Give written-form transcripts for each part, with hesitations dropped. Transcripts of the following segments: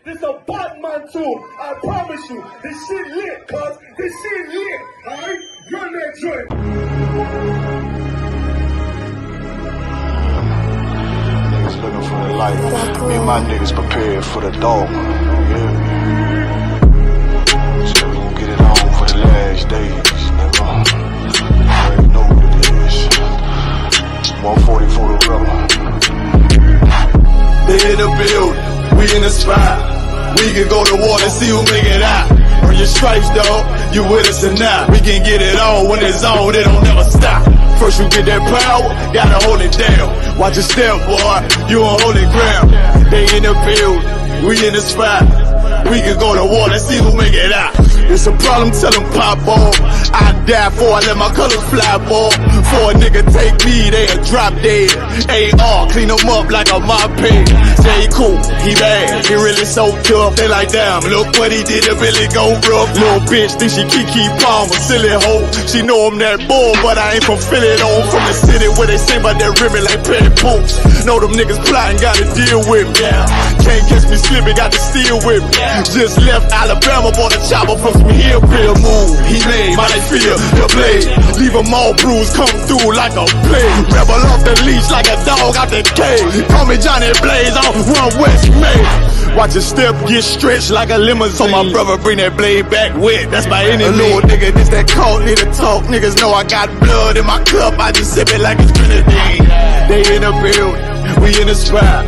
This a bot man too. I promise you. This shit lit, cuz. This shit lit. Alright? Run that joint. Niggas looking for the light. Me and my niggas prepared for the dog. Yeah. So we gon' get it on for the last days, nigga. You already know what it is. 140 for the rubber. They in the building, we in the spot. We can go to war and see who make it out. Earn your stripes, dog, you with us or not. We can get it on when it's on, it don't never stop. First you get that power, gotta hold it down. Watch your step, boy, you on holy ground. They in the building, we in the spot. We can go to war and see who make it out. It's a problem, tell them pop off. I die for I let my colors fly, boy. For a nigga take me, they'll drop dead. AR, clean them up like a mop pig. Say he cool, he bad, he really so tough. They like, damn, look what he did, it really go rough. Little bitch think she Kiki Palmer, silly hoe. She know I'm that bull, but I ain't from Philly though. From the city where they sing about that ribbon like petty poops. Know them niggas plotting, gotta deal with me. Can't catch me slipping, got to steal with me. Just left Alabama, bought a chopper from some hillbilly move. He made my life feel the blade. Leave them all bruised, come through like a plague. Rebel off the leash like a dog out the cage. Call me Johnny Blaze off Run West May. Watch your step get stretched like a limousine. So my brother bring that blade back wet. That's my enemy. Little nigga, this that cold, need to talk. Niggas know I got blood in my cup. I just sip it like it's grenadine. They in the building, we in the spot.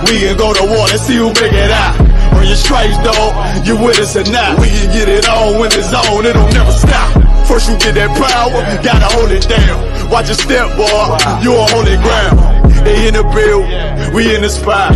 We can go to war and see who make it out. Earn your stripes, dog, you with us or not. We can get it on when it's on, it don't never stop. First you get that power, gotta hold it down. Watch your step, boy, you on holy ground. They in the building, we in the spot.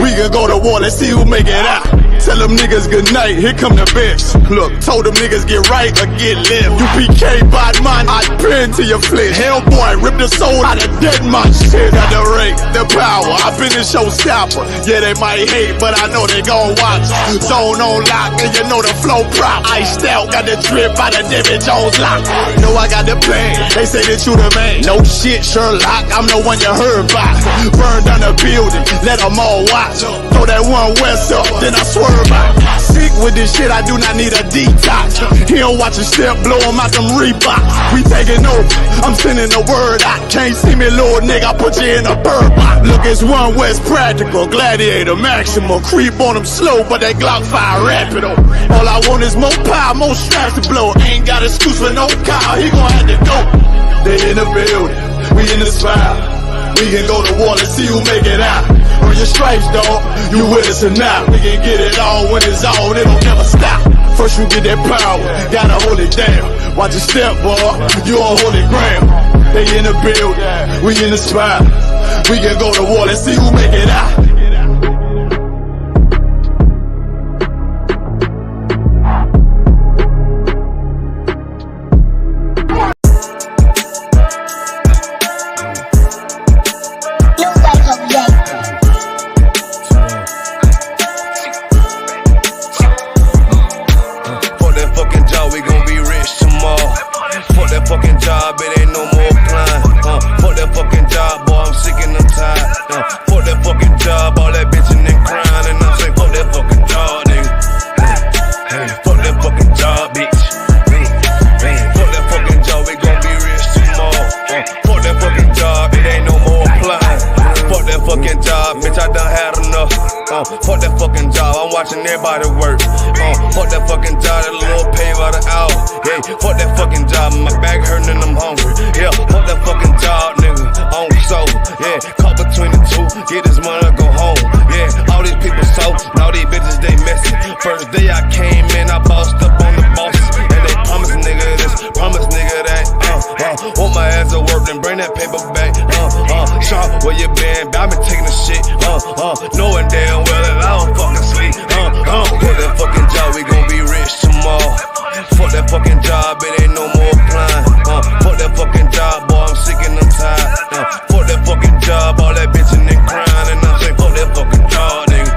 We can go to war, let's see who make it out. Tell them niggas good night, here come the best. Look, told them niggas get right or get left. I.S.U.P.K, bad man, I pin to your flesh. Hellboy, rip the soul out of dead man shit. Got the rate, the power, I been the showstopper. Yeah, they might hate, but I know they gon' watch. Zone on lock, and you know the flow prop. Iced out, got the drip out of David Jones lock. Know I got the plan, they say that you the man. No shit, Sherlock, I'm the one you heard by. Burn down the building, let them all watch. Throw that one west up, then I swerve. Sick with this shit, I do not need a detox. He don't watch a step, blow him out them Reeboks. We taking over, I'm sending the word out. Can't see me, little nigga, I put you in a bird box. Look, it's One West practical, gladiator, maximum. Creep on them slow, but they Glock fire rapido. All I want is more power, more straps to blow. Ain't got excuse for no car, he gon' have to go. They in the building, we in the spot. We can go to war and see who make it out. Earn your stripes, dog, you with us or not. We can get it on when it's on, it don't never stop. First you get that power, gotta hold it down. Watch your step, boy, you on holy ground. They in the building, we in the spot. We can go to war and see who make it out. Fucking job, it ain't no more climb. Fuck that fucking job, boy, I'm sick and I'm tired. Fuck that fucking job, all that bitching and crying, and I'm saying fuck that fucking job, nigga. Fuck that fucking job, bitch. Fuck that fucking job, we gon' be rich tomorrow. Fuck that fucking job, it ain't no more climb. Fuck that fucking job, bitch, I done had enough. Fuck that fucking job, I'm watching everybody work. Fuck that fucking job, that little pay by the hour. Yeah, fuck that fucking job, my back hurting and I'm hungry. Yeah, fuck that fucking job, nigga, on soul. Yeah, caught between the two, get this money, go home. Yeah, all these people so, all these bitches, they messy. First day I came in, I bossed up on the bosses. And they promise nigga this, promise nigga that. Want my ass to work, then bring that paper back. Sharp, where you been? I been taking the shit. Knowing damn well that I don't fucking sleep. Fuck that fucking job, we gon' be rich tomorrow. Fuck that fucking job, it ain't no more climb. Fuck that fucking job, boy, I'm sick and I'm tired. Fuck that fucking job, all that bitching and crying, and I'm saying fuck that fucking job, nigga.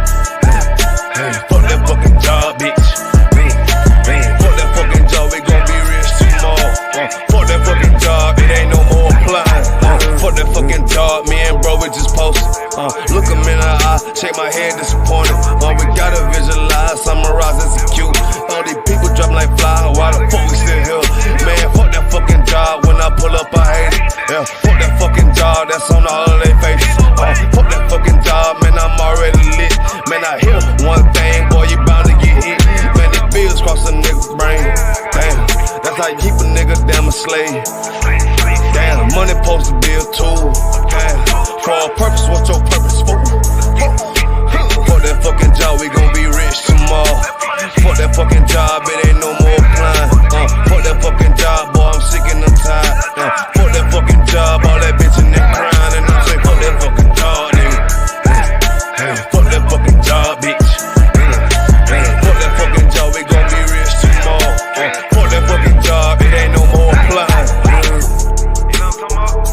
Fuck that fucking job, bitch. Fuck that fucking job, we gon' be rich tomorrow. Fuck that fucking job, it ain't no more climb. Fuck that fucking job, me and bro, we just posted. Look him in the eye, Check my head disappointed. We gotta visualize, summarize, execute. All these people drop like fly, why the fuck we still here? Man, fuck that fucking job, when I pull up I hate it. Yeah, fuck that fucking job, that's on all of their faces. Fuck that fucking job, man, I'm already lit. Man, I hear one thing, boy, you bound to get hit. Man, the bills cross a nigga's brain. Damn, that's how you keep a nigga damn a slave. Damn, money supposed to be a tool. Damn, for a purpose, what's your purpose for? Fuck that fucking job, we gon' be rich tomorrow. Fuck that fucking job, it ain't no more applying. Fuck that fucking job, boy, I'm sick and I'm tired. Fuck that fucking job, all that bitchin' and crying. And I'm saying, fuck that fucking job, nigga. Fuck that fucking job, bitch. Fuck that fucking job, we gon' be rich tomorrow. Fuck that fucking job, it ain't no more applying. You know what I'm talking about?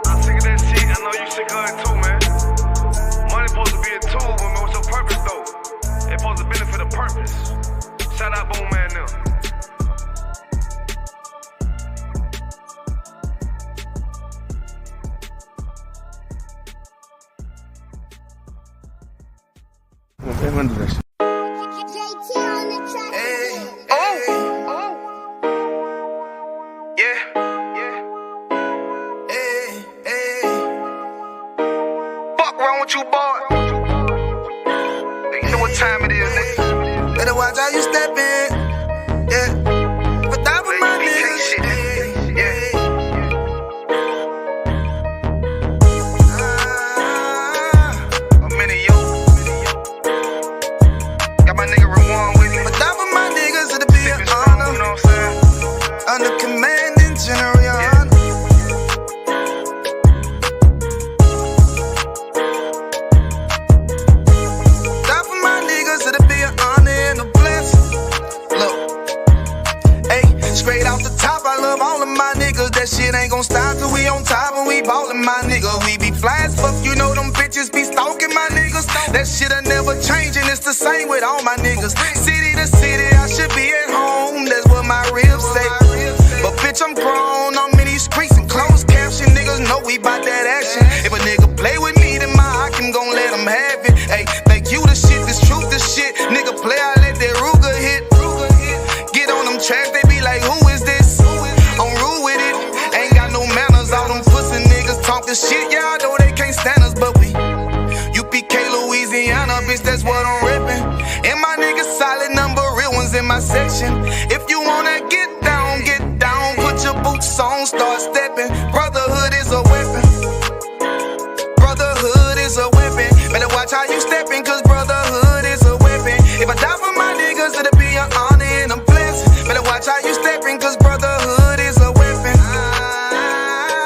I'm sick of that shit. I know you sick of it too, man. Money supposed to be a tool, but what's your purpose though? It's supposed to benefit a purpose. Shout out Boom Man now. You boy, you know what time it is, nigga. Better watch how you step in, yeah. But that was my nigga, yeah. I'm in it, yo. Got my nigga Rewan with me. But that was my niggas, it'll be an honor. You know what I'm saying? Under commanding General Yahanna. Straight off the top, I love all of my niggas. That shit ain't gon' stop till we on top and we ballin', my nigga. We be fly as fuck, you know them bitches be stalking my niggas. That shit'll never change and it's the same with all my niggas. City to city, I should be at home, that's what my ribs say. But bitch, I'm grown, I'm in these streets and closed caption. Niggas know we bout that action. If a nigga play with me, then my Hakim gon' let him have it. Hey, thank you the shit, this truth, this shit. Nigga play, I let that Ruger hit. Get on them tracks, they be like, who is this? I'm rude with it, ain't got no manners. All them pussy niggas talkin' shit, yeah, I know they can't stand us, but we U.P.K, Louisiana, bitch, that's what I'm rippin'. And my niggas solid, number real ones in my section. If you wanna get down, put your boots on, start steppin'. Brotherhood is a weapon. Brotherhood is a weapon. Better watch how you steppin', cause brotherhood is a weapon. If I die for my niggas, it'll be an honor and a blessing. Better watch how you steppin', cause brotherhood is a weapon.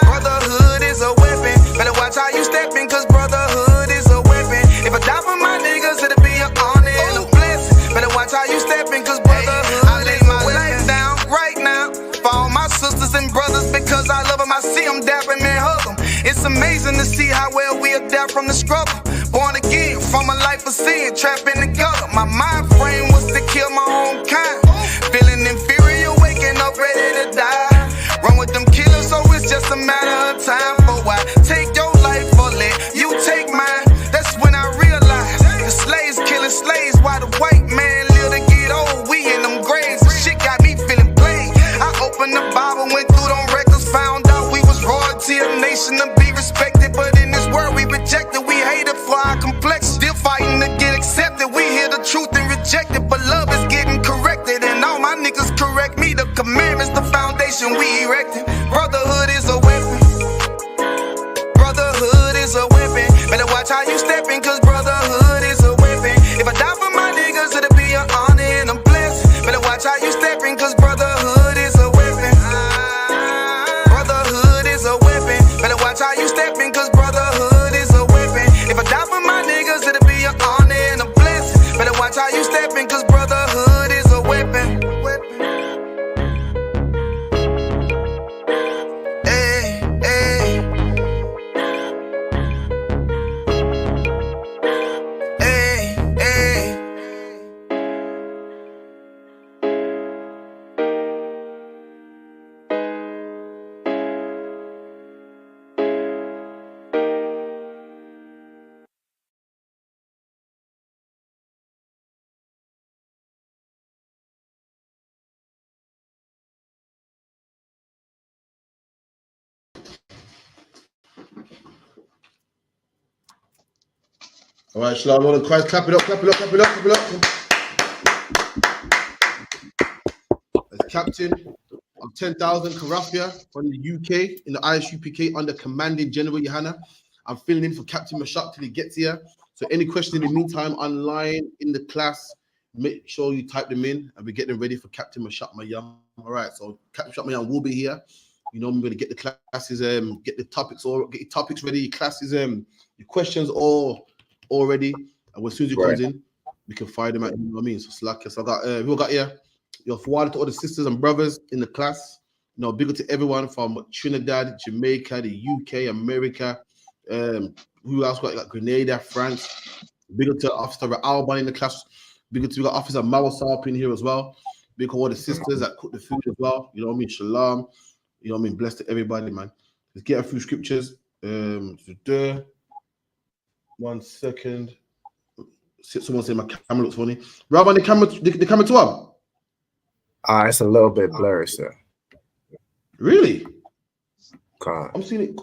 Brotherhood is a weapon. Better watch how you steppin', cause brotherhood is a weapon. If I die for my niggas, it'll be an honor and a blessing. Better watch how you steppin', cause brotherhood I lay my life down right now for all my sisters and brothers, because I love them. I see them dapping and hug them. It's amazing to see how well we adapt from the struggle. Born again from a life of sin, trapped in the gutter. My mind frame was to kill my own kind. Feeling inferior, waking up ready to die. Run with them killers, so it's just a matter of time. For why take your life or let you take mine? That's when I realized the slaves killing slaves while the white man live to get old. We in them graves, shit got me feeling played. I opened the Bible, went through them records, found out we was royalty, a nation to be respected. But in this world we rejected, we hated for our complexion. Still fighting to get accepted. We hear the truth and reject it, but love is getting corrected. And all my niggas correct me. The commandments, the foundation we erected. Brotherhood is a weapon. Brotherhood is a weapon. Better watch how you steppin', cause brotherhood is a weapon. If I die for my niggas, it'll be an honor and a blessing. Better watch how you steppin', cause brotherhood is a weapon. Brotherhood is a weapon. Better watch how you steppin', cause brotherhood is a weapon. If I die for my niggas, it'll be an honor and a blessing. Better watch how you steppin', cause brotherhood is a weapon. Hey, hey. Hey, hey. All right, Shalom, all the Christ, clap it up, clap it up, clap it up, clap it up. As captain of 10,000 Karafia from the UK in the I.S.U.P.K under commanding General Yahanna. I'm filling in for Captain Mashak till he gets here. So any questions in the meantime online in the class, make sure you type them in and we get them ready for Captain Mashak Mayam. All right, so Captain Mashak Mayam will be here. You know, I'm going to get the classes, get the topics, or get your topics ready, your classes, your questions all ready. And as soon as he comes in, we can fire them out. You know what I mean? So slack. So I got who got here? Your forward to all the sisters and brothers in the class. You know, big up to everyone from Trinidad, Jamaica, the UK, America. Who else got like Grenada, France? Big up to Officer Alban in the class. Big up to we got Officer Mawasap in here as well. Big up to all the sisters that cook the food as well. You know what I mean? Shalom. You know what I mean? Blessed to everybody, man. Let's get a few scriptures. 1 second. Someone said my camera looks funny. Rob, on the camera too up? It's a little bit blurry, sir. Really? Can't. I'm seeing it.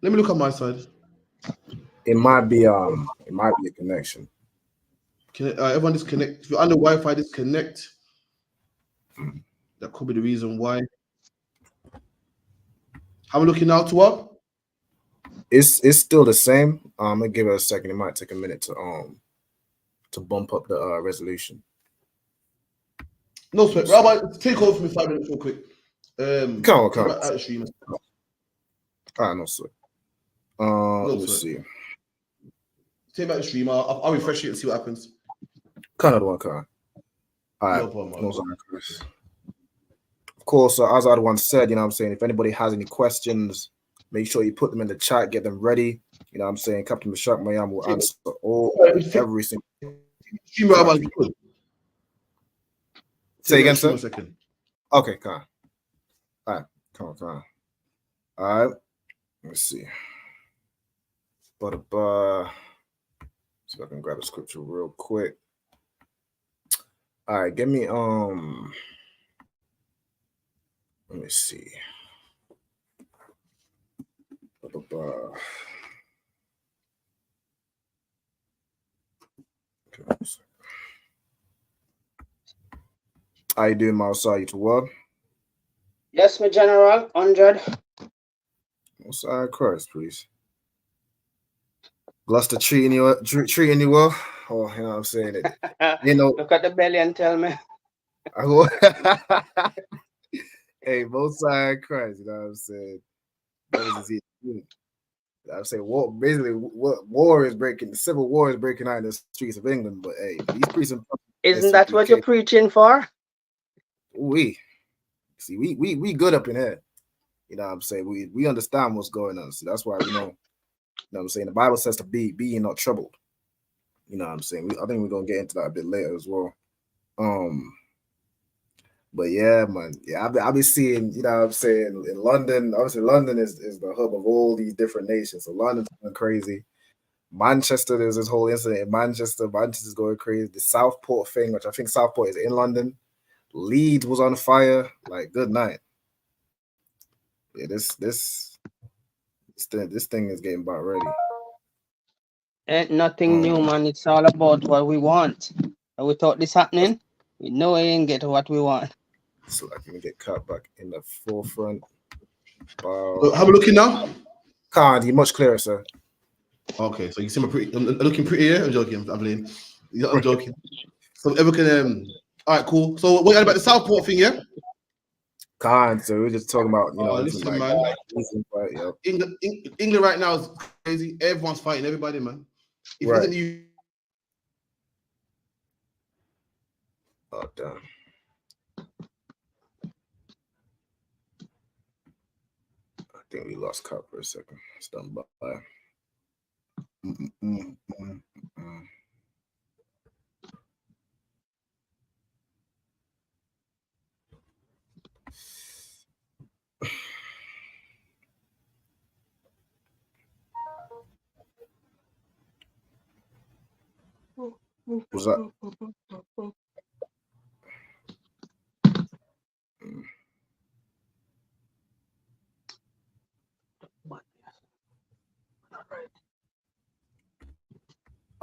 Let me look at my side. It might be a connection. Can everyone disconnect? If you're under Wi-Fi, disconnect. That could be the reason why. How am I looking now to up? It's still the same. I'm gonna give it a second. It might take a minute to bump up the resolution. No sweat. Rabbi, take over for me 5 minutes real quick. Come on. Out the stream. No sweat. Let me see. Take back the stream. I'll refresh it and see what happens. Kind of the one, All right. No problem. Of course, as I once said, you know what I'm saying, if anybody has any questions, make sure you put them in the chat, get them ready. You know what I'm saying? Captain Mashak Mayam will answer every single. Say again, sir? Okay, come on. All right, come on. All right, let me see. See if I can grab a scripture real quick. All right, give me let me see. How you doing, Mausai? To what? Yes, my general, 100. Mausai Christ, please. Gloucester treating you well? Oh, you know what I'm saying? You know, look at the belly and tell me. Hey, Mausai Christ, you know what I'm saying? I'm saying war is breaking. The civil war is breaking out in the streets of England. But hey, these priests isn't that what you're preaching for? We good up in here. You know what I'm saying? We understand what's going on. So that's why we know. You know what I'm saying? The Bible says to be not troubled. You know what I'm saying? I think we're gonna get into that a bit later as well. But yeah, man. Yeah, I'll be seeing, you know what I'm saying, in London. Obviously, London is the hub of all these different nations. So London's going crazy. Manchester, there's this whole incident in Manchester. Manchester's going crazy. The Southport thing, which I think Southport is in London. Leeds was on fire. Like, good night. Yeah, this thing is getting about ready. Ain't nothing new, man. It's all about what we want. And without this happening, we know we ain't get what we want. So I can get cut back in the forefront. How are we looking now? Can't. You're much clearer, sir. Okay, so you see I'm looking pretty here. I'm joking. I'm joking. So everyone can. All right, cool. So what about the Southport thing, yeah? Can't. So we're just talking about, you know. Listen, man. England right now is crazy. Everyone's fighting everybody, man. If it isn't you. Oh, damn. I think we lost cut for a second. It's done by. What's that?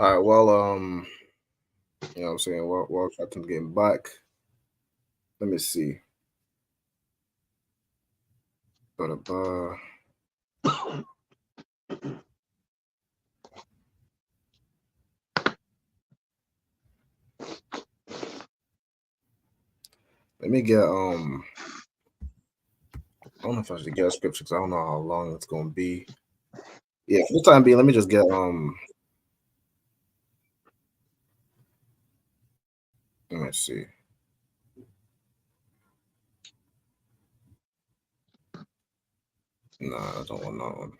All right. Well, you know what I'm saying? While Captain's getting back, let me see. Let me get I don't know if I should get a scripture because I don't know how long it's gonna be. Yeah, for the time being, let me just get let me see. Nah, I don't want that one.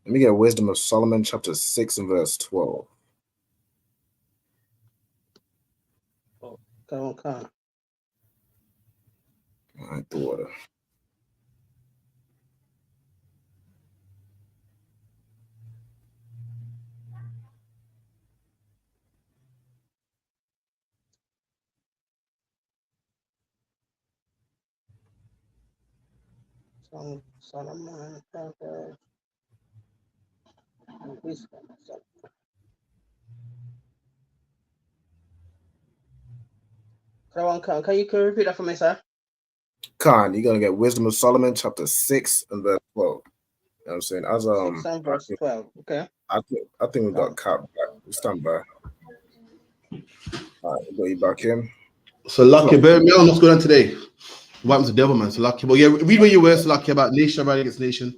Let me get Wisdom of Solomon, chapter 6 and verse 12. Come on. All right, the water. Solomon, can you repeat that for me, sir? Khan, you're gonna get Wisdom of Solomon, chapter 6 and verse 12. You know what I'm saying? As 6 and verse 12. Okay. I think we got Cap back. We stand by. All right, we got you back in. So lucky, bear me on what's going on today. What happens to devil, man? So lucky, but yeah, read where you were. So lucky about nation right against nation.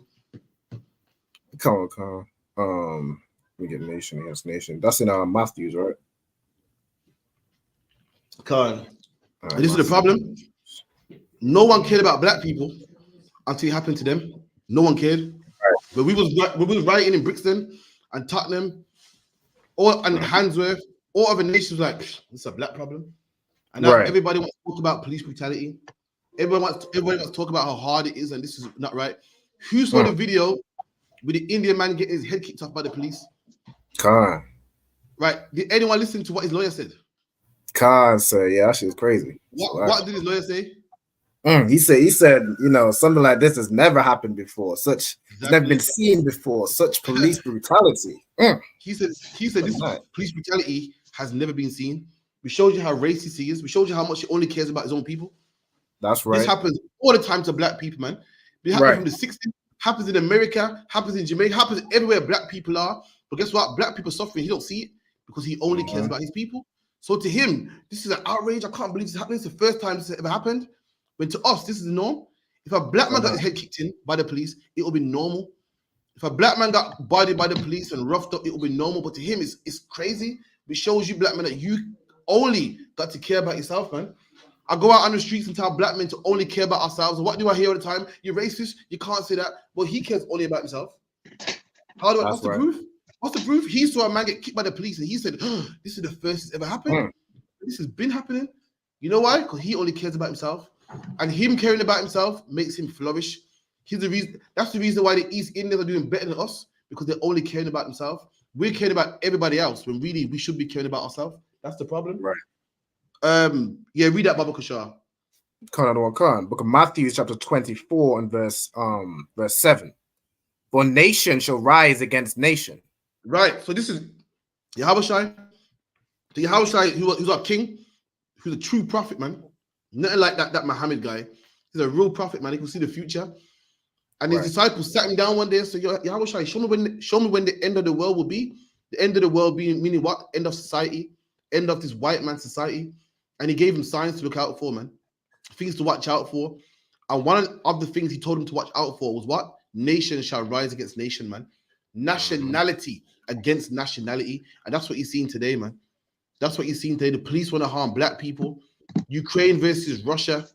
Come on. We get nation against nation. That's in Matthews, right? Right, this is the problem. No one cared about black people until it happened to them. No one cared. Right. But we was writing in Brixton and Tottenham, and Handsworth, all other nations like it's a black problem. And now everybody wants to talk about police brutality. Everybody wants to talk about how hard it is, and this is not right. Who saw the video with the Indian man getting his head kicked off by the police? Khan. Right. Did anyone listen to what his lawyer said? Khan said, yeah, that shit is crazy. What did his lawyer say? He said, you know, something like this has never happened before. It's never been seen before. Such police brutality. He said this police brutality has never been seen. We showed you how racist he is. We showed you how much he only cares about his own people. That's right. This happens all the time to black people, man. It happens from the 60s, happens in America, happens in Jamaica, happens everywhere black people are. But guess what? Black people suffering. He don't see it because he only cares about his people. So to him, this is an outrage. I can't believe this is happening. It's the first time this has ever happened. When to us, this is the norm. If a black man got his head kicked in by the police, it will be normal. If a black man got bodied by the police and roughed up, it will be normal. But to him, it's crazy. It shows you, black men, that you only got to care about yourself, man. I go out on the streets and tell black men to only care about ourselves. And what do I hear all the time? You're racist. You can't say that. Well, he cares only about himself. What's the proof? What's the proof? He saw a man get kicked by the police and he said, this is the first it's ever happened. This has been happening. You know why? Because he only cares about himself. And him caring about himself makes him flourish. He's the reason. That's the reason why the East Indians are doing better than us, because they're only caring about themselves. We're caring about everybody else when really we should be caring about ourselves. That's the problem. Right. Yeah, read that, Baba Kashar. Book of Matthew, chapter 24 and verse 7. For nation shall rise against nation. Right. So this is Yahushua. The Yahushua, who's our king, who's a true prophet, man. Nothing like that Muhammad guy. He's a real prophet, man. He can see the future. And his disciples sat him down one day and said, Yahushua, show me when the end of the world will be. The end of the world being meaning what? End of society, end of this white man society. And he gave him signs to look out for, man. Things to watch out for. And one of the things he told him to watch out for was what? Nation shall rise against nation, man. Nationality against nationality. And that's what you're seeing today, man. That's what you're seeing today. The police want to harm black people. Ukraine versus Russia.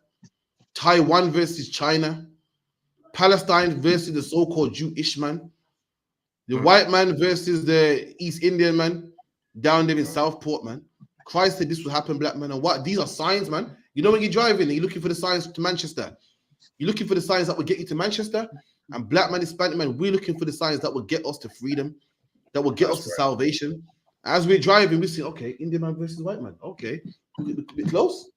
Taiwan versus China. Palestine versus the so-called Jewish man. The white man versus the East Indian man down there in Southport, man. Christ said this will happen, black man. And what? These are signs, man. You know when you're driving and you're looking for the signs to Manchester. You're looking for the signs that will get you to Manchester. And black man, Hispanic man, we're looking for the signs that will get us to freedom, that will get us to salvation. As we're driving, we see, okay, Indian man versus white man. Okay, a bit close.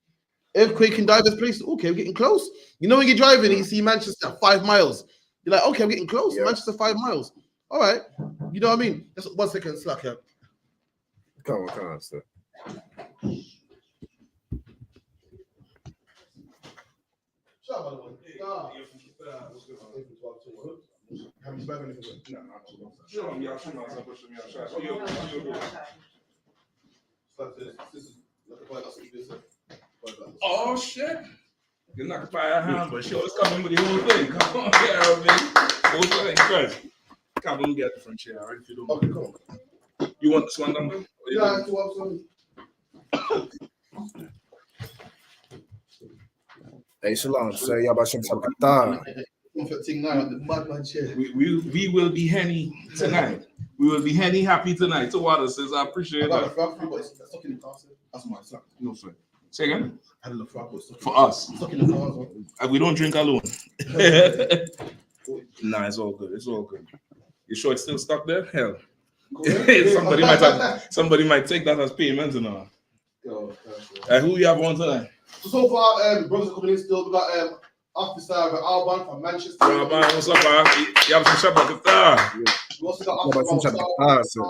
Earthquake in diverse places. Okay, we're getting close. You know when you're driving and you see Manchester 5 miles, you're like, okay, I'm getting close. Yeah. Manchester 5 miles. All right. You know what I mean? Just 1 second, slack here. Come on, sir. Oh shit! You're not by a hand, but sure, let's come in with the whole thing. Come on, yeah, man. Whole thing, guys. Come on, get the front chair, all right? If you don't. Okay, come on. You want this one number? Yeah, it's 2 Hey, Shalom, say y'all about Qatar. We will be henny tonight. We will be henny happy tonight. So what says I appreciate that. That's my son. No sir. Say again. I had a frog For us. stuck in the car as well. We don't drink alone. Nah, it's all good. It's all good. You sure it's still stuck there? Hell. somebody might take that as payment and all. Who you have on tonight? So far, brothers are coming in still. We got Officer Alban from Manchester. Alban, what's up, man? You have some Shabbat Qatar. We also got Officer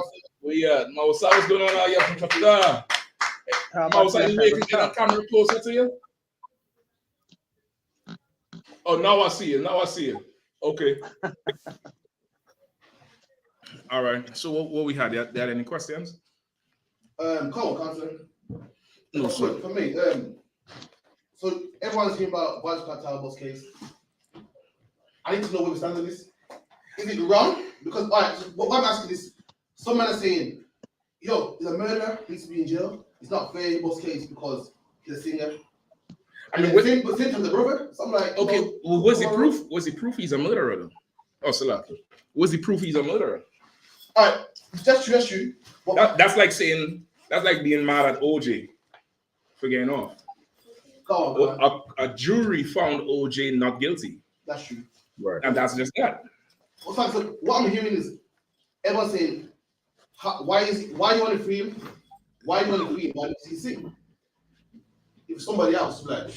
Well, yeah, Mawasa, what's going on now? You have some Qatar. Mawasa, you making that camera closer to you? Oh, now I see you. Now I see you. Okay. All right. So what we had? There had any questions? Come on, Counselor. No, sir. For me, so everyone's hearing about Vice Talbot's case. I need to know where we stand on this. Is it wrong? Because all right, so what I'm asking is, some men are saying, "Yo, he's a murderer. He needs to be in jail. It's not fair, boss case because he's a singer." I mean, but same time the brother. So I'm like, okay, well, what's the proof? What's the proof he's a murderer though? Oh, Salaki. What's the proof he's a murderer? All right, that's true. That's like saying, that's like being mad at OJ for getting off. A jury found OJ not guilty. That's true. Right. And that's just that. So what I'm hearing is everyone saying, why you want to free him? Why you want to free him? Why does he sing? If somebody else, like,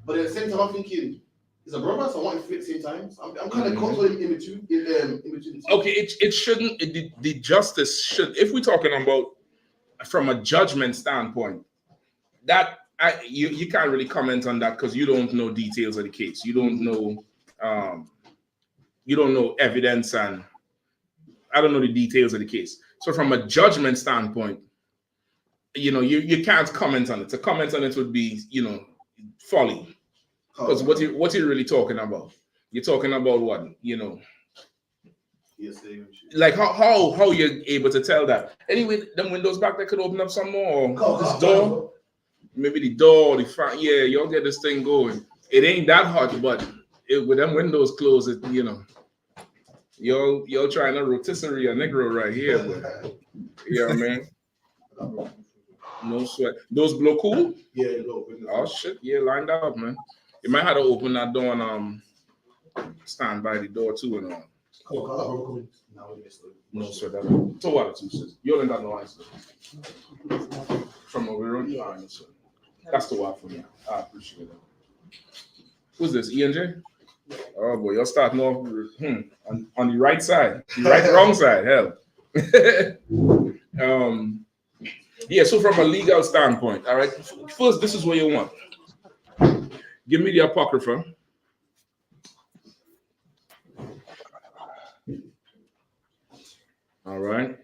but at the same time, I'm thinking he's a brother, so I want to free at the same time. So I'm kind of caught in between. Okay, it shouldn't. The justice should. If we're talking about from a judgment standpoint, that you can't really comment on that because you don't know details of the case. You don't know. You don't know evidence, and I don't know the details of the case. So from a judgment standpoint, you can't comment on it. To comment on it would be, folly. Because what you're really talking about? You're talking about what? Like how you're able to tell that? Anyway, them windows back there could open up some more. This door, maybe the door, the front. Yeah, you'll get this thing going. It ain't that hot, but with them windows closed, you're trying to rotisserie a Negro right here, but you know what I mean? No sweat. Those blow cool? Yeah, oh shit, yeah, lined up, man. You might have to open that door and stand by the door too and all. No sweat. So what, two sis? You ain't got no ice. From over here? All right, no sweat. That's the one for me. I appreciate it. Who's this? ENJ? Oh boy, you're starting off on the right side, wrong side. Hell. Yeah. So from a legal standpoint, all right. First, this is what you want. Give me the apocrypha. All right.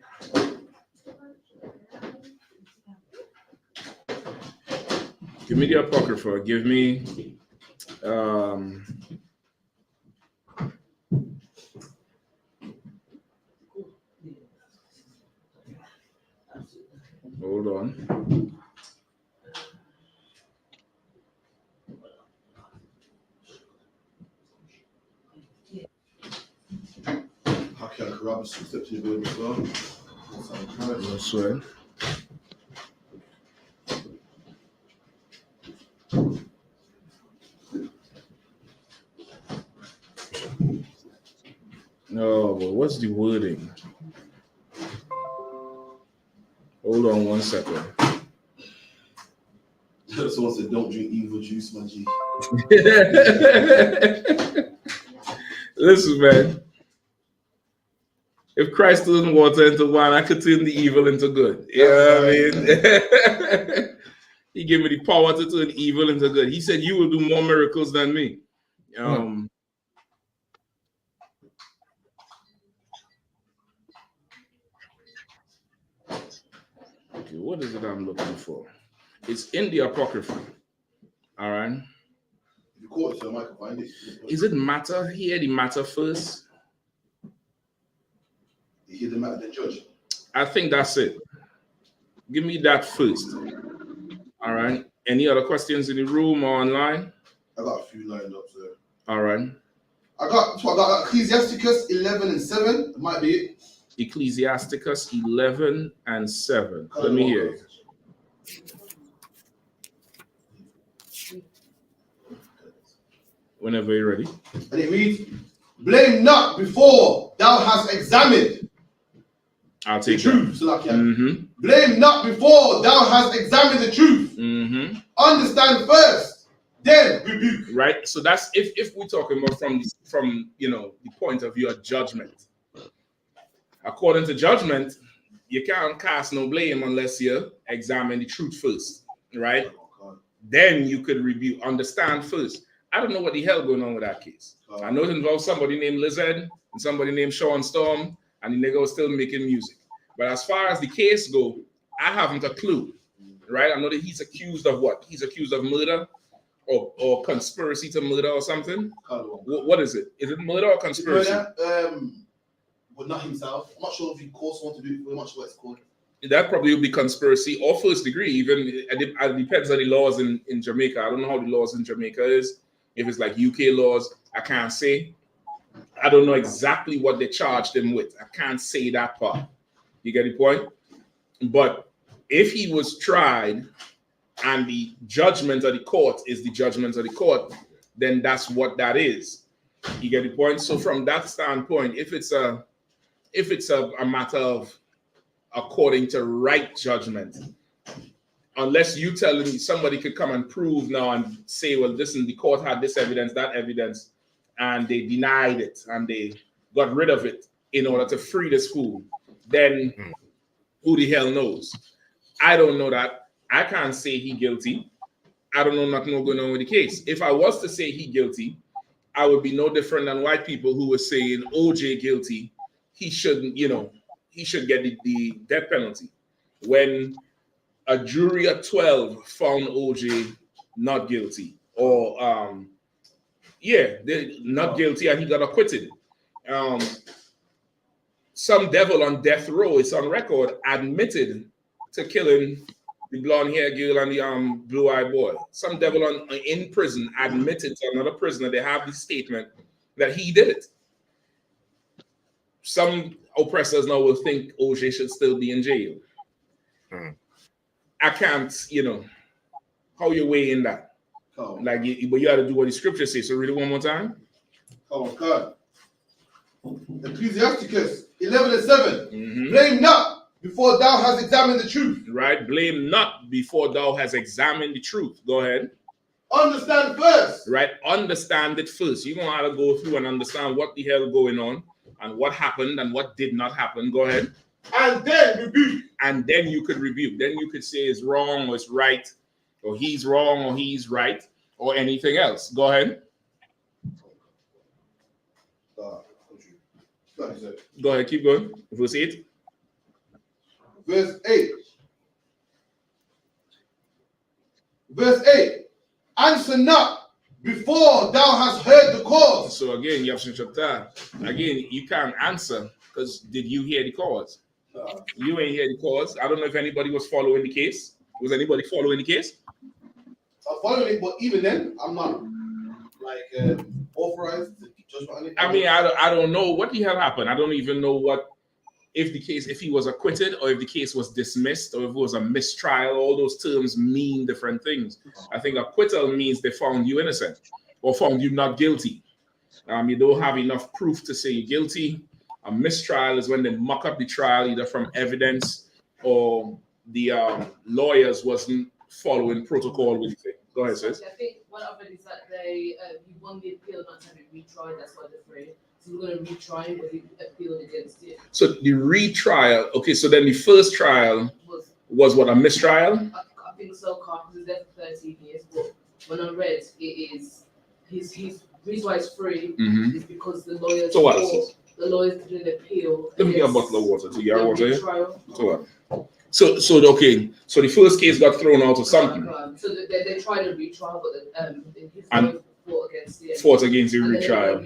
Give me the apocrypha. Give me. Hold on. How can I corrupt the steps you do as well? That's right. Oh, well, what's the wording? Hold on 1 second. Someone said, "Don't drink evil juice, my G." Listen, man. If Christ turned water into wine, I could turn the evil into good. You know what I mean? He gave me the power to turn evil into good. He said, "You will do more miracles than me." Okay, what is it I'm looking for? It's in the Apocrypha. All right. You caught it, so I might find it. Is it matter? Hear the matter first. You hear the matter, the judge. I think that's it. Give me that first. All right. Any other questions in the room or online? I got a few lined up, sir. All right. I got Ecclesiasticus 11 and 7. It might be it. Ecclesiasticus 11 and 7. Let me hear it. Whenever you're ready. And it reads, "Blame not before thou hast examined." I'll take the truth. So like, yeah. Mm-hmm. Blame not before thou hast examined the truth. Mm-hmm. Understand first, then rebuke. Right. So that's if we're talking about from the point of view of judgment. According to judgment, you can't cast no blame unless you examine the truth first, right? Then you could rebuke. Understand first. I don't know what the hell going on with that case. I know it involves somebody named Lizard and somebody named Sean Storm, and the nigga was still making music. But as far as the case go, I haven't a clue, right? I know that he's accused of what? He's accused of murder or conspiracy to murder or something. What is it? Is it murder or conspiracy? But not himself. I'm not sure if he calls someone to do it. I'm not sure what it's called. That probably would be conspiracy or first degree. Even it depends on the laws in Jamaica. I don't know how the laws in Jamaica is. If it's like UK laws, I can't say. I don't know exactly what they charged him with. I can't say that part. You get the point? But if he was tried and the judgment of the court is the judgment of the court, then that's what that is. You get the point? So from that standpoint, if it's a matter of according to right judgment, unless you telling me somebody could come and prove now and say, well, listen, the court had this evidence, that evidence, and they denied it and they got rid of it in order to free this fool, then who the hell knows? I don't know that. I can't say he guilty. I don't know nothing going on with the case. If I was to say he guilty, I would be no different than white people who were saying OJ guilty. He shouldn't, he should get the death penalty. When a jury of 12 found OJ not guilty, or they're not guilty, and he got acquitted. Some devil on death row, it's on record, admitted to killing the blonde-haired girl and the blue-eyed boy. Some devil in prison admitted to another prisoner. They have the statement that he did it. Some oppressors now will think OJ should still be in jail. I can't, how you weigh in that? But you got to do what the scripture says. So read it one more time. Oh, God. Ecclesiasticus 11 and 7. Blame not before thou hast examined the truth. Right. Blame not before thou hast examined the truth. Go ahead. Understand first. Right. Understand it first. You're going to have to go through and understand what the hell going on and what happened and what did not happen. Go ahead. And then rebuke. And then you could rebuke. Then you could say it's wrong or it's right, or he's wrong or he's right, or anything else. Go ahead. Go ahead, keep going. Verse 8. Verse 8. Verse 8. Answer not before thou hast heard the cause. So again, you have to chapter. Again, you can't answer because did you hear the cause? You ain't hear the cause. I don't know if anybody was following the case. Was anybody following the case? I'm following it, but even then, I'm not authorized to judge on it. I mean, I don't know what the hell happened. I don't even know if he was acquitted or if the case was dismissed or if it was a mistrial. All those terms mean different things. I think acquittal means they found you innocent or found you not guilty. You don't have enough proof to say you're guilty. A mistrial is when they muck up the trial either from evidence or the lawyers wasn't following protocol with it. Go ahead, sis. I think one of it is that he won the appeal, not to have it retried. That's why they're afraid. So we're going to retry him, but he appealed against it. So the retrial, okay, so then the first trial was what, a mistrial? I think so, because he's there for 13 years. But when I read, it is his reason why it's free is because the lawyers. So what is this? The lawyers did an appeal. Let me get a bottle of water to your water. Trial. So what? So okay. So the first case got thrown out or something. So they tried a retrial, but his and lawyer fought against it. Fought against the retrial,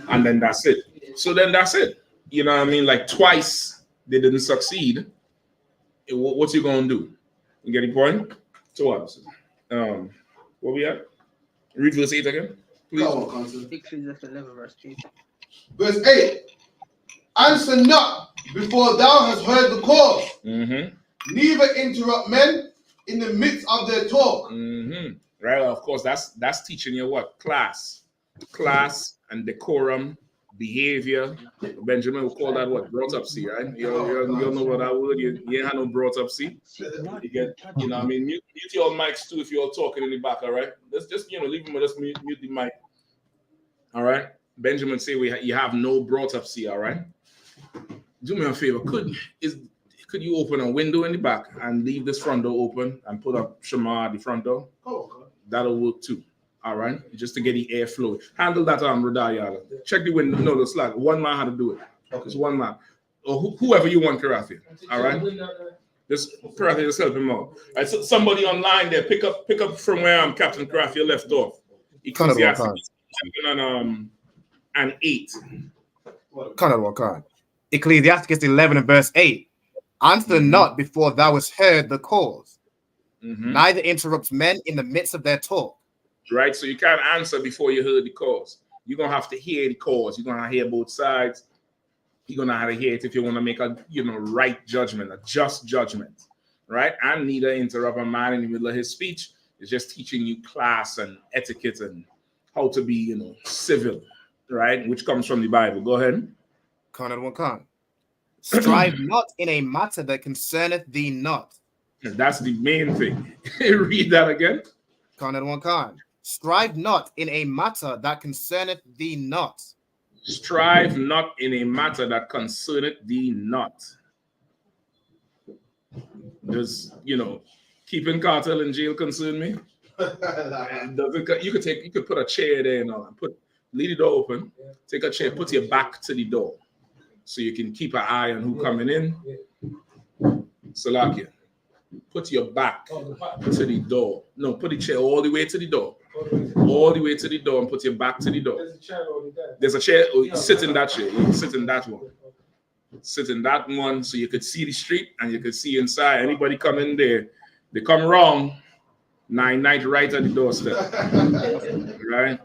and then that's it. Yeah. So then that's it. You know what I mean? Like twice they didn't succeed. What's you gonna do? You get the point? So what? What we at? Read verse 8 again, please. Verse 8. Answer not before thou hast heard the cause. Neither interrupt men in the midst of their talk. Right. Of course, that's teaching you what? Class and decorum, behavior. Benjamin will call that what? Brought up see, right? You know what that word? You ain't had no brought up see. You get, you know what I mean? Mute your mics too if you're talking in the back, all right? Let's just, leave them, just mute the mic. All right? Benjamin say you have no brought up see, all right? Do me a favor. Could you open a window in the back and leave this front door open and put up Shema at the front door? That'll work too. All right, just to get the air flowing. Handle that Radayala. Check the window. No, the slack. One man had to do it. Just one man. Or whoever you want, Karathi. All right. Just Karathi, just help him out. All right, so somebody online there, pick up from where Captain Karathi left off. Ecclesiastes and 8. Ecclesiastes 11 and verse 8. Answer not before thou hast heard the cause. Neither interrupts men in the midst of their talk. Right, so you can't answer before you heard the cause. You're gonna have to hear the cause. You're gonna hear both sides. You're gonna have to hear it if you want to make a right judgment, a just judgment, right? And neither interrupt a man in the middle of his speech. It's just teaching you class and etiquette and how to be, civil, right? Which comes from the Bible. Go ahead. Strive not in a matter that concerneth thee not. That's the main thing. Read that again. Strive not in a matter that concerneth thee not. Strive not in a matter that concerneth thee not. Does keeping cartel in jail concern me? You could put a chair there and leave the door open. Take a chair, put your back to the door, so you can keep an eye on who coming in. Salakia. Put your back to the door. No, put the chair all the way to the door. All the way to the door and put your back to the door. There's a chair. Sit in that chair. You sit in that one. Sit in that one so you could see the street and you could see inside. Anybody come in there, they come wrong, 9-9 right at the doorstep. Right?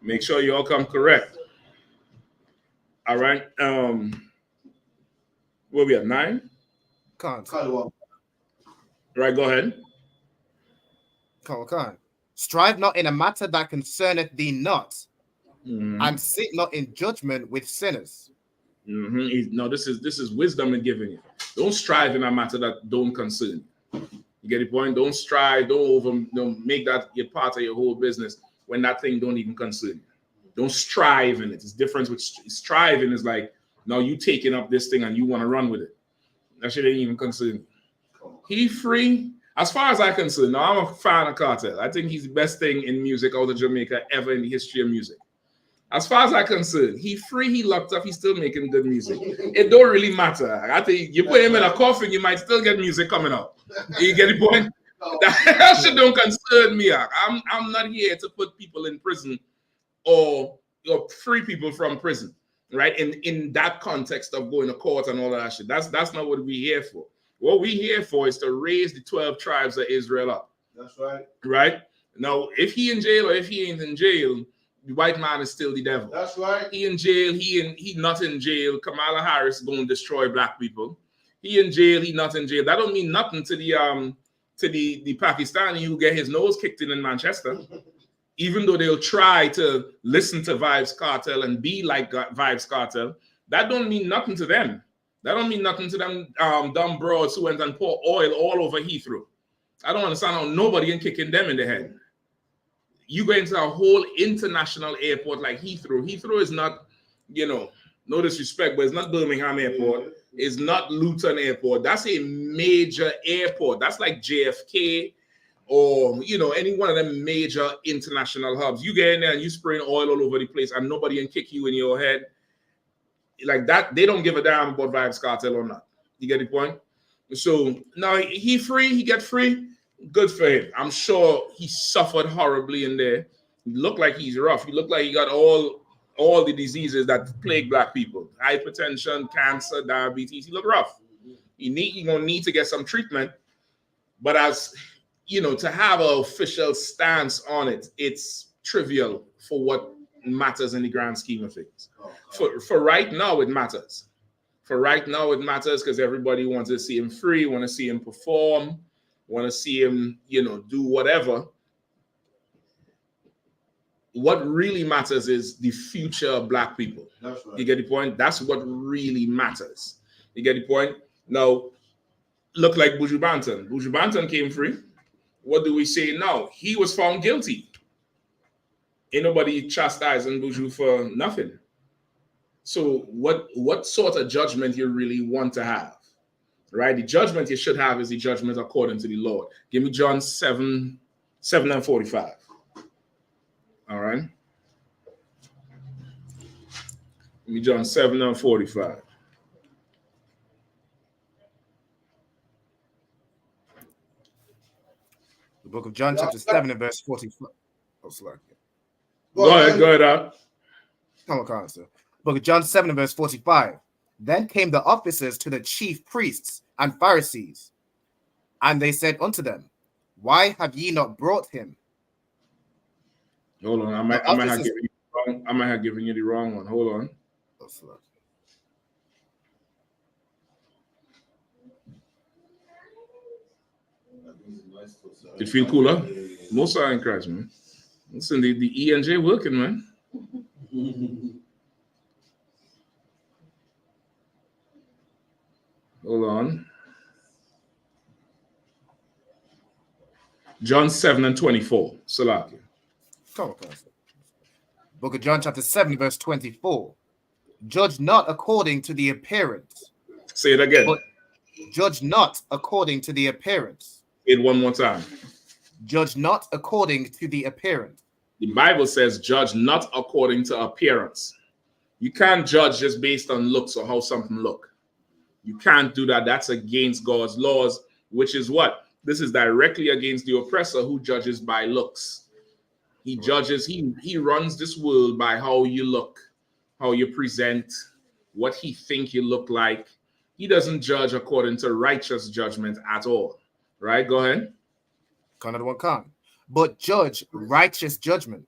Make sure you all come correct. All right. Where we at? 9? Right, go ahead. Strive not in a matter that concerneth thee not, and sit not in judgment with sinners. No, this is wisdom in giving you. Don't strive in a matter that don't concern you. You get the point? Don't strive, don't make that your part of your whole business when that thing don't even concern you. Don't strive in it. It's different with striving is like, now you taking up this thing and you want to run with it. That shit ain't even concern you. He free. As far as I'm concerned, now I'm a fan of Cartel. I think he's the best thing in music out of Jamaica ever in the history of music. As far as I'm concerned, he free, he locked up, he's still making good music. It don't really matter. I think you put him in a coffin, you might still get music coming out. You get the point? That shit don't concern me. I'm not here to put people in prison or free people from prison, right? In that context of going to court and all that shit. That's not what we're here for. What we're here for is to raise the 12 tribes of Israel up. That's right. Right? Now, if he in jail or if he ain't in jail, the white man is still the devil. That's right. He in jail, he not in jail. Kamala Harris going to destroy black people. He in jail, he not in jail. That don't mean nothing to the Pakistani who get his nose kicked in Manchester. Even though they'll try to listen to Vibes Cartel and be like Vibes Cartel, that don't mean nothing to them. That don't mean nothing to them dumb broads who went and poured oil all over Heathrow. I don't understand how nobody ain't kicking them in the head. You go into a whole international airport like Heathrow. Heathrow is not, no disrespect, but it's not Birmingham Airport. It's not Luton Airport. That's a major airport. That's like JFK or, any one of them major international hubs. You get in there and you spraying oil all over the place and nobody can kick you in your head. Like that, they don't give a damn about Vybz Kartel or not. You get the point? So now he free, he get free. Good for him. I'm sure he suffered horribly in there. He looked like he's rough. He looked like he got all the diseases that plague black people. Hypertension, cancer, diabetes. He looked rough. He gonna need to get some treatment. But as to have an official stance on it, it's trivial for what matters in the grand scheme of things. For right now, it matters. For right now, it matters because everybody wants to see him free, want to see him perform, want to see him, do whatever. What really matters is the future of black people. That's right. You get the point? That's what really matters. You get the point? Now, look like Buju Banton. Buju Banton came free. What do we say now? He was found guilty. Ain't nobody chastising Buju for nothing. So what sort of judgment you really want to have? Right? The judgment you should have is the judgment according to the Lord. Give me John 7 and 45. All right. Give me John 7 and 45. The book of John, chapter 7 and verse 45. Oh, sorry. Go ahead. Come on, sir. Book of John 7 and verse 45. Then came the officers to the chief priests and Pharisees, and they said unto them, why have ye not brought him? Hold on, I might have given you the wrong one. Hold on. It feel cooler? Most are in Christ, man. Listen, the ENJ working, man. Hold on. John 7 and 24. Salaki. Come on, Pastor. Book of John, chapter 7, verse 24. Judge not according to the appearance. Say it again. But judge not according to the appearance. Say it one more time. Judge not according to the appearance. The Bible says judge not according to appearance. You can't judge just based on looks or how something look. You can't do that. That's against God's laws, which is what? This is directly against the oppressor who judges by looks. He judges, he runs this world by how you look, how you present, what he think you look like. He doesn't judge according to righteous judgment at all. Right? Go ahead. But judge righteous judgment.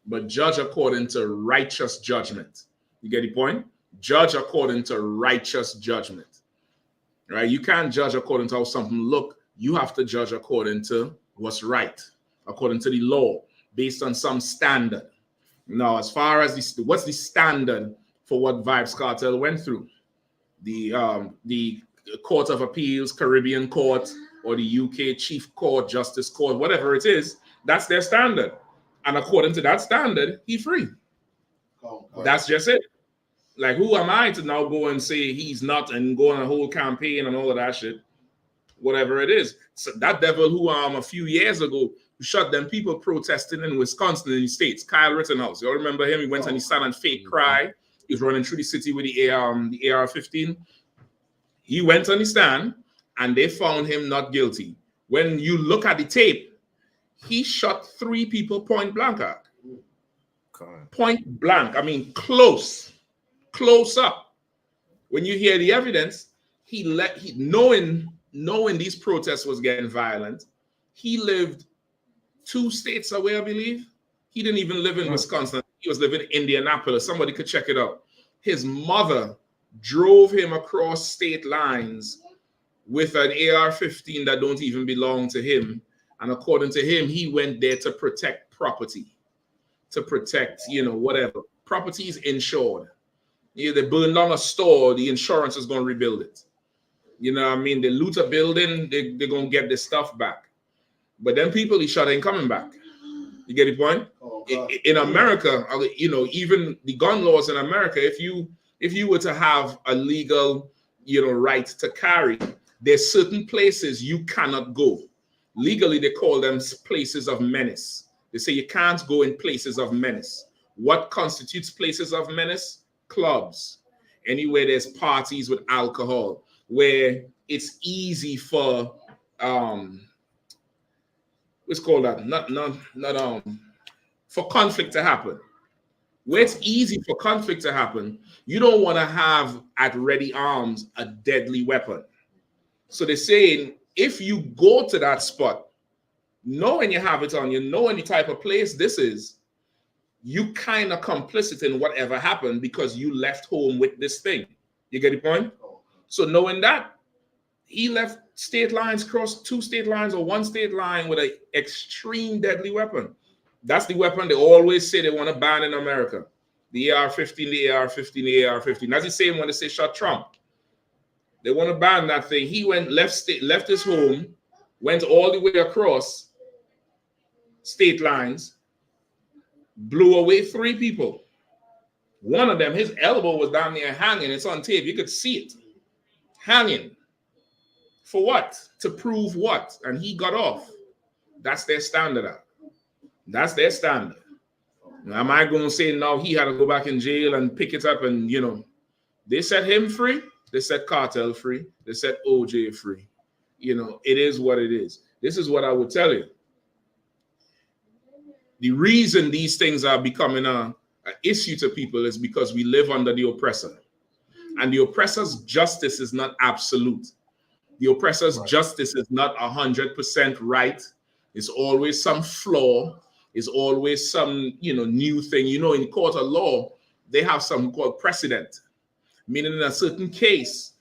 But judge according to righteous judgment. You get the point? Judge according to righteous judgment. Right? You can't judge according to how something look. You have to judge according to what's right, according to the law, based on some standard. Now, as far as what's the standard for what Vybz Kartel went through? The Court of Appeals, Caribbean Court, or the UK Chief Court, Justice Court, whatever it is, that's their standard. And according to that standard, he's free. That's just it. Like, who am I to now go and say he's not and go on a whole campaign and all of that shit? Whatever it is. So that devil who a few years ago shot them people protesting in Wisconsin in the States, Kyle Rittenhouse. You all remember him? He went and he sat and fake cry. He was running through the city with the AR-15. He went on the stand and they found him not guilty. When you look at the tape, he shot 3 people point blank at. Point blank. I mean, close up. When you hear the evidence, knowing these protests was getting violent, he lived 2 states away, I believe. He didn't even live in Wisconsin. He was living in Indianapolis. Somebody could check it out. His mother drove him across state lines with an AR-15 that don't even belong to him. And according to him, he went there to protect property, to protect, whatever. Property is insured. They burn down a store, the insurance is going to rebuild it. You know what I mean? They loot a building, they're going to get their stuff back. But then people he shot ain't coming back. You get the point? Oh, in America, you know, even the gun laws in America, if you were to have a legal, you know, right to carry, there's certain places you cannot go. Legally, they call them places of menace. They say you can't go in places of menace. What constitutes places of menace? Clubs. Anywhere there's parties with alcohol, where it's easy for what's called that? Not for conflict to happen. Where it's easy for conflict to happen, you don't want to have at ready arms a deadly weapon. So they're saying if you go to that spot, knowing you have it on you, knowing the type of place this is, you kind of complicit in whatever happened because you left home with this thing. You get the point? So knowing that, he left state lines, crossed 2 state lines or 1 state line with an extreme deadly weapon. That's the weapon they always say they want to ban in America. The AR-15, the AR-15, the AR-15. That's the same when they say shot Trump. They want to ban that thing. He left his home, went all the way across state lines, blew away 3 people. One of them, his elbow was down there hanging. It's on tape. You could see it. Hanging. For what? To prove what? And he got off. That's their standard. That's their standard. Now, am I going to say now he had to go back in jail and pick it up and, you know, they set him free. They set Cartel free. They set OJ free. You know, it is what it is. This is what I would tell you. The reason these things are becoming an issue to people is because we live under the oppressor. And the oppressor's justice is not absolute. The oppressor's justice is not 100% right. It's always some flaw. It's always some, you know, new thing. You know, in court of law, they have something called precedent, meaning in a certain case,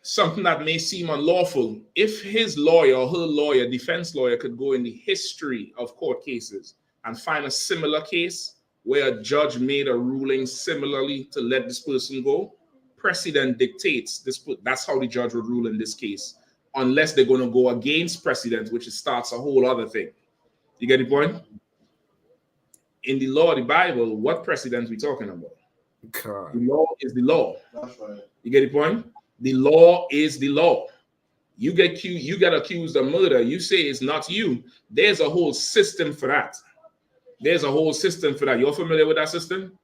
something that may seem unlawful, if his lawyer or her lawyer, defense lawyer, could go in the history of court cases and find a similar case where a judge made a ruling similarly to let this person go, precedent dictates this. That's how the judge would rule in this case, unless they're going to go against precedent, which starts a whole other thing. You get the point? In the law of the Bible, what precedent we talking about? God. The law is the law. That's right. You get the point? The law is the law. You get accused of murder. You say it's not you. There's a whole system for that. There's a whole system for that. You're familiar with that system?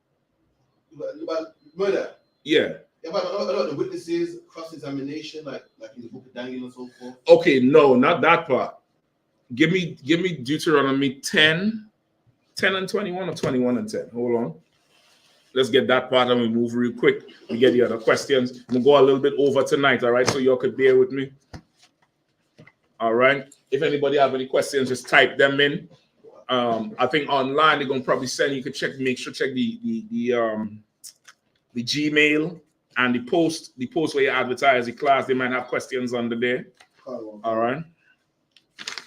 About murder? Yeah. About the witnesses, cross-examination, like in the book of Daniel and so forth. Okay, no, not that part. Give me Deuteronomy 10 and 21 or 21 and 10. Hold on. Let's get that part and we move real quick. We get the other questions. I'm going to go a little bit over tonight, all right? So y'all could bear with me. All right. If anybody have any questions, just type them in. I think online they're going to probably send you. Can check the Gmail and the post where you advertise the class. They might have questions under there. All right.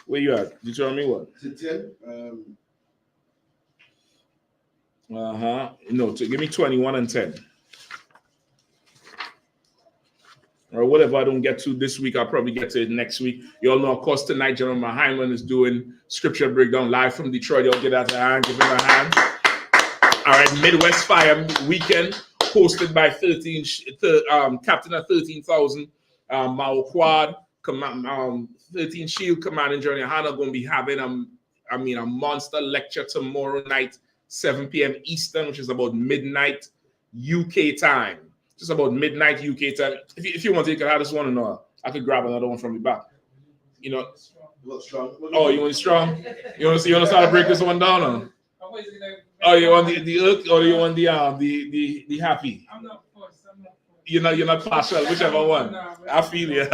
Where you at? Deuteronomy what? Is it 10? No, give me 21 and 10. Or whatever I don't get to this week, I'll probably get to it next week. You all know, of course, tonight, General Hyman is doing scripture breakdown live from Detroit. You'll get that a hand, give him a hand. All right, Midwest Fire Weekend, hosted by Captain of 13,000, Mao Quad, 13 Shield Commanding General Yahanna going to be having a monster lecture tomorrow night, 7 p.m. Eastern, which is about midnight UK time. Just about midnight UK time. If you want to, you can have this one or not. I could grab another one from the back. You know. You want strong? Oh, you want strong? You want to start to break this one down? Or? Oh, you want the Irk or you want the happy? I'm not forced. You're not partial, whichever one. I feel you.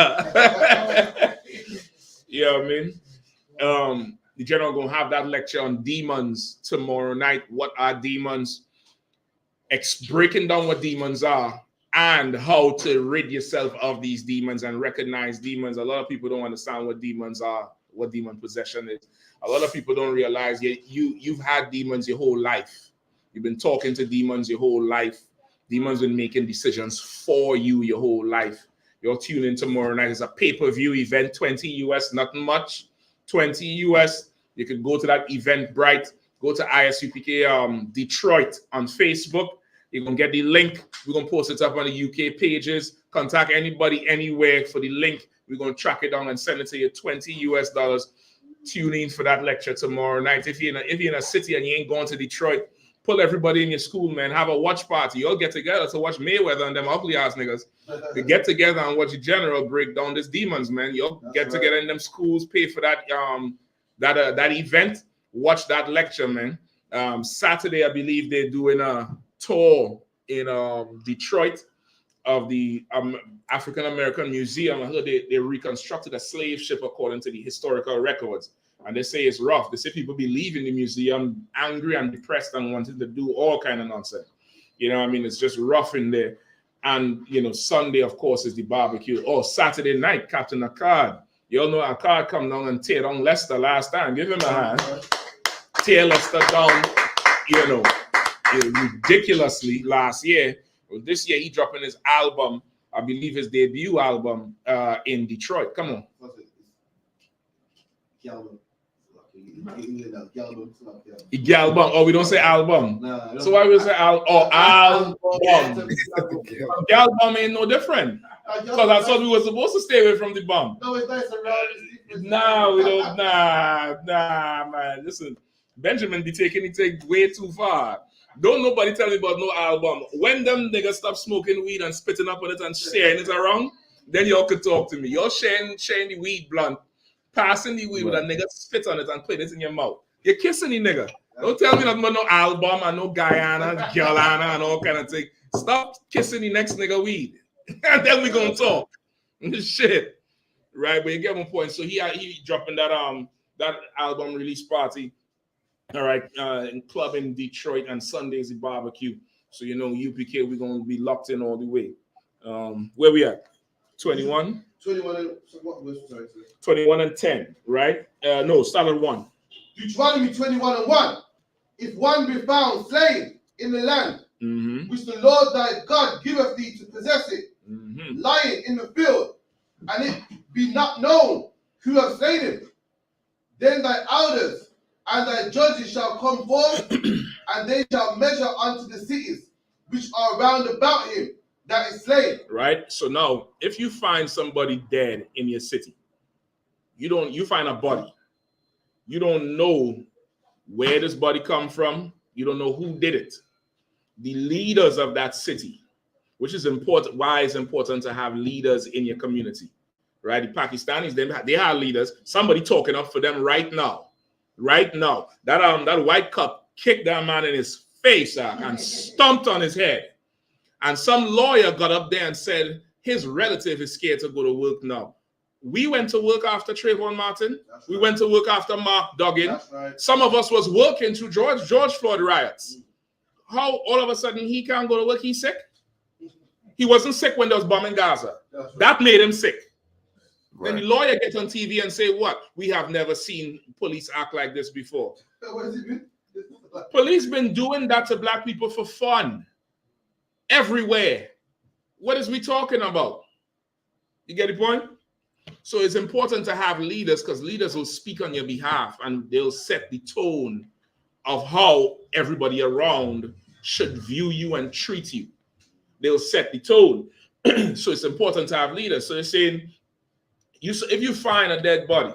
You know what I mean? The general gonna have that lecture on demons tomorrow night. What are demons? Breaking down what demons are and how to rid yourself of these demons and recognize demons. A lot of people don't understand what demons are, what demon possession is. A lot of people don't realize you've had demons your whole life. You've been talking to demons your whole life. Demons been making decisions for you your whole life. You're tuning in tomorrow night. It's a pay-per-view event, 20 US, nothing much. 20 US. You could go to that Eventbrite, go to ISUPK Detroit on Facebook. You're going to get the link. We're going to post it up on the UK pages. Contact anybody anywhere for the link. We're going to track it down and send it to you, $20 US. Tune in for that lecture tomorrow night. If you're in a city and you ain't going to Detroit, pull everybody in your school, man. Have a watch party. You'll get together to watch Mayweather and them ugly ass niggas. You get together and watch the general break down these demons, man. You'll get together in them schools, pay for that that event, watch that lecture, man. Saturday, I believe they're doing a tour in Detroit of the African American Museum. I heard they reconstructed a slave ship according to the historical records. And they say it's rough. They say people be leaving the museum angry and depressed and wanting to do all kind of nonsense. You know what I mean? It's just rough in there. And, you know, Sunday, of course, is the barbecue. Oh, Saturday night, Captain Akkad. You all know Akkad come down and tear down Leicester last time. Give him a hand. Tear Leicester down, you know, ridiculously last year. Well, this year, he dropping his album, I believe his debut album in Detroit. Come on. Galbum. Oh, we don't say album. No, so why we say album? Galbum ain't no different. Because I thought we were supposed to stay away from the bomb. No, it's nice around. Nah, we don't. Nah, man. Listen, Benjamin be taking it way too far. Don't nobody tell me about no album. When them niggas stop smoking weed and spitting up on it and sharing it around, then y'all could talk to me. You're sharing the weed blunt, passing the weed with a nigga spit on it and put it in your mouth. You're kissing the nigga. Don't tell me nothing about no album and no Guyana, Guyana and all kind of thing. Stop kissing the next nigga weed. And then we gonna talk. Shit. Right, but you get my point. So he dropping that album release party. All right, in club in Detroit, and Sunday's the barbecue. So you know, UPK, we're gonna be locked in all the way. Where we at? 21? 21 and 10, right? No, start at 1. Deuteronomy 21:1. If one be found slain in the land, which the Lord thy God giveth thee to possess it, lying in the field, and it be not known who have slain him, then thy elders and thy judges shall come forth, and they shall measure unto the cities which are round about him that is slain. Right. So now, if you find somebody dead in your city, you find a body, you don't know where this body come from, you don't know who did it. The leaders of that city, which is important. Why it's important to have leaders in your community, right? The Pakistanis, they have leaders. Somebody talking up for them right now. Right now, that white cop kicked that man in his face and stomped on his head. And some lawyer got up there and said his relative is scared to go to work now. We went to work after Trayvon Martin. That's we went to work after Mark Duggan. Right. Some of us was working through George Floyd riots. How all of a sudden he can't go to work? He's sick. He wasn't sick when there was bombing Gaza. Right. That made him sick. Right. Then the lawyer gets on TV and say, what? We have never seen police act like this before. Police been doing that to black people for fun. Everywhere. What is we talking about? You get the point? So it's important to have leaders, because leaders will speak on your behalf and they'll set the tone of how everybody around should view you and treat you. They'll set the tone. So it's important to have leaders. So they're saying, if you find a dead body,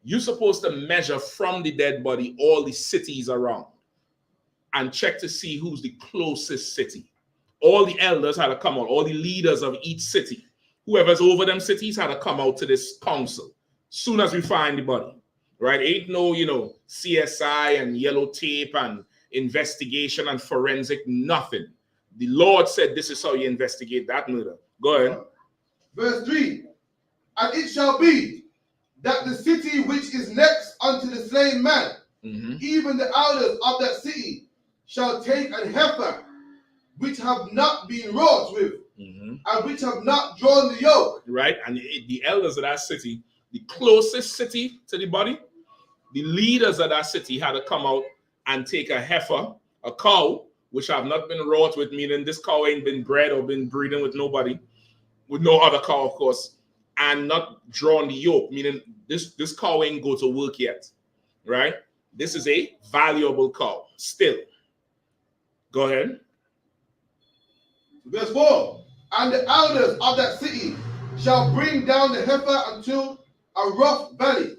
you're supposed to measure from the dead body all the cities around and check to see who's the closest city. All the elders had to come out, all the leaders of each city, whoever's over them cities had to come out to this council soon as we find the body, right? Ain't no, CSI and yellow tape and investigation and forensic, nothing. The Lord said this is how you investigate that murder. Go ahead. Verse 3. And it shall be that the city which is next unto the slain man, even the elders of that city, shall take an heifer which have not been wrought with, and which have not drawn the yoke. Right, and the elders of that city, the closest city to the body, the leaders of that city had to come out and take a heifer, a cow, which have not been wrought with, meaning this cow ain't been bred or been breeding with nobody, with no other cow, of course. and not drawn the yoke, meaning this cow ain't go to work yet, right? This is a valuable cow still. Go ahead. Verse 4. And the elders of that city shall bring down the heifer unto a rough valley,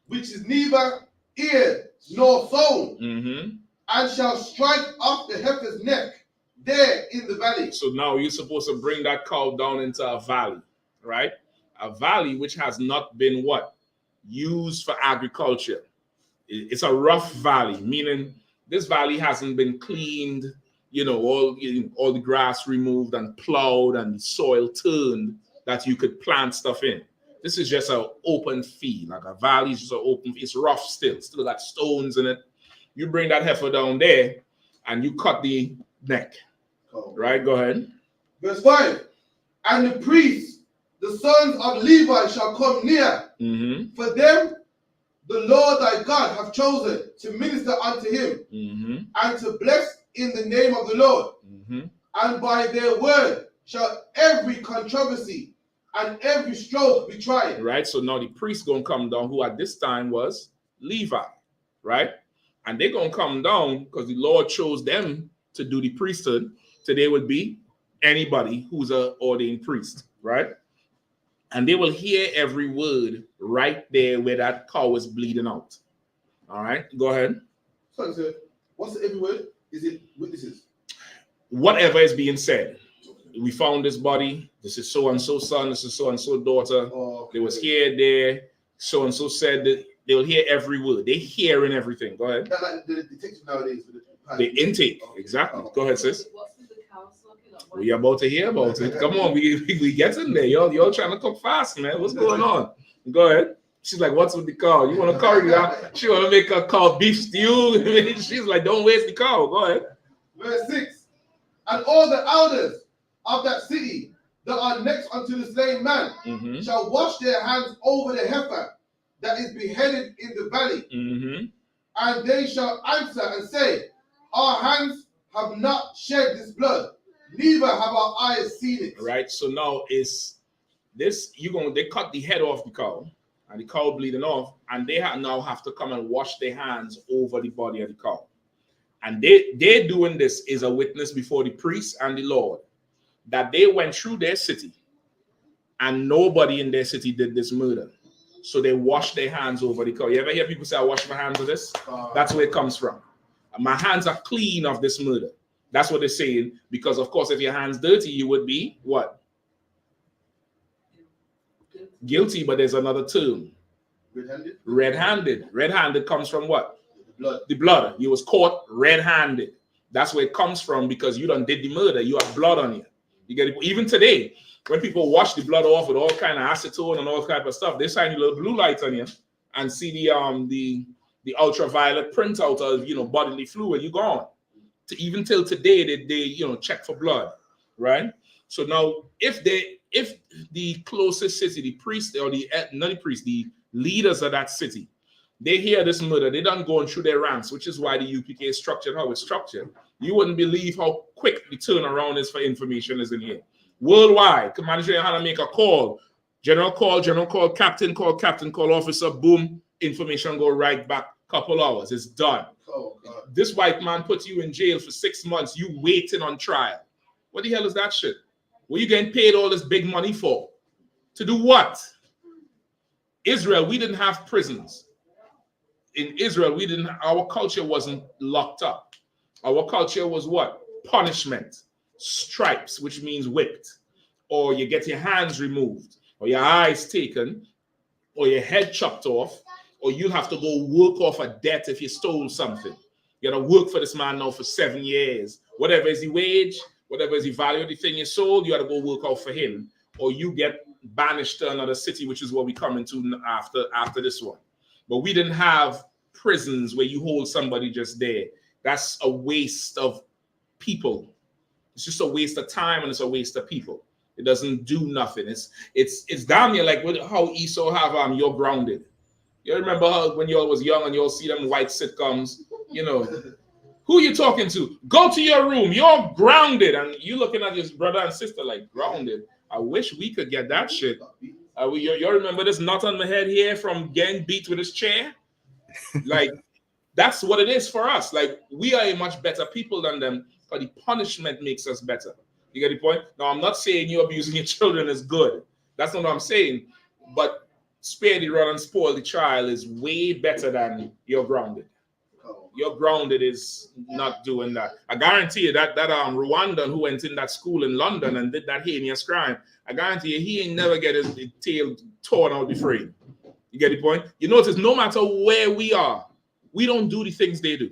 which is neither eared nor sown, and shall strike off the heifer's neck there in the valley. So now you're supposed to bring that cow down into a valley, right? A valley which has not been what? Used for agriculture. It's a rough valley, meaning this valley hasn't been cleaned, you know, all the grass removed and plowed and the soil turned that you could plant stuff in. This is just an open field. Like a valley is just an open, it's rough still got stones in it. You bring that heifer down there and you cut the neck. Right, go ahead. Verse 5. And the priests, the sons of Levi, shall come near. For them the Lord thy God hath chosen to minister unto him, and to bless in the name of the Lord. And by their word shall every controversy and every stroke be tried. Right, so now the priest gonna come down, who at this time was Levi, right? And they're gonna come down because the Lord chose them to do the priesthood. Today would be anybody who's an ordained priest, right? And they will hear every word right there where that cow is bleeding out. All right, go ahead. So, what's the every word? Is it witnesses? Whatever is being said. We found this body. This is so-and-so son. This is so-and-so daughter. They was here, there. So-and-so said that they'll hear every word. They're hearing everything. Go ahead. That like the detective nowadays. The intake. Exactly. Go ahead, sis. What's with the cow sucking up? We about to hear about it. Come on, we get in there. Y'all trying to cook fast, man. What's going on? Go ahead. She's like, what's with the cow? You want to curry that? She want to make a cow beef stew. She's like, don't waste the cow. Go ahead. Verse 6. And all the elders of that city that are next unto the slain man shall wash their hands over the heifer that is beheaded in the valley. And they shall answer and say, our hands have not shed this blood, neither have our eyes seen it. Right. So now is this they cut the head off the cow and the cow bleeding off, and they now have to come and wash their hands over the body of the cow. And they're doing this is a witness before the priest and the Lord that they went through their city and nobody in their city did this murder. So they washed their hands over the cow. You ever hear people say, I wash my hands of this? That's where it comes from. My hands are clean of this murder. That's what they're saying. Because, of course, if your hands dirty, you would be what? Guilty, but there's another term. Red-handed? Red-handed. Red-handed comes from what? The blood. The blood. You was caught red-handed. That's where it comes from because you done did the murder. You have blood on you. You get it? Even today, when people wash the blood off with all kind of acetone and all type of stuff, they shine a little blue light on you and see the ultraviolet printout of bodily fluid. You gone. Even till today, they check for blood, right? So now, if the closest city, the priest or the leaders of that city, they hear this murder, they done going through their ranks, which is why the UPK is structured how it's structured. You wouldn't believe how quick the turnaround is for information is in here. Worldwide, Commander Yahanna make a call, general call, captain call, officer, boom, information go right back, couple hours, it's done. This white man put you in jail for 6 months, you waiting on trial. What the hell is that shit? What are you getting paid all this big money for? To do what? Israel, we didn't have prisons. In Israel, our culture wasn't locked up. Our culture was what? Punishment. Stripes, which means whipped. Or you get your hands removed, or your eyes taken, or your head chopped off, or you'll have to go work off a debt if you stole something. You gotta work for this man now for 7 years. Whatever is the wage, whatever is the value of the thing you sold, you gotta go work out for him. Or you get banished to another city, which is what we come into after this one. But we didn't have prisons where you hold somebody just there. That's a waste of people. It's just a waste of time and it's a waste of people. It doesn't do nothing. It's damn near like how Esau have You're Grounded. You remember how when you all was young and you all see them white sitcoms, who you talking to? Go to your room. You're grounded. And you looking at your brother and sister like grounded. I wish we could get that shit. You remember this knot on my head here from getting beat with his chair? Like, that's what it is for us. Like, we are a much better people than them, but the punishment makes us better. You get the point? Now, I'm not saying you abusing your children is good. That's not what I'm saying. But spare the rod and spoil the child is way better than you're grounded. You're grounded is not doing that. I guarantee you that Rwandan who went in that school in London and did that heinous crime, I guarantee you he ain't never get his tail torn out the frame. You get the point? You notice no matter where we are, we don't do the things they do.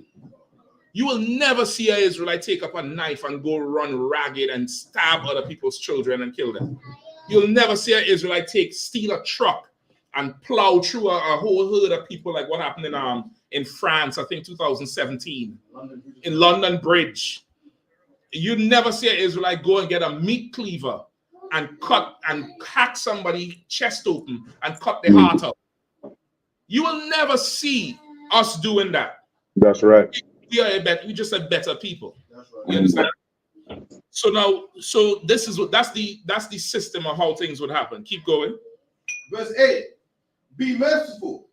You will never see an Israelite take up a knife and go run ragged and stab other people's children and kill them. You'll never see an Israelite steal a truck and plow through a whole herd of people like what happened in France, I think 2017, in London Bridge. You never see an Israelite go and get a meat cleaver and cut and hack somebody's chest open and cut their heart out. You will never see us doing that. That's right. We're just a better people. You understand? So this is that's the system of how things would happen. Keep going. Verse 8. Be merciful,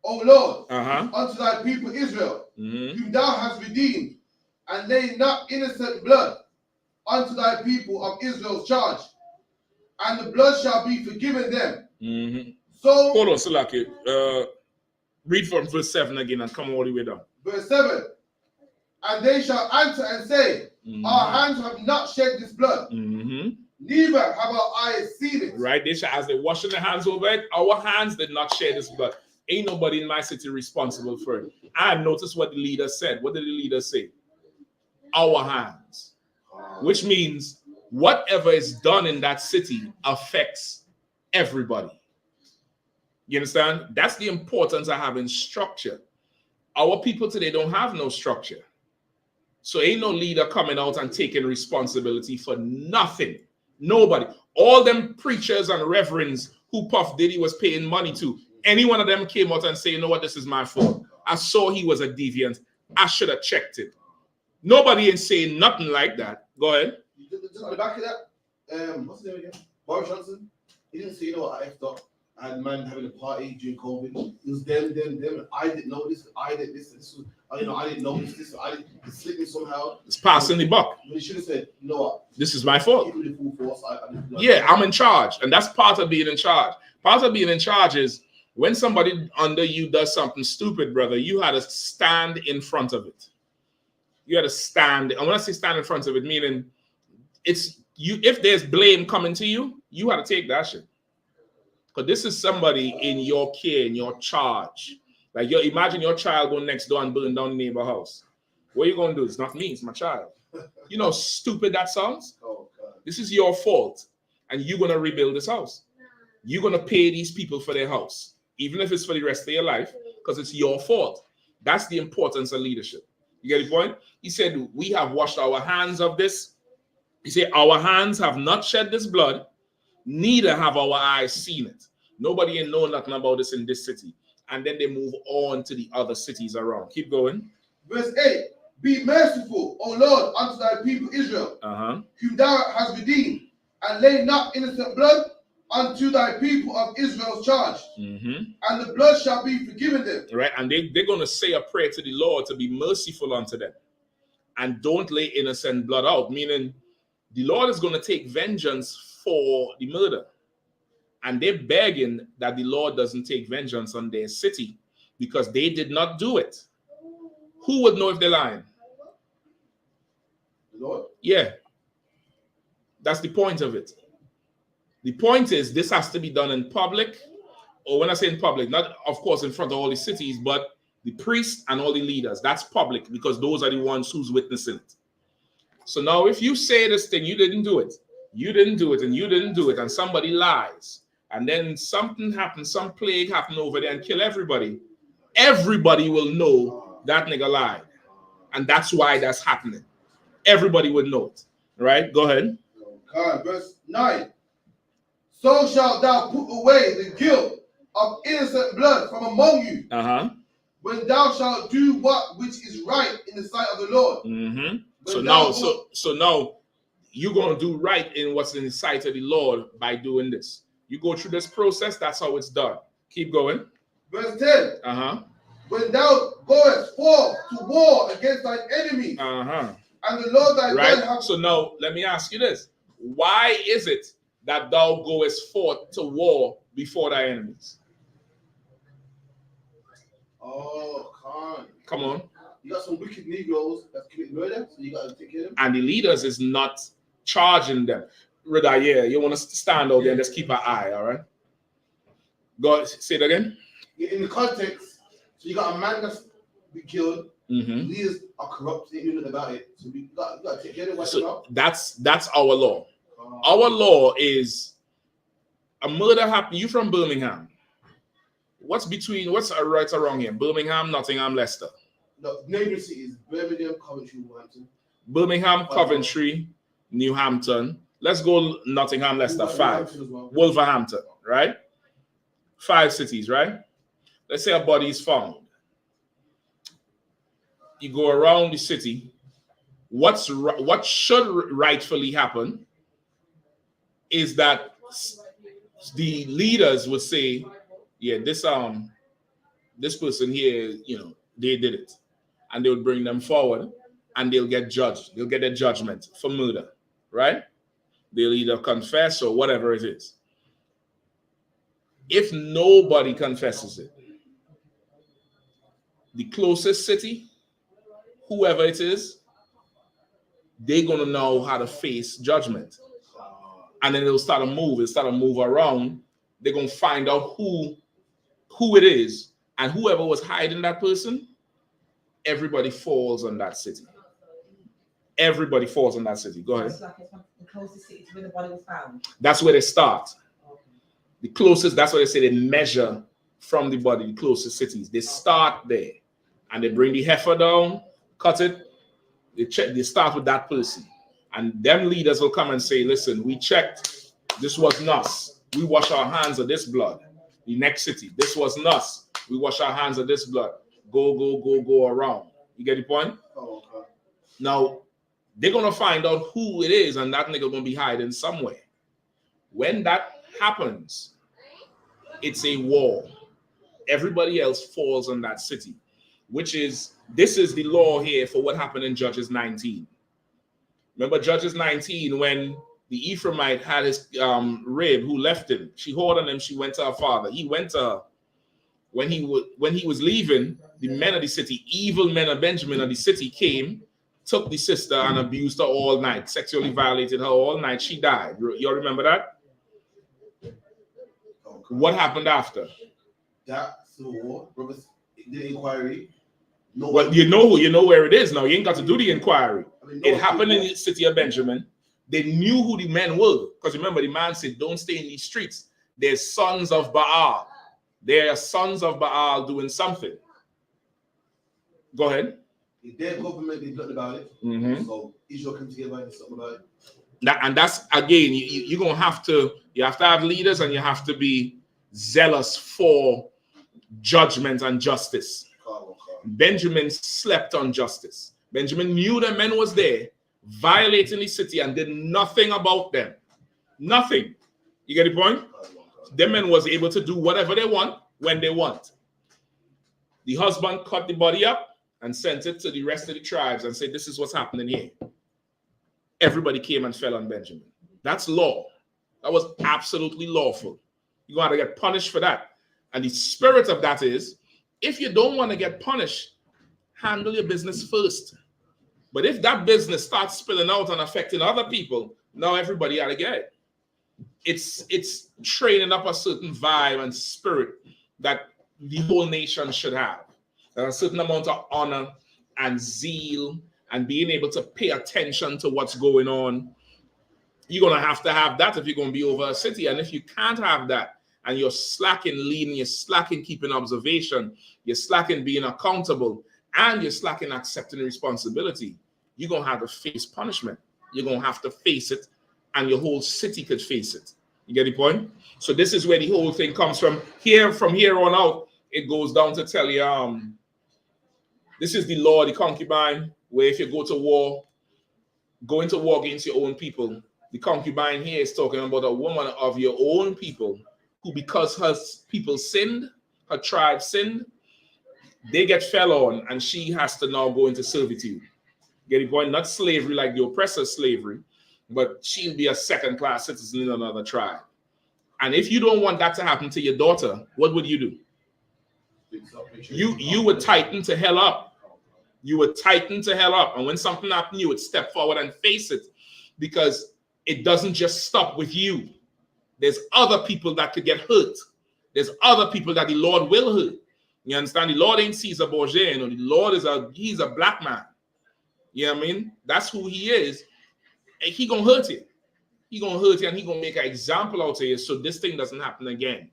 O Lord, unto thy people Israel, whom thou hast redeemed, and lay not innocent blood unto thy people of Israel's charge, and the blood shall be forgiven them. So hold on, Salaki. Read from verse 7 again and come all the way down. Verse 7. And they shall answer and say, our hands have not shed this blood, neither have our eyes seen it. Right? They shall, as they washing their hands over it, our hands did not shed this blood. Ain't nobody in my city responsible for it. I noticed what the leader said. What did the leader say? Our hands. Which means whatever is done in that city affects everybody. You understand? That's the importance of having structure. Our people today don't have no structure. So ain't no leader coming out and taking responsibility for nothing. Nobody. All them preachers and reverends who Puff Diddy was paying money to, any one of them came out and say, you know what, this is my fault. I saw he was a deviant. I should have checked it. Nobody ain't saying nothing like that. Go ahead. Just on the back of that, what's his name again? Boris Johnson. He didn't say, you know what, I effed up. I had man having a party during COVID. It was them. I didn't know this. I did this. This was, I didn't know this. It slipped me somehow. It's passing the buck. But he should have said, you know what? This is my fault. Give me the full force. Yeah, I'm in charge. And that's part of being in charge. Part of being in charge is when somebody under you does something stupid, brother, you had to stand in front of it. You had to stand. And when I say stand in front of it, meaning it's you. If there's blame coming to you, you had to take that shit. Because this is somebody in your care, in your charge. Like, imagine your child going next door and burn down the neighbor house. What are you going to do? It's not me, it's my child. You know how stupid that sounds? Oh, God. This is your fault. And you're going to rebuild this house. You're going to pay these people for their house, even if it's for the rest of your life, because it's your fault. That's the importance of leadership. You get the point? He said, we have washed our hands of this. He said, our hands have not shed this blood, neither have our eyes seen it. Nobody ain't know nothing about this in this city. And then they move on to the other cities around. Keep going. Verse 8. Be merciful, O Lord, unto thy people Israel, whom thou hast redeemed, and lay not innocent blood unto thy people of Israel's charge. And the blood shall be forgiven them. Right, and they're going to say a prayer to the Lord to be merciful unto them. And don't lay innocent blood out, meaning the Lord is going to take vengeance for the murder. And they're begging that the Lord doesn't take vengeance on their city because they did not do it. Who would know if they're lying? The Lord? Yeah. That's the point of it. The point is this has to be done in public, or when I say in public, not of course in front of all the cities, but the priests and all the leaders. That's public because those are the ones who's witnessing it. So now if you say this thing, you didn't do it, and you didn't do it, and somebody lies, and then something happens, some plague happened over there and kill everybody, everybody will know that nigga lied. And that's why that's happening. Everybody would know it. Right? Go ahead. Verse 9. So shalt thou put away the guilt of innocent blood from among you, when thou shalt do which is right in the sight of the Lord. So now you're going to do right in what's in the sight of the Lord by doing this. You go through this process, that's how it's done. Keep going. Verse 10. Uh-huh. When thou goest forth to war against thine enemy, Uh-huh. and the Lord thy God hath... So now, let me ask you this. Why is it that thou goest forth to war before thy enemies? Oh, come on. You got some wicked Negroes that commit murder, so you got to take care of them. And the leaders is not charging them. Rather, yeah, you want to stand out there and just keep an eye, all right? Go, say it again. In the context, so you got a man that's been killed. Leaders are corrupt, they knew nothing about it. So you got to take care of them. So that's our law. Our law is a murder happened. You from Birmingham. What's right or wrong here? Birmingham, Nottingham, Leicester. No, neighboring cities: Birmingham, Coventry, Wolverhampton. Birmingham, Coventry, New Hampton. Let's go Nottingham, Leicester, 5. Wolverhampton, right? 5 cities, right? Let's say a body is found. You go around the city. What should rightfully happen is that the leaders would say, yeah, this person here, they did it. And they would bring them forward and they'll get judged. They'll get a judgment for murder, right? They'll either confess or whatever it is. If nobody confesses it, the closest city, whoever it is, they're going to know how to face judgment. And then it'll start to move. It'll start to move around. They're going to find out who it is. And whoever was hiding that person, everybody falls on that city. Everybody falls on that city. Go ahead. The closest city to where the body was found. That's where they start. The closest, that's what they say, they measure from the body, the closest cities. They start there. And they bring the heifer down, cut it. They start with that person. And them leaders will come and say, listen, we checked. This wasn't us. We wash our hands of this blood. The next city, this wasn't us. We wash our hands of this blood. Go around. You get the point? Oh, okay. Now, they're going to find out who it is, and that nigga going to be hiding somewhere. When that happens, it's a war. Everybody else falls on that city, this is the law here for what happened in Judges 19. Remember Judges 19 when the Ephraimite had his rib who left him. She whored on him. She went to her father. He went to her. When he was leaving, the men of the city, evil men of Benjamin of the city came, took the sister and abused her all night, sexually violated her all night. She died. You all remember that? Okay. What happened after? That civil war, the inquiry. Well, you know where it is now. You ain't got to do the inquiry. It happened in the city of Benjamin. They knew who the men were. Because remember, the man said, don't stay in these streets. They're sons of Baal. They are sons of Baal doing something. Go ahead. Their government did nothing about it. So Israel came together and something about it. And that's, again, you're going to have to have leaders and you have to be zealous for judgment and justice. Benjamin slept on justice. Benjamin knew the men was there, violating the city and did nothing about them. Nothing. You get the point? The men was able to do whatever they want when they want. The husband cut the body up and sent it to the rest of the tribes and said, this is what's happening here. Everybody came and fell on Benjamin. That's law. That was absolutely lawful. You're going to get punished for that. And the spirit of that is, if you don't want to get punished, handle your business first. But if that business starts spilling out and affecting other people, now everybody ought to get it. It's training up a certain vibe and spirit that the whole nation should have. There's a certain amount of honor and zeal and being able to pay attention to what's going on. You're going to have that if you're going to be over a city. And if you can't have that, and you're slacking leading, you're slacking keeping observation, you're slacking being accountable, and you're slacking accepting responsibility, you're going to have to face punishment. You're going to have to face it, and your whole city could face it. You get the point? So this is where the whole thing comes from. From here on out, it goes down to tell you, this is the law of the concubine, where if you go to war, going to war against your own people. The concubine here is talking about a woman of your own people who, because her people sinned, her tribe sinned, they get fell on, and she has to now go into servitude. Get the point? Not slavery like the oppressor's slavery, but she'll be a second-class citizen in another tribe. And if you don't want that to happen to your daughter, what would you do? You would tighten to hell up. You would tighten to hell up. And when something happened, you would step forward and face it, because it doesn't just stop with you. There's other people that could get hurt. There's other people that the Lord will hurt. You understand? The Lord ain't Caesar Borgia. You know, the Lord he's a black man. You know what I mean? That's who he is. And he gonna hurt you. He gonna hurt you, and he gonna make an example out of you so this thing doesn't happen again.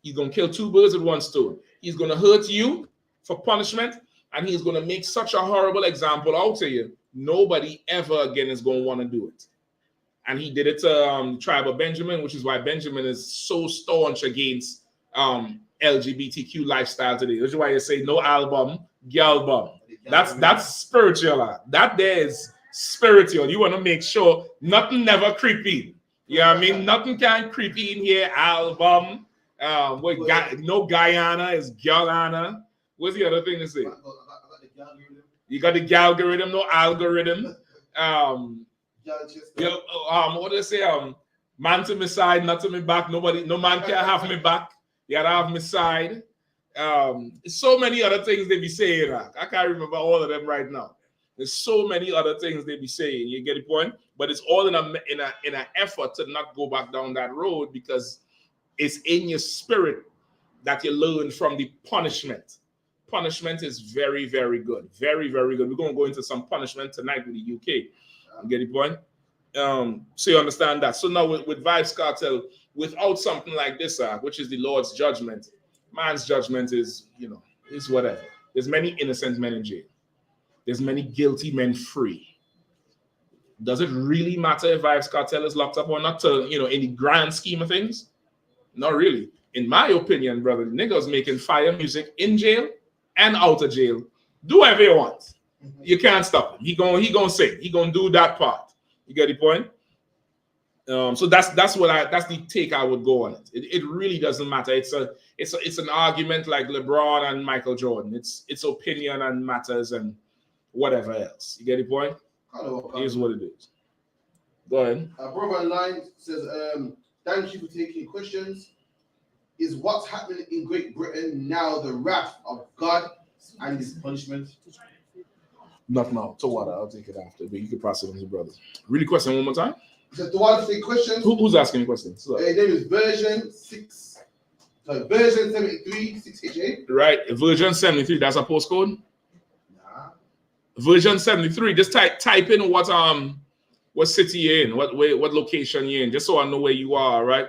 He's gonna kill two birds with one stone. He's gonna hurt you for punishment, and he's gonna make such a horrible example out of you. Nobody ever again is gonna want to do it. And he did it to the tribe of Benjamin, which is why Benjamin is so staunch against LGBTQ lifestyle today. Which is why you say no album, girl bum. That's spiritual. That there is spiritual. You want to make sure nothing never creep in. You know what I mean? Nothing can creep in here. Album. No Guyana is Guyana. What's the other thing to say? You got the algorithm, no algorithm. What do they say? Man to my side, not to my back. No man can have me back. You gotta have my side. So many other things they be saying. I can't remember all of them right now. There's so many other things they be saying. You get the point? But it's all in an effort to not go back down that road, because it's in your spirit that you learn from the punishment. Punishment is very, very good. Very, very good. We're going to go into some punishment tonight with the UK. You get the point? So you understand that. So now with Vibes Cartel, without something like this, which is the Lord's judgment, man's judgment is, is whatever. There's many innocent men in jail. There's many guilty men free. Does it really matter if Vibes Cartel is locked up or not to, in the grand scheme of things? Not really. In my opinion, brother, the niggas making fire music in jail and out of jail. Do whatever you want. You can't stop him. He gonna sing. He gonna do that part. You get the point? So that's the take I would go on it. It really doesn't matter. It's an argument like LeBron and Michael Jordan. It's opinion and matters and whatever else. You get the point? Here's what it is. Go ahead. Brother online says, thank you for taking questions. Is what's happening in Great Britain now the wrath of God and his punishment? Not now. So what? I'll take it after. But you can pass it on to your brother. Read the question one more time. So the one to take questions. Who's asking the questions? His name is version 73 6HA. Right. Version 73. That's a postcode? Nah. Version 73. Just type in what city you're in, what location you're in, just so I know where you are, right?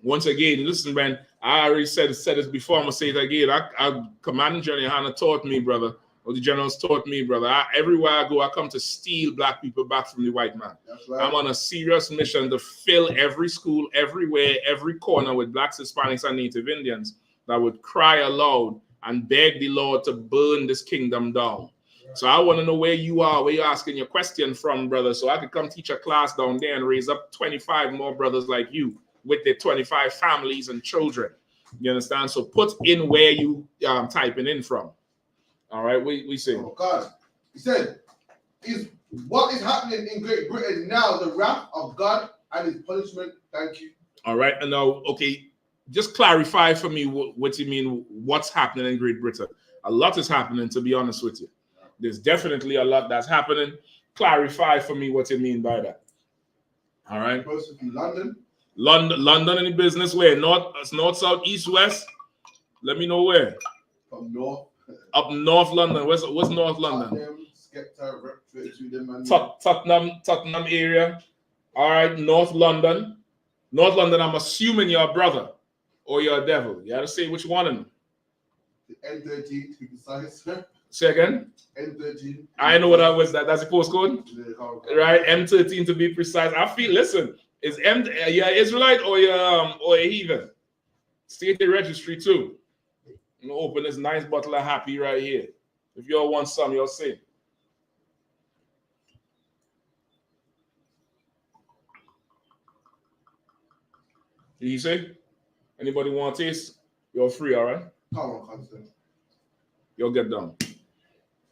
Once again, listen, man, I already said this before. I'm gonna say it again. I Commanding General Yahanna taught me, brother, or the generals taught me, brother. Everywhere I go, I come to steal black people back from the white man. That's right. I'm on a serious mission to fill every school, everywhere, every corner with blacks, Hispanics, and Native Indians that would cry aloud and beg the Lord to burn this kingdom down. So I want to know where you are, where you're asking your question from, brother, so I could come teach a class down there and raise up 25 more brothers like you with their 25 families and children. You understand? So put in where you typing in from. All right, we see. Oh God, he said, "Is what is happening in Great Britain now the wrath of God and his punishment?" Thank you. All right, and now, okay, just clarify for me what you mean. What's happening in Great Britain? A lot is happening, to be honest with you. There's definitely a lot that's happening. Clarify for me what you mean by that. All right. Person from London. London in the business where? North, south, east, west? Let me know where. From north. Up North London. What's North London? Tottenham area. All right, North London. North London, I'm assuming you're a brother or you're a devil. You got to say which one of them. The N13 to be precise. Say again? M13. I know what that was. That's the postcode? Right, M13 to be precise. I feel, listen, you're Israelite or you're a heathen? State the registry too. I'm gonna open this nice bottle of Happy right here. If you all want some, you'll see. Did you say? Anybody want to taste? You're free, all right? Come on, constant. You'll get down.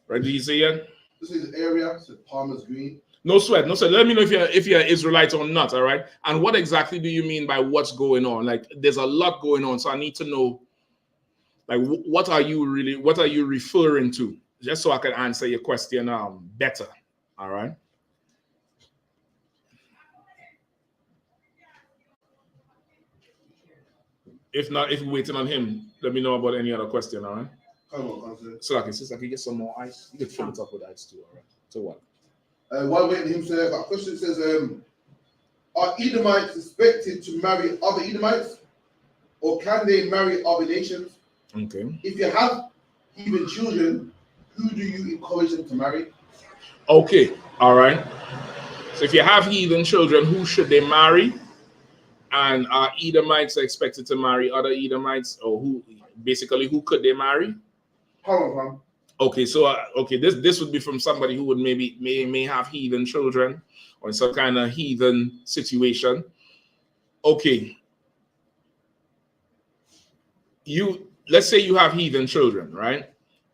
Right? Did you say yet? This is the area. It's Palmer's Green. No sweat, no sweat. Let me know if you're Israelite or not, all right? And what exactly do you mean by what's going on? Like, there's a lot going on, so I need to know, like, what are you referring to? Just so I can answer your question better, all right? If not, if you're waiting on him, let me know about any other question, all right? Come on, constant. So I can get some more ice. You can fill it up with ice too, all right? So what? While waiting him, sir, got a question that says, are Edomites expected to marry other Edomites, or can they marry other nations? Okay. If you have heathen children, who do you encourage them to marry? Okay, all right. So if you have heathen children, who should they marry? And are Edomites expected to marry other Edomites, or who could they marry? Hold on, Okay, so this would be from somebody who would may have heathen children or some kind of heathen situation. Okay, let's say you have heathen children, right?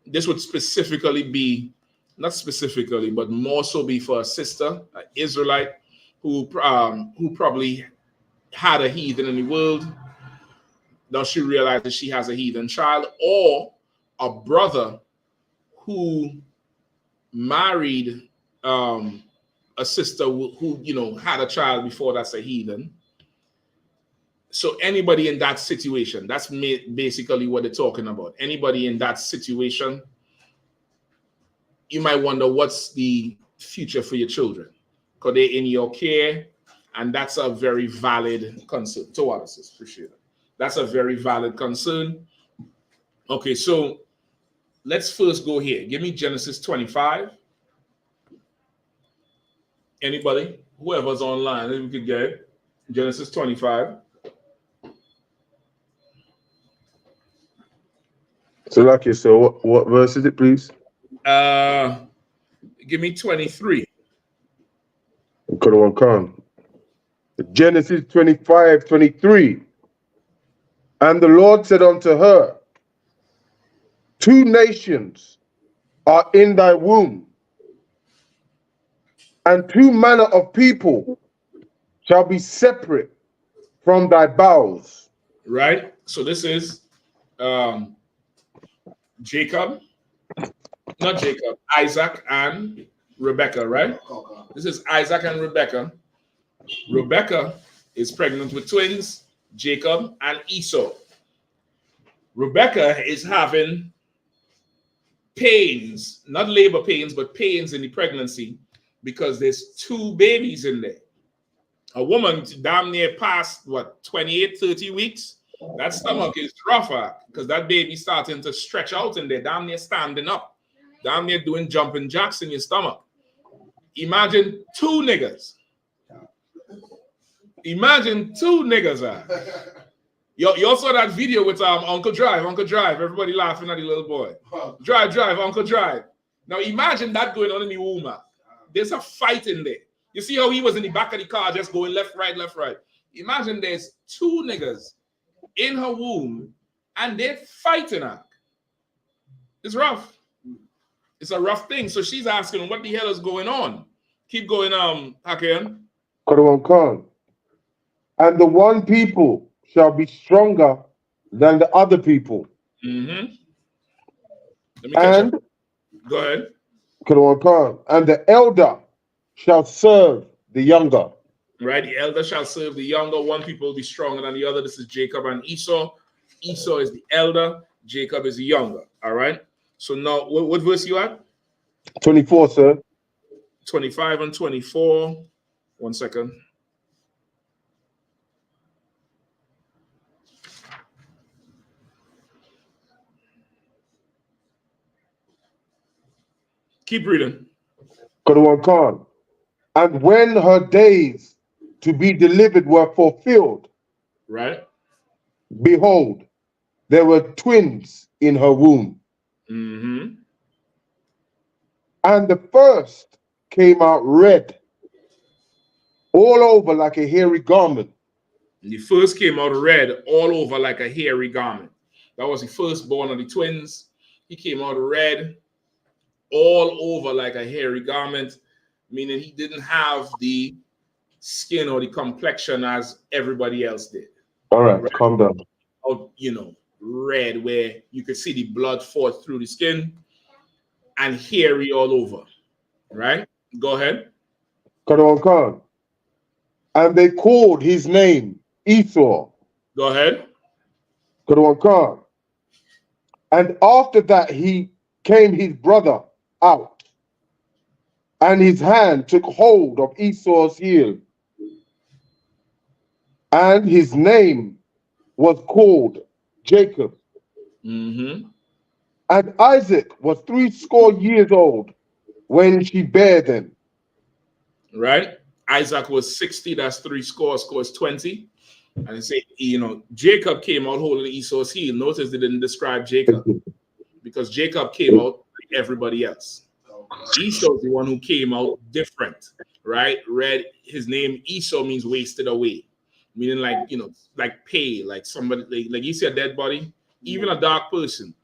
This would specifically be, not specifically, but more so be for a sister, an Israelite, who probably had a heathen in the world. Now she realizes she has a heathen child, or a brother who married a sister who had a child before that's a heathen. So anybody in that situation, that's basically what they're talking about. Anybody in that situation, you might wonder what's the future for your children, because they're in your care, and that's a very valid concern. So what else? Appreciate it. That's a very valid concern. Okay, so let's first go here. Give me Genesis 25. Anybody? Whoever's online, if we could get it. Genesis 25. So, like you, so what verse is it, please? Give me 23. Genesis 25:23. And the Lord said unto her, 2 nations are in thy womb, and 2 manner of people shall be separate from thy bowels. Right? So this is Isaac and Rebecca, right? This is Isaac and Rebecca. Rebecca is pregnant with twins, Jacob and Esau. Rebecca is having pains, not labor pains, but pains in the pregnancy, because there's 2 babies in there. A woman damn near past, 28, 30 weeks, that stomach is rougher, because that baby's starting to stretch out in there, damn near standing up, damn near doing jumping jacks in your stomach. Imagine 2 niggas. Imagine 2 niggas. Y'all saw that video with Uncle Drive, everybody laughing at the little boy. Drive, Uncle Drive. Now imagine that going on in the womb. There's a fight in there. You see how he was in the back of the car just going left, right. Imagine there's 2 niggas in her womb and they're fighting her. It's rough. It's a rough thing. So she's asking, what the hell is going on? Keep going, Hakeem. And the one people shall be stronger than the other people. Mm-hmm. Let me catch up. Go ahead. And the elder shall serve the younger. Right, the elder shall serve the younger. One people will be stronger than the other. This is Jacob and Esau. Esau is the elder. Jacob is the younger. All right. So now, what verse you at? 24, sir. 25 and 24. 1 second. Keep reading. And when her days to be delivered were fulfilled, right, behold, there were twins in her womb. Mm-hmm. And the first came out red, all over like a hairy garment. He first came out red all over like a hairy garment. That was the firstborn of the twins. He came out red all over like a hairy garment, meaning he didn't have the skin or the complexion as everybody else did. All right, calm down. Out, red, where you could see the blood forth through the skin, and hairy all over. Right? Go ahead. Kadwan Khan. And they called his name Esau. Go ahead. Kadwan Khan. And after that he came his brother out, and his hand took hold of Esau's heel, and his name was called Jacob. Mm-hmm. And Isaac was 80 years old when she bare them. Right? Isaac was 60, that's 80 is 20. And they say, Jacob came out holding Esau's heel. Notice they didn't describe Jacob, because Jacob came out like everybody else. Esau is the one who came out different, right? Red, his name Esau means wasted away, meaning like pale, like somebody, like you see a dead body, even a dark person,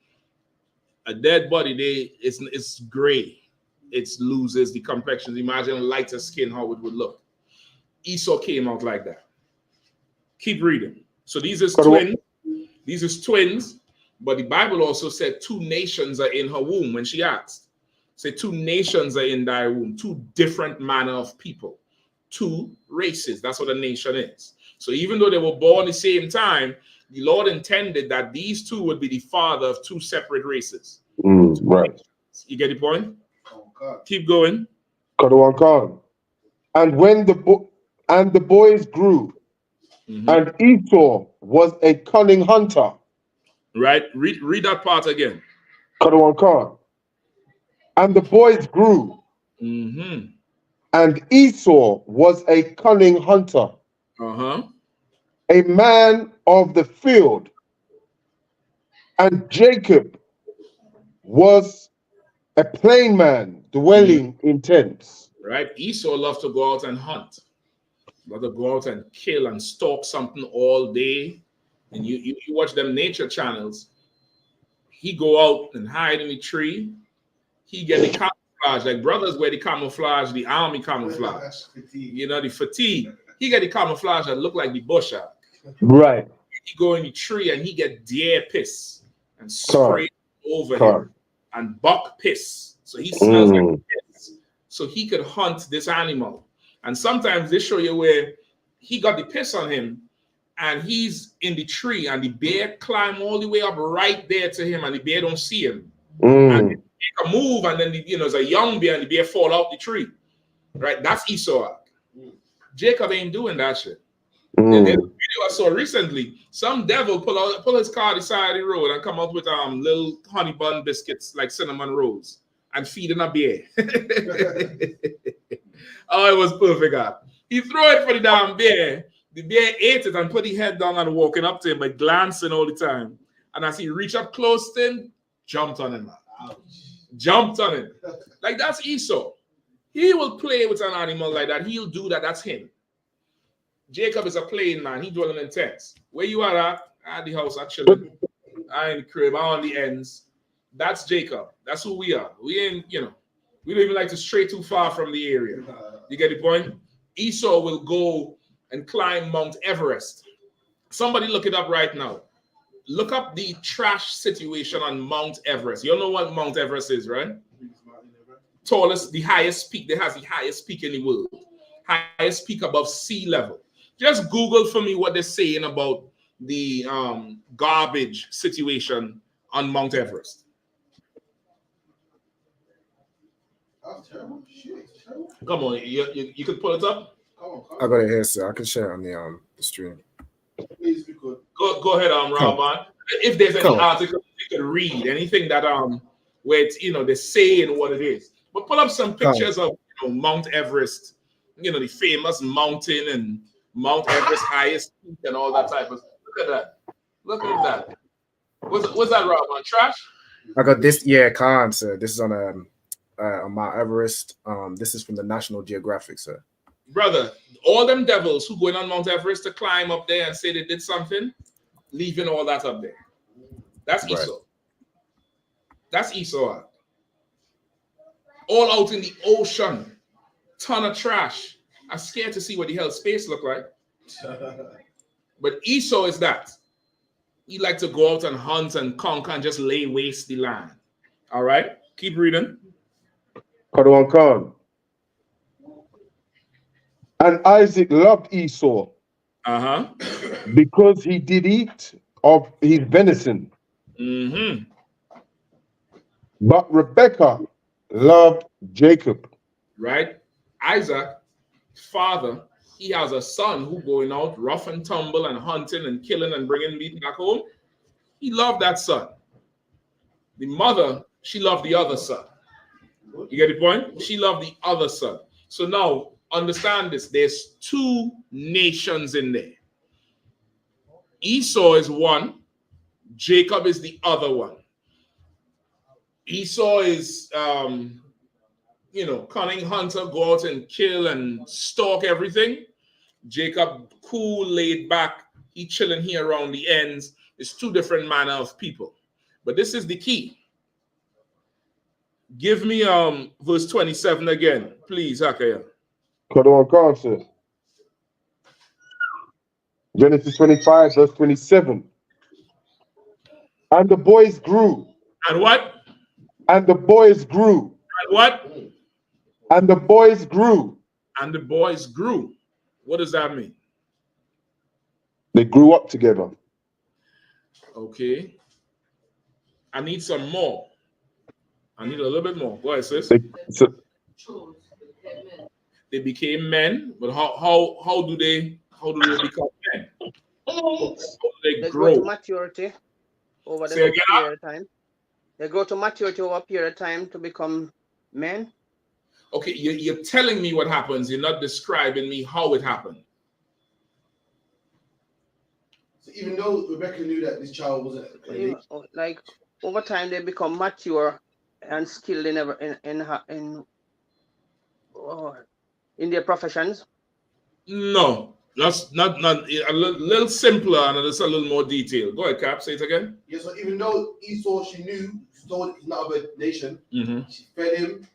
a dead body, it's gray. It loses the complexion. Imagine lighter skin, how it would look. Esau came out like that. Keep reading. So these is twins. These is twins, but the Bible also said 2 nations are in her womb when she asked. Say 2 nations are in thy womb, 2 different manner of people, 2 races. That's what a nation is. So even though they were born the same time, the Lord intended that these 2 would be the father of 2 separate races. Right. You get the point? Keep going. Kadwan Khan. And when the boys grew, and Esau was a cunning hunter. Right. Read that part again. Kadwan Khan. And the boys grew, and Esau was a cunning hunter, a man of the field, and Jacob was a plain man dwelling in tents. Right. Esau loved to go out and hunt. Loved to go out and kill and stalk something all day. And you watch them nature channels. He go out and hide in the tree. He get the camouflage, like brothers wear the camouflage, the army camouflage. The fatigue. He get the camouflage that look like the bush out. Right. He go in the tree and he get deer piss and spray over him, and buck piss. So he smells like piss. So he could hunt this animal. And sometimes they show you where he got the piss on him, and he's in the tree, and the bear climb all the way up right there to him, and the bear don't see him. And they make a move, and then it's a young bear, and the bear fall out the tree. Right? That's Esau. Jacob ain't doing that shit. There's a video I saw recently. Some devil pull his car the side of the road and come out with little honey bun biscuits like cinnamon rolls and feeding a bear. Oh, it was perfect. He threw it for the damn bear. The bear ate it and put his head down and walking up to him, but glancing all the time. And as he reached up close to him, jumped on him. Jumped on him. Like, that's Esau. He will play with an animal like that. He'll do that. That's him. Jacob is a plain man. He dwelling in tents. Where you are at the house, at chilling. I in the crib, I on the ends. That's Jacob. That's who we are. We ain't, we don't even like to stray too far from the area. You get the point? Esau will go and climb Mount Everest. Somebody look it up right now. Look up the trash situation on Mount Everest. You know what Mount Everest is, right? Tallest, the highest peak. That has the highest peak in the world. Highest peak above sea level. Just Google for me what they're saying about the garbage situation on Mount Everest. That's terrible. Shit, terrible. Come on, you could pull it up. I got it here, sir. I can share it on the stream. Please, we could. Go ahead, Rahman. If there's any article you could read, anything that where it's they're saying what it is. But pull up some pictures of Mount Everest, the famous mountain and Mount Everest highest peak and all that type of stuff. Look at that. Look at that. What's that, Rahman? Trash? I got this. Yeah, sir. This is on Mount Everest. This is from the National Geographic, sir. brother, all them devils who going on Mount Everest to climb up there and say they did something, leaving all that up there. That's Right. Esau. That's Esau. All out in the ocean, ton of trash. I'm scared to see what the hell space look like. But Esau is that. He like to go out and hunt and conquer and just lay waste the land. All right, keep reading. Kadawan Khan. And Isaac loved Esau because he did eat of his venison. But Rebekah loved Jacob. Right? Isaac, father, he has a son who going out rough and tumble and hunting and killing and bringing meat back home. He loved that son. The mother, she loved the other son. You get the point? She loved the other son. So now, understand this. There's two nations in there. Esau is one. Jacob is the other one. Esau is, cunning hunter, go out and kill and stalk everything. Jacob, cool, laid back. He chilling here around the ends. It's two different manner of people. But this is the key. Give me verse 27 again, please, Hakaya. Kadawan Khan said. Genesis 25, verse 27. And the boys grew. And what? And the boys grew. And what? And the boys grew. And the boys grew. What does that mean? They grew up together. Okay. I need some more. I need a little bit more. Go ahead, sis. They became men, but how do they become men? How do they grow? Go to maturity over the period of time. They go to maturity over a period of time to become men. Okay, you're telling me what happens. You're not describing me how it happened. So even though Rebecca knew that this child wasn't like over time, they become mature and skilled in their professions. No, that's not a little simpler and it's a little more detailed. Go ahead, Cap. Say it again. Yeah. So even though Esau, she knew Esau is not of a nation. She fed him,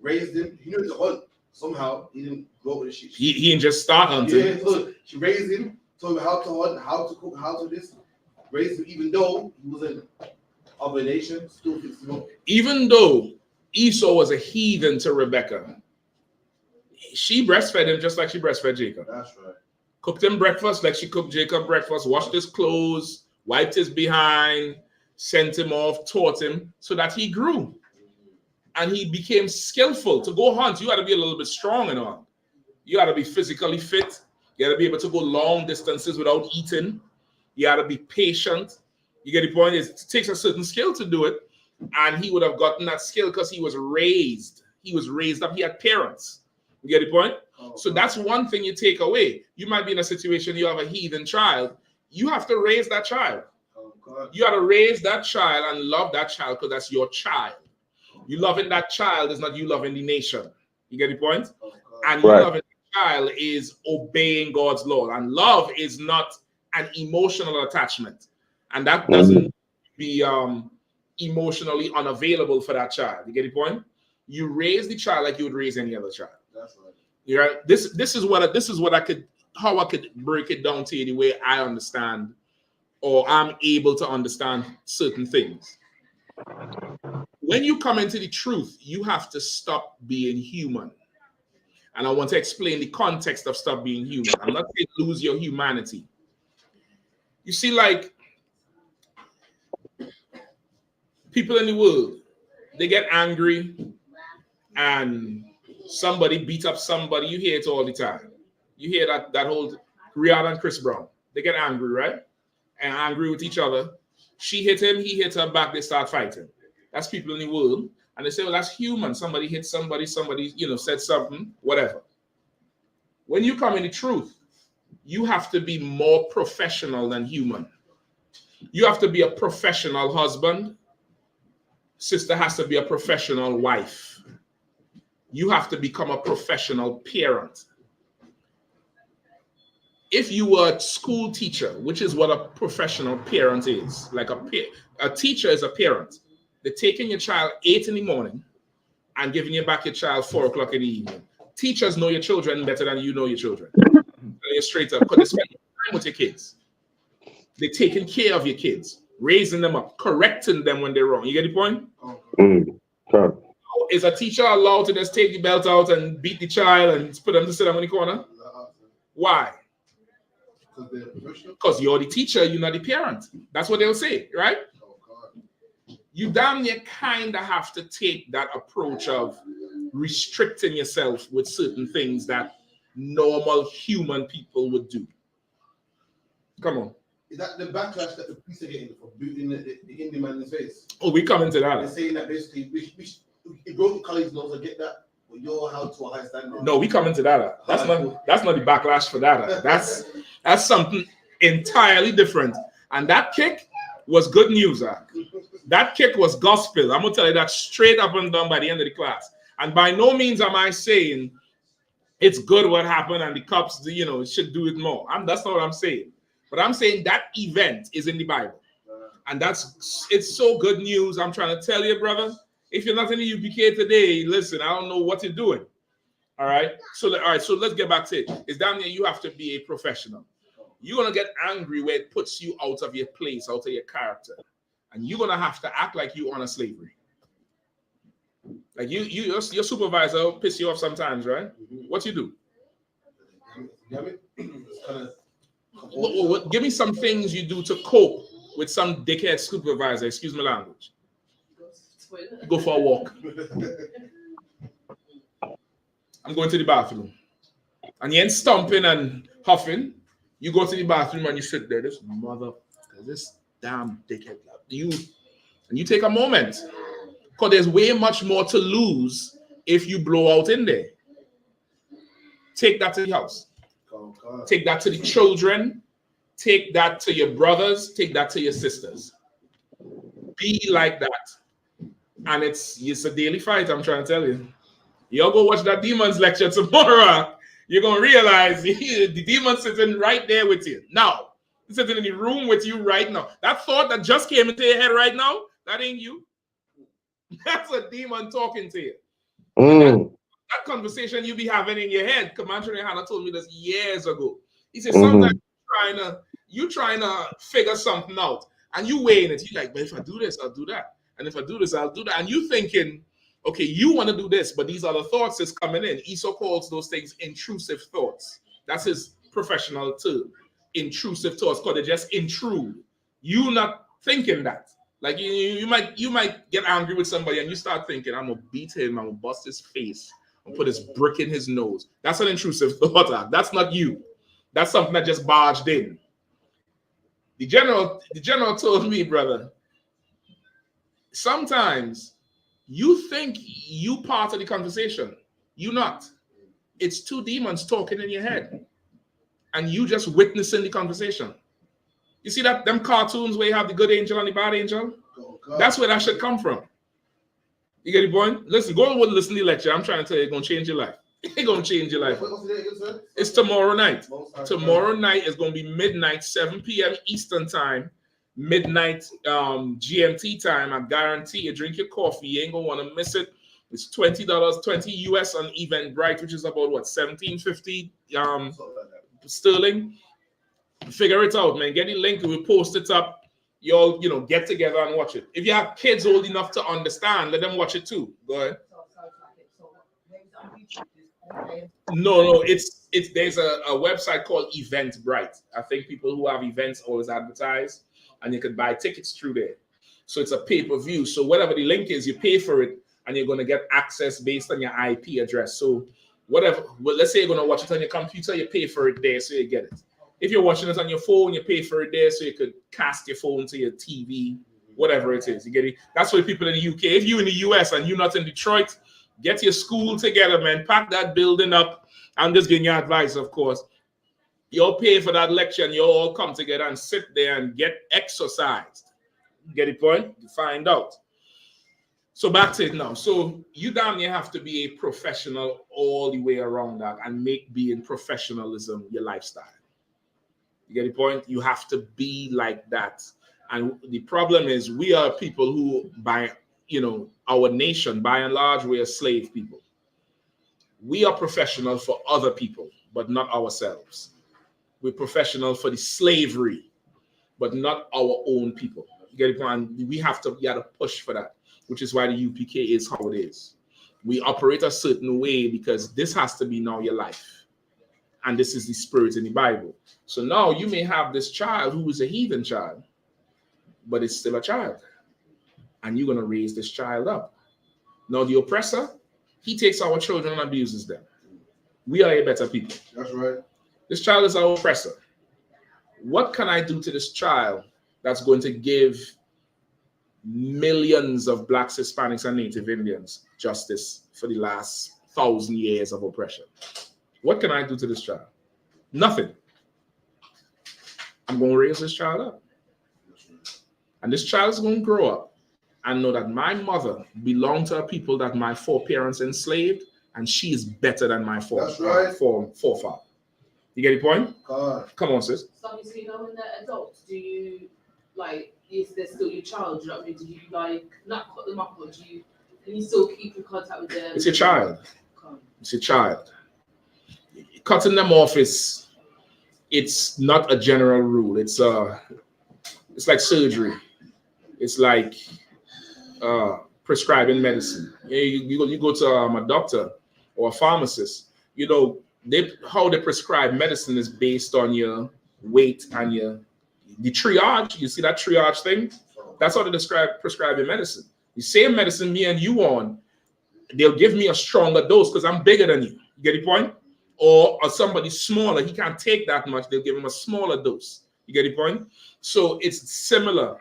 raised him. He knew to hunt. Somehow he didn't go with the sheep. He didn't just start hunting. Yeah, so she raised him, told him how to hunt, how to cook, how to this. Raised him, even though he wasn't of a nation, still fixed him up. Even though Esau was a heathen to Rebecca, she breastfed him just like she breastfed Jacob. That's right. Cooked him breakfast like she cooked Jacob breakfast, washed his clothes, wiped his behind, sent him off, taught him so that he grew. And he became skillful. To go hunt, you got to be a little bit strong and all. You got to be physically fit. You got to be able to go long distances without eating. You got to be patient. You get the point? It takes a certain skill to do it. And he would have gotten that skill because he was raised. He was raised up. He had parents. You get the point? So that's one thing you take away. You might be in a situation, you have a heathen child. You have to raise that child. You got to raise that child and love that child because that's your child. You loving that child is not you loving the nation. You get the point? And you loving the child is obeying God's law. And love is not an emotional attachment. And that doesn't be emotionally unavailable for that child. You get the point? You raise the child like you would raise any other child. That's right. You're right. This is what I could break it down to you the way I understand or I'm able to understand certain things. When you come into the truth, you have to stop being human. And I want to explain the context of stop being human. I'm not saying lose your humanity. You see, like people in the world, they get angry and somebody beat up somebody. You hear it all the time. You hear that whole Rihanna and Chris Brown. They get angry, right? And angry with each other. She hit him, he hit her back, they start fighting. That's people in the world. And they say, well, that's human. Somebody hit somebody, said something, whatever. When you come in the truth, you have to be more professional than human. You have to be a professional husband. Sister has to be a professional wife. You have to become a professional parent. if you were a school teacher, which is what a professional parent is, like a teacher is a parent. They're taking your child 8 in the morning and giving you back your child 4 o'clock in the evening. Teachers know your children better than you know your children. You're straight up, because they spend time with your kids. They're taking care of your kids, raising them up, correcting them when they're wrong. You get the point? Okay. Is a teacher allowed to just take the belt out and beat the child and put them to sit down in the corner? Why? Because you're the teacher, you're not the parent. That's what they'll say, right? You damn near kind of have to take that approach of restricting yourself with certain things that normal human people would do. Come on. Is that the backlash that the police are getting for booting the Indian man in his face? Oh, we come into that. They're saying that basically he broke the colleagues' nose. I get that, but you're held to a high standard. No, we come into that. That's not the backlash for that. That's something entirely different. And that kick was good news. That kick was gospel. I'm gonna tell you that straight up and down by the end of the class. And by no means am I saying it's good what happened and the cops, should do it more. That's not what I'm saying. But I'm saying that event is in the Bible. And it's so good news. I'm trying to tell you, brother, if you're not in the UPK today, listen, I don't know what you're doing. All right. So let's get back to it. It's down there. You have to be a professional. You're going to get angry where it puts you out of your place, out of your character. And you're going to have to act like you honor slavery. Like your supervisor will piss you off sometimes, right? What you do? Give me some things you do to cope with some dickhead supervisor. Excuse my language. Go for a walk. I'm going to the bathroom. And you ain't stomping and huffing. You go to the bathroom and you sit there. This damn dickhead. You take a moment. Because there's way much more to lose if you blow out in there. Take that to the house. Take that to the children. Take that to your brothers. Take that to your sisters. Be like that. And it's a daily fight, I'm trying to tell you. Y'all go watch that demons lecture tomorrow. You're going to realize the demon's sitting right there with you. Now, he's sitting in the room with you right now. That thought that just came into your head right now, that ain't you. That's a demon talking to you. That conversation you be having in your head, Commander Yahanna told me this years ago. He said, sometimes you're trying to figure something out and you weighing it. You're like, but if I do this, I'll do that. And if I do this, I'll do that. And you thinking, okay, you want to do this, but these other thoughts is coming in. I.S.U.P.K calls those things intrusive thoughts. That's his professional term. Intrusive thoughts, because they just intrude. You not thinking that. Like you might get angry with somebody and you start thinking, I'm gonna beat him, I'm gonna bust his face, I'm gonna put this brick in his nose. That's an intrusive thought. That's not you. That's something that just barged in. The general told me, brother, sometimes you think you part of the conversation. You not. It's two demons talking in your head. And you just witnessing the conversation. You see them cartoons where you have the good angel and the bad angel? That's where that should come from. You get the point? Listen, go and listen to the lecture. I'm trying to tell you, it's going to change your life. It's going to change your life. It's tomorrow night. Tomorrow night is going to be midnight, 7 p.m. Eastern time, midnight GMT time. I guarantee you, drink your coffee. You ain't going to want to miss it. It's $20, $20 US on Eventbrite, which is about what, $17.50 sterling. Figure it out, man. Get the link. We'll post it up. Y'all, get together and watch it. If you have kids old enough to understand, let them watch it too. Go ahead. No, it's there's a website called Eventbrite. I think people who have events always advertise, and you could buy tickets through there. So it's a pay-per-view. So whatever the link is, you pay for it, and you're going to get access based on your IP address. So whatever, well, let's say you're going to watch it on your computer, you pay for it there, so you get it. If you're watching it on your phone, you pay for it there, so you could cast your phone to your TV, whatever it is. You get it? That's what people in the UK. If you're in the US and you're not in Detroit, get your school together, man. Pack that building up. I'm just giving you advice, of course. You'll pay for that lecture, and you'll all come together and sit there and get exercised. Get the point? You find out. So back to it now. So you damn near have to be a professional all the way around that and make being professionalism your lifestyle. You get the point? You have to be like that. And the problem is we are people who, by our nation, by and large, we are slave people. We are professional for other people, but not ourselves. We're professional for the slavery, but not our own people. You get the point? We have to push for that, which is why the UPK is how it is. We operate a certain way because this has to be now your life. And this is the spirit in the Bible. So now you may have this child who is a heathen child, but it's still a child. And you're going to raise this child up. Now the oppressor, he takes our children and abuses them. We are a better people. That's right. This child is our oppressor. What can I do to this child that's going to give millions of Blacks, Hispanics, and Native Indians justice for the last 1,000 years of oppression? What can I do to this child? Nothing. I'm going to raise this child up. And this child is going to grow up and know that my mother belonged to a people that my foreparents enslaved, and she is better than my forefather. You get the point? Come on, sis. So obviously, when they're adults, do you, is there still your child? Do you know what I mean? Do you, not cut them off, or can you still keep in contact with them? It's your child. It's your child. Cutting them off it's not a general rule. It's like surgery. It's like prescribing medicine. You go to a doctor or a pharmacist. How they prescribe medicine is based on your weight and the triage. You see that triage thing? That's how they prescribe your medicine. The same medicine me and you on, they'll give me a stronger dose because I'm bigger than you. You get the point? Or somebody smaller, he can't take that much, they'll give him a smaller dose. You get the point? So it's similar.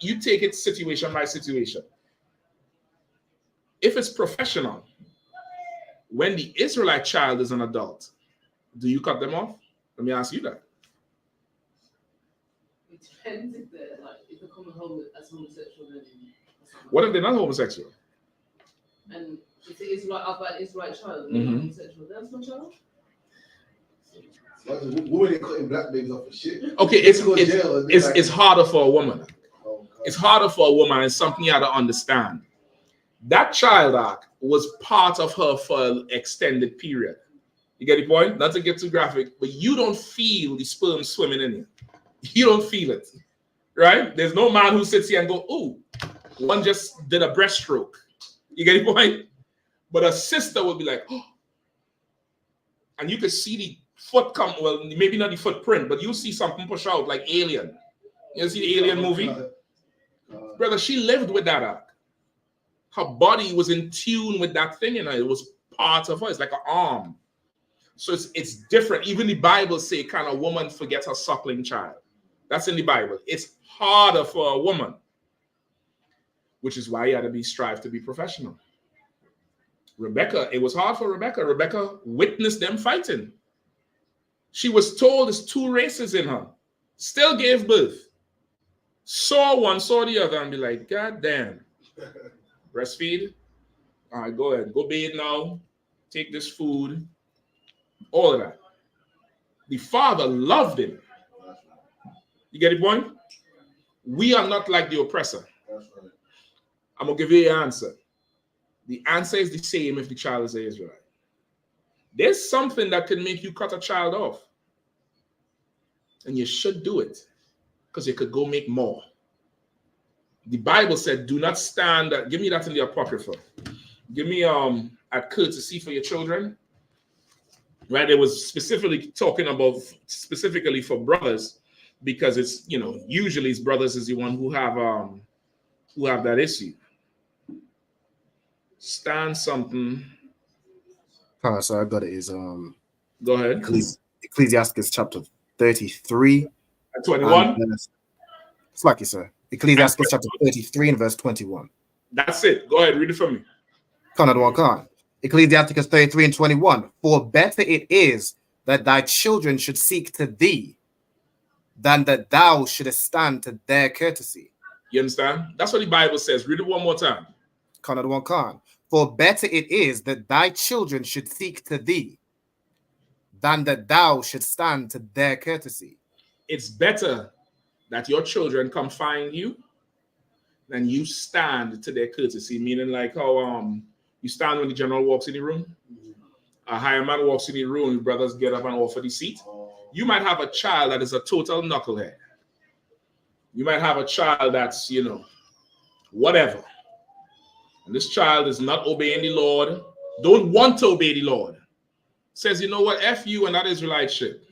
You take it situation by situation. If it's professional, when the Israelite child is an adult, do you cut them off? Let me ask you that. It depends if they're coming home as homosexual. What if they're not homosexual? And if it is I've got an Israelite child, homosexual, that's my child. Women cutting black babies off of shit. Okay, it's harder for a woman. It's harder for a woman. It's something you have to understand. That child act was part of her for an extended period. You get the point? Not to get too graphic, but you don't feel the sperm swimming in you. You don't feel it, right? There's no man who sits here and go, "Ooh, one just did a breaststroke." You get the point? But a sister will be like, "Oh," and you can see the foot come. Well, maybe not the footprint, but you'll see something push out like Alien. You see the Alien movie? Brother, she lived with that act. Her body was in tune with that thing, and it was part of her. It's like an arm. So it's different. Even the Bible say, "Can a woman forget her suckling child?" That's in the Bible. It's harder for a woman, which is why you had to strive to be professional. Rebecca, it was hard for Rebecca. Rebecca witnessed them fighting. She was told there's two races in her. Still gave birth. Saw one, saw the other, and be like, "God damn. Breastfeed? All right, go ahead. Go bathe now. Take this food." All of that. The father loved him. You get the point? We are not like the oppressor. I'm going to give you an answer. The answer is the same if the child is an Israelite. There's something that can make you cut a child off. And you should do it. Because you could go make more. The Bible said, do not stand. Give me that in the Apocrypha. Give me at courtesy for your children. Right? It was specifically talking about specifically for brothers, because it's, usually it's brothers is the one who have that issue. Stand something. So I got it. Is go ahead. Ecclesiastes chapter 33 and 21. It's lucky, sir. Ecclesiastes chapter 33 and verse 21. That's it. Go ahead, read it for me. Khan. Ecclesiastes 33 and 21. For better it is that thy children should seek to thee than that thou shouldest stand to their courtesy. You understand? That's what the Bible says. Read it one more time. Khan. For better it is that thy children should seek to thee than that thou should stand to their courtesy. it's better that your children come find you than you stand to their courtesy. Meaning like how you stand when the general walks in the room. A higher man walks in the room, your brothers get up and offer the seat. You might have a child that is a total knucklehead. You might have a child that's, you know, whatever. And this child is not obeying the Lord, don't want to obey the Lord. Says, you know what, F you and that Israelite shit.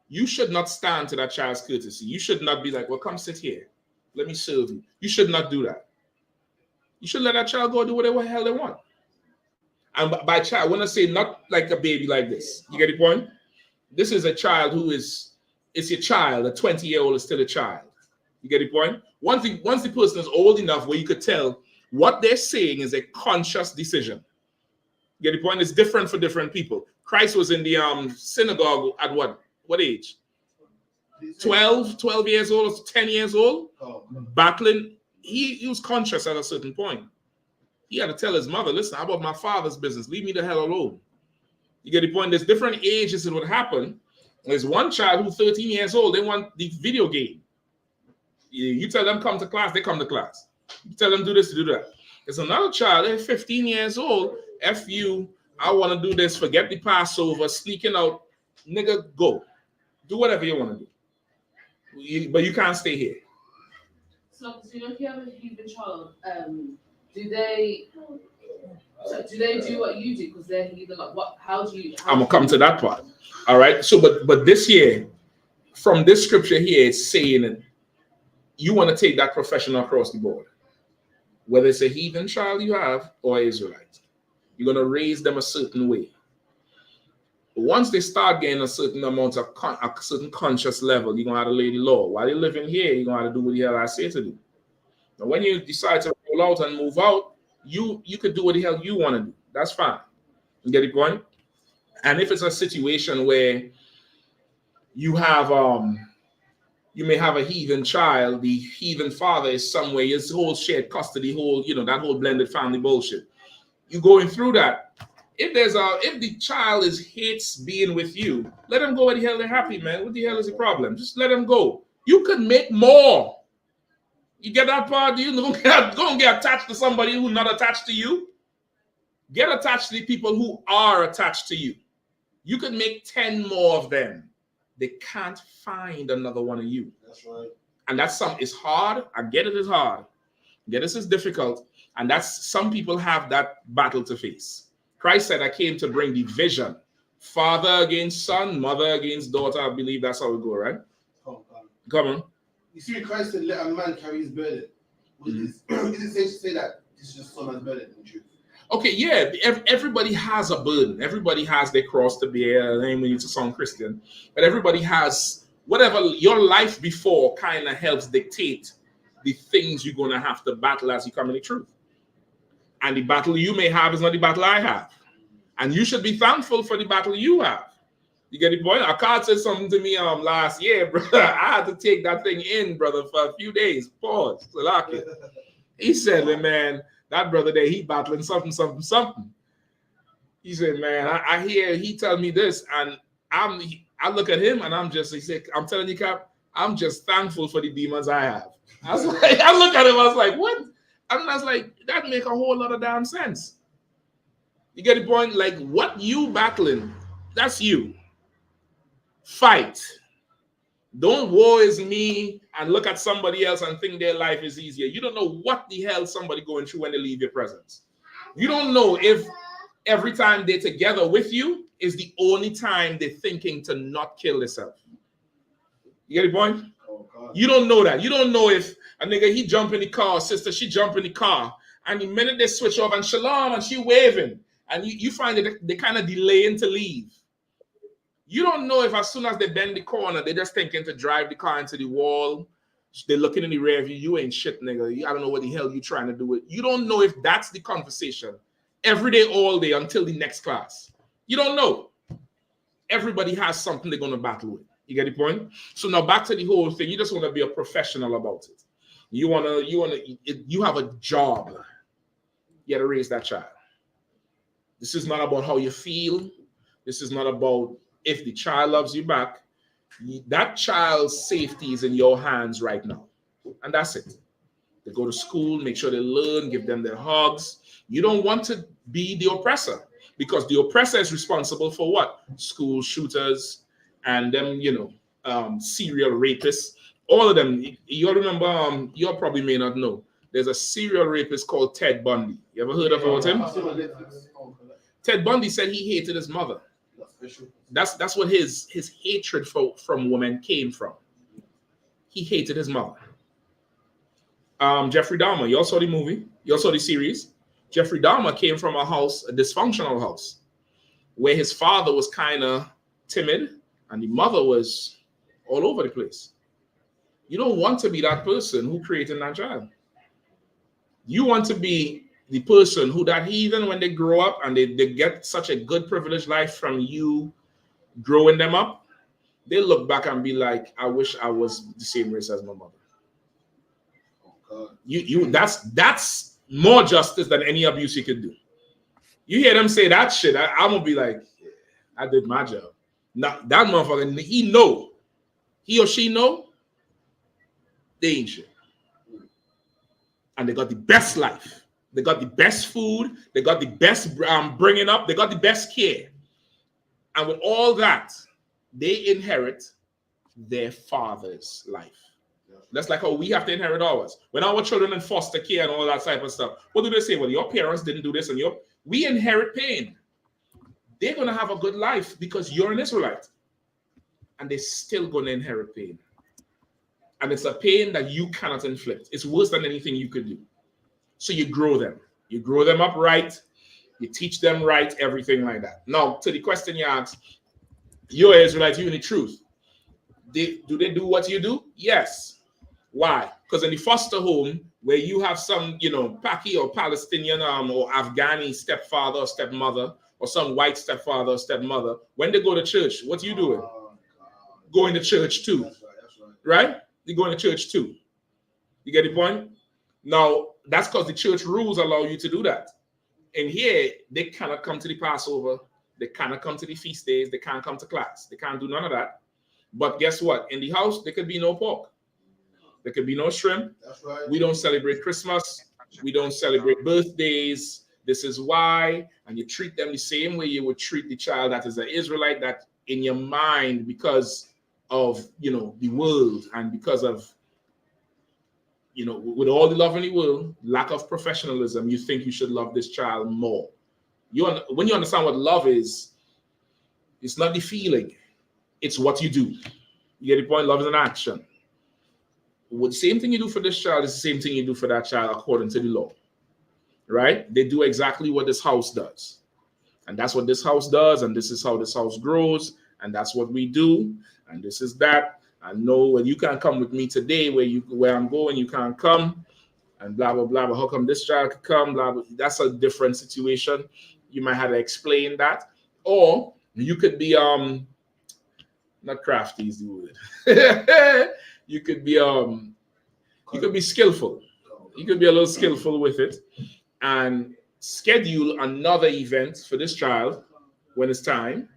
You should not stand to that child's courtesy. You should not be like, well, come sit here. Let me serve you. You should not do that. You should let that child go do whatever the hell they want. And by child, when I say not like a baby like this, you get the point? This is a child who is, it's your child. A 20-year-old is still a child. You get the point? Once the person is old enough where you could tell what they're saying is a conscious decision. You get the point? It's different for different people. Christ was in the synagogue at what age? 12 years old, 10 years old, battling. He was conscious at a certain point. He had to tell his mother, listen, how about my father's business? Leave me the hell alone. You get the point? There's different ages it would happen. There's one child who's 13 years old. They want the video game. You tell them come to class, they come to class. You tell them do this, do that. There's another child, they're 15 years old. F you, I want to do this, forget the Passover, sneaking out. Nigga, go. Do whatever you want to do. But you can't stay here. So, you know, if you have a heathen child, do they do what you do? Because they're heathen. Like, what? How do you? I'm gonna come to that part. All right. So, but this year, from this scripture here, it's saying you want to take that professional across the board, whether it's a heathen child you have or Israelite. You're gonna raise them a certain way. Once they start getting a certain amount of a certain conscious level, you're gonna have to lay the law. While you're living here, you're gonna have to do what the hell I say to do. Now, when you decide to roll out and move out, you could do what the hell you want to do. That's fine. You get the point? And if it's a situation where you have you may have a heathen child, the heathen father is somewhere, his whole shared custody, whole, you know, that whole blended family bullshit. You're going through that. If the child hates being with you, let them go where the hell they're happy, man. What the hell is the problem? Just let them go. You could make more. You get that part? You go and get attached to somebody who's not attached to you. Get attached to the people who are attached to you. You could make 10 more of them. They can't find another one of you. That's right. And that's it's hard. I get it is hard. Get this is difficult. And that's some people have that battle to face. Christ said, I came to bring division. Father against son, mother against daughter. I believe that's how we go, right? Come on. You see, Christ said, let a man carry his burden. Is it safe to say that this is just someone's burden in truth? Okay, yeah. Everybody has a burden. Everybody has their cross to bear. I mean, to sound Christian, but everybody has whatever your life before kind of helps dictate the things you're going to have to battle as you come in the truth. And the battle you may have is not the battle I have. And you should be thankful for the battle you have. You get the point? Akkad said something to me last year, brother. I had to take that thing in, brother, for a few days. Pause. He said, man, that brother there, he battling something. He said, man, I hear he tell me this, and I look at him and he said, I'm telling you, Cap, I'm just thankful for the demons I have. I was like, I look at him, I was like, what? And I was like, that make a whole lot of damn sense. You get the point? Like, what you battling, that's you. Fight. Don't woe is me and look at somebody else and think their life is easier. You don't know what the hell somebody going through when they leave your presence. You don't know if every time they're together with you is the only time they're thinking to not kill themselves. You get the point? You don't know that. You don't know if a nigga, he jump in the car, sister, she jump in the car, and the minute they switch off and shalom and she waving, and you find that they kind of delaying to leave. You don't know if as soon as they bend the corner, they're just thinking to drive the car into the wall. They're looking in the rear view. You ain't shit, nigga. I don't know what the hell you trying to do with. You don't know if that's the conversation every day, all day until the next class. You don't know. Everybody has something they're going to battle with. You get the point? So now back to the whole thing. You just want to be a professional about it. You have a job. You got to raise that child. This is not about how you feel. This is not about if the child loves you back. That child's safety is in your hands right now. And that's it. They go to school, make sure they learn, give them their hugs. You don't want to be the oppressor, because the oppressor is responsible for what? School shooters and them, serial rapists. All of them. You'll remember, you probably may not know. There's a serial rapist called Ted Bundy. You ever heard about him? Ted Bundy said he hated his mother. That's what his hatred from women came from. He hated his mother. Jeffrey Dahmer, you all saw the movie, you all saw the series. Jeffrey Dahmer came from a house, a dysfunctional house, where his father was kind of timid and the mother was all over the place. You don't want to be that person who created that child. You want to be the person who that heathen, when they grow up and they get such a good privileged life from you growing them up, they look back and be like, I wish I was the same race as my mother. That's more justice than any abuse you could do. You hear them say that shit, I'm gonna be like, I did my job. Now that motherfucker, he or she know, they ain't shit. And they got the best life. They got the best food. They got the best bringing up. They got the best care. And with all that, they inherit their father's life. That's like how we have to inherit ours. When our children in foster care and all that type of stuff, what do they say? Well, your parents didn't do this, and we inherit pain. They're going to have a good life because you're an Israelite. And they're still going to inherit pain. And it's a pain that you cannot inflict. It's worse than anything you could do. So you grow them. You grow them up right. You teach them right, everything like that. Now, to the question you asked, you're Israelite, you're in the truth. Do they do what you do? Yes. Why? Because in the foster home, where you have some, Paki or Palestinian or Afghani stepfather or stepmother, or some white stepfather or stepmother, when they go to church, what are you doing? Going to church too. That's right? You're going to church too. You get the point? Now, that's because the church rules allow you to do that. And here, they cannot come to the Passover. They cannot come to the feast days. They can't come to class. They can't do none of that. But guess what? In the house, there could be no pork. There could be no shrimp. That's right. We don't celebrate Christmas. We don't celebrate birthdays. This is why. And you treat them the same way you would treat the child that is an Israelite, that in your mind, because of, the world and because of, with all the love in the world, lack of professionalism, you think you should love this child more. When you understand what love is, it's not the feeling. It's what you do. You get the point? Love is an action. The same thing you do for this child is the same thing you do for that child according to the law, right? They do exactly what this house does. And that's what this house does, and this is how this house grows, and that's what we do, and this is that. I know when you can't come with me today where I'm going, you can't come, and blah, blah, blah. But how come this child could come? Blah, blah. That's a different situation. You might have to explain that. Or you could be, not crafty is the word. You could be skillful. You could be a little skillful with it and schedule another event for this child when it's time.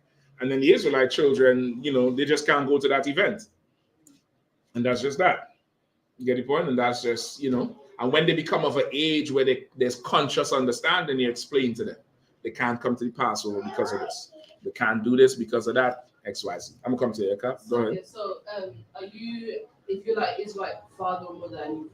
And then the Israelite children, they just can't go to that event. And that's just that. You get the point? And that's just, and when they become of an age where there's conscious understanding, you explain to them. They can't come to the Passover because of this. They can't do this because of that. XYZ. I'm gonna come to you, Eka. Go ahead. So, if you're like Israelite father or mother, and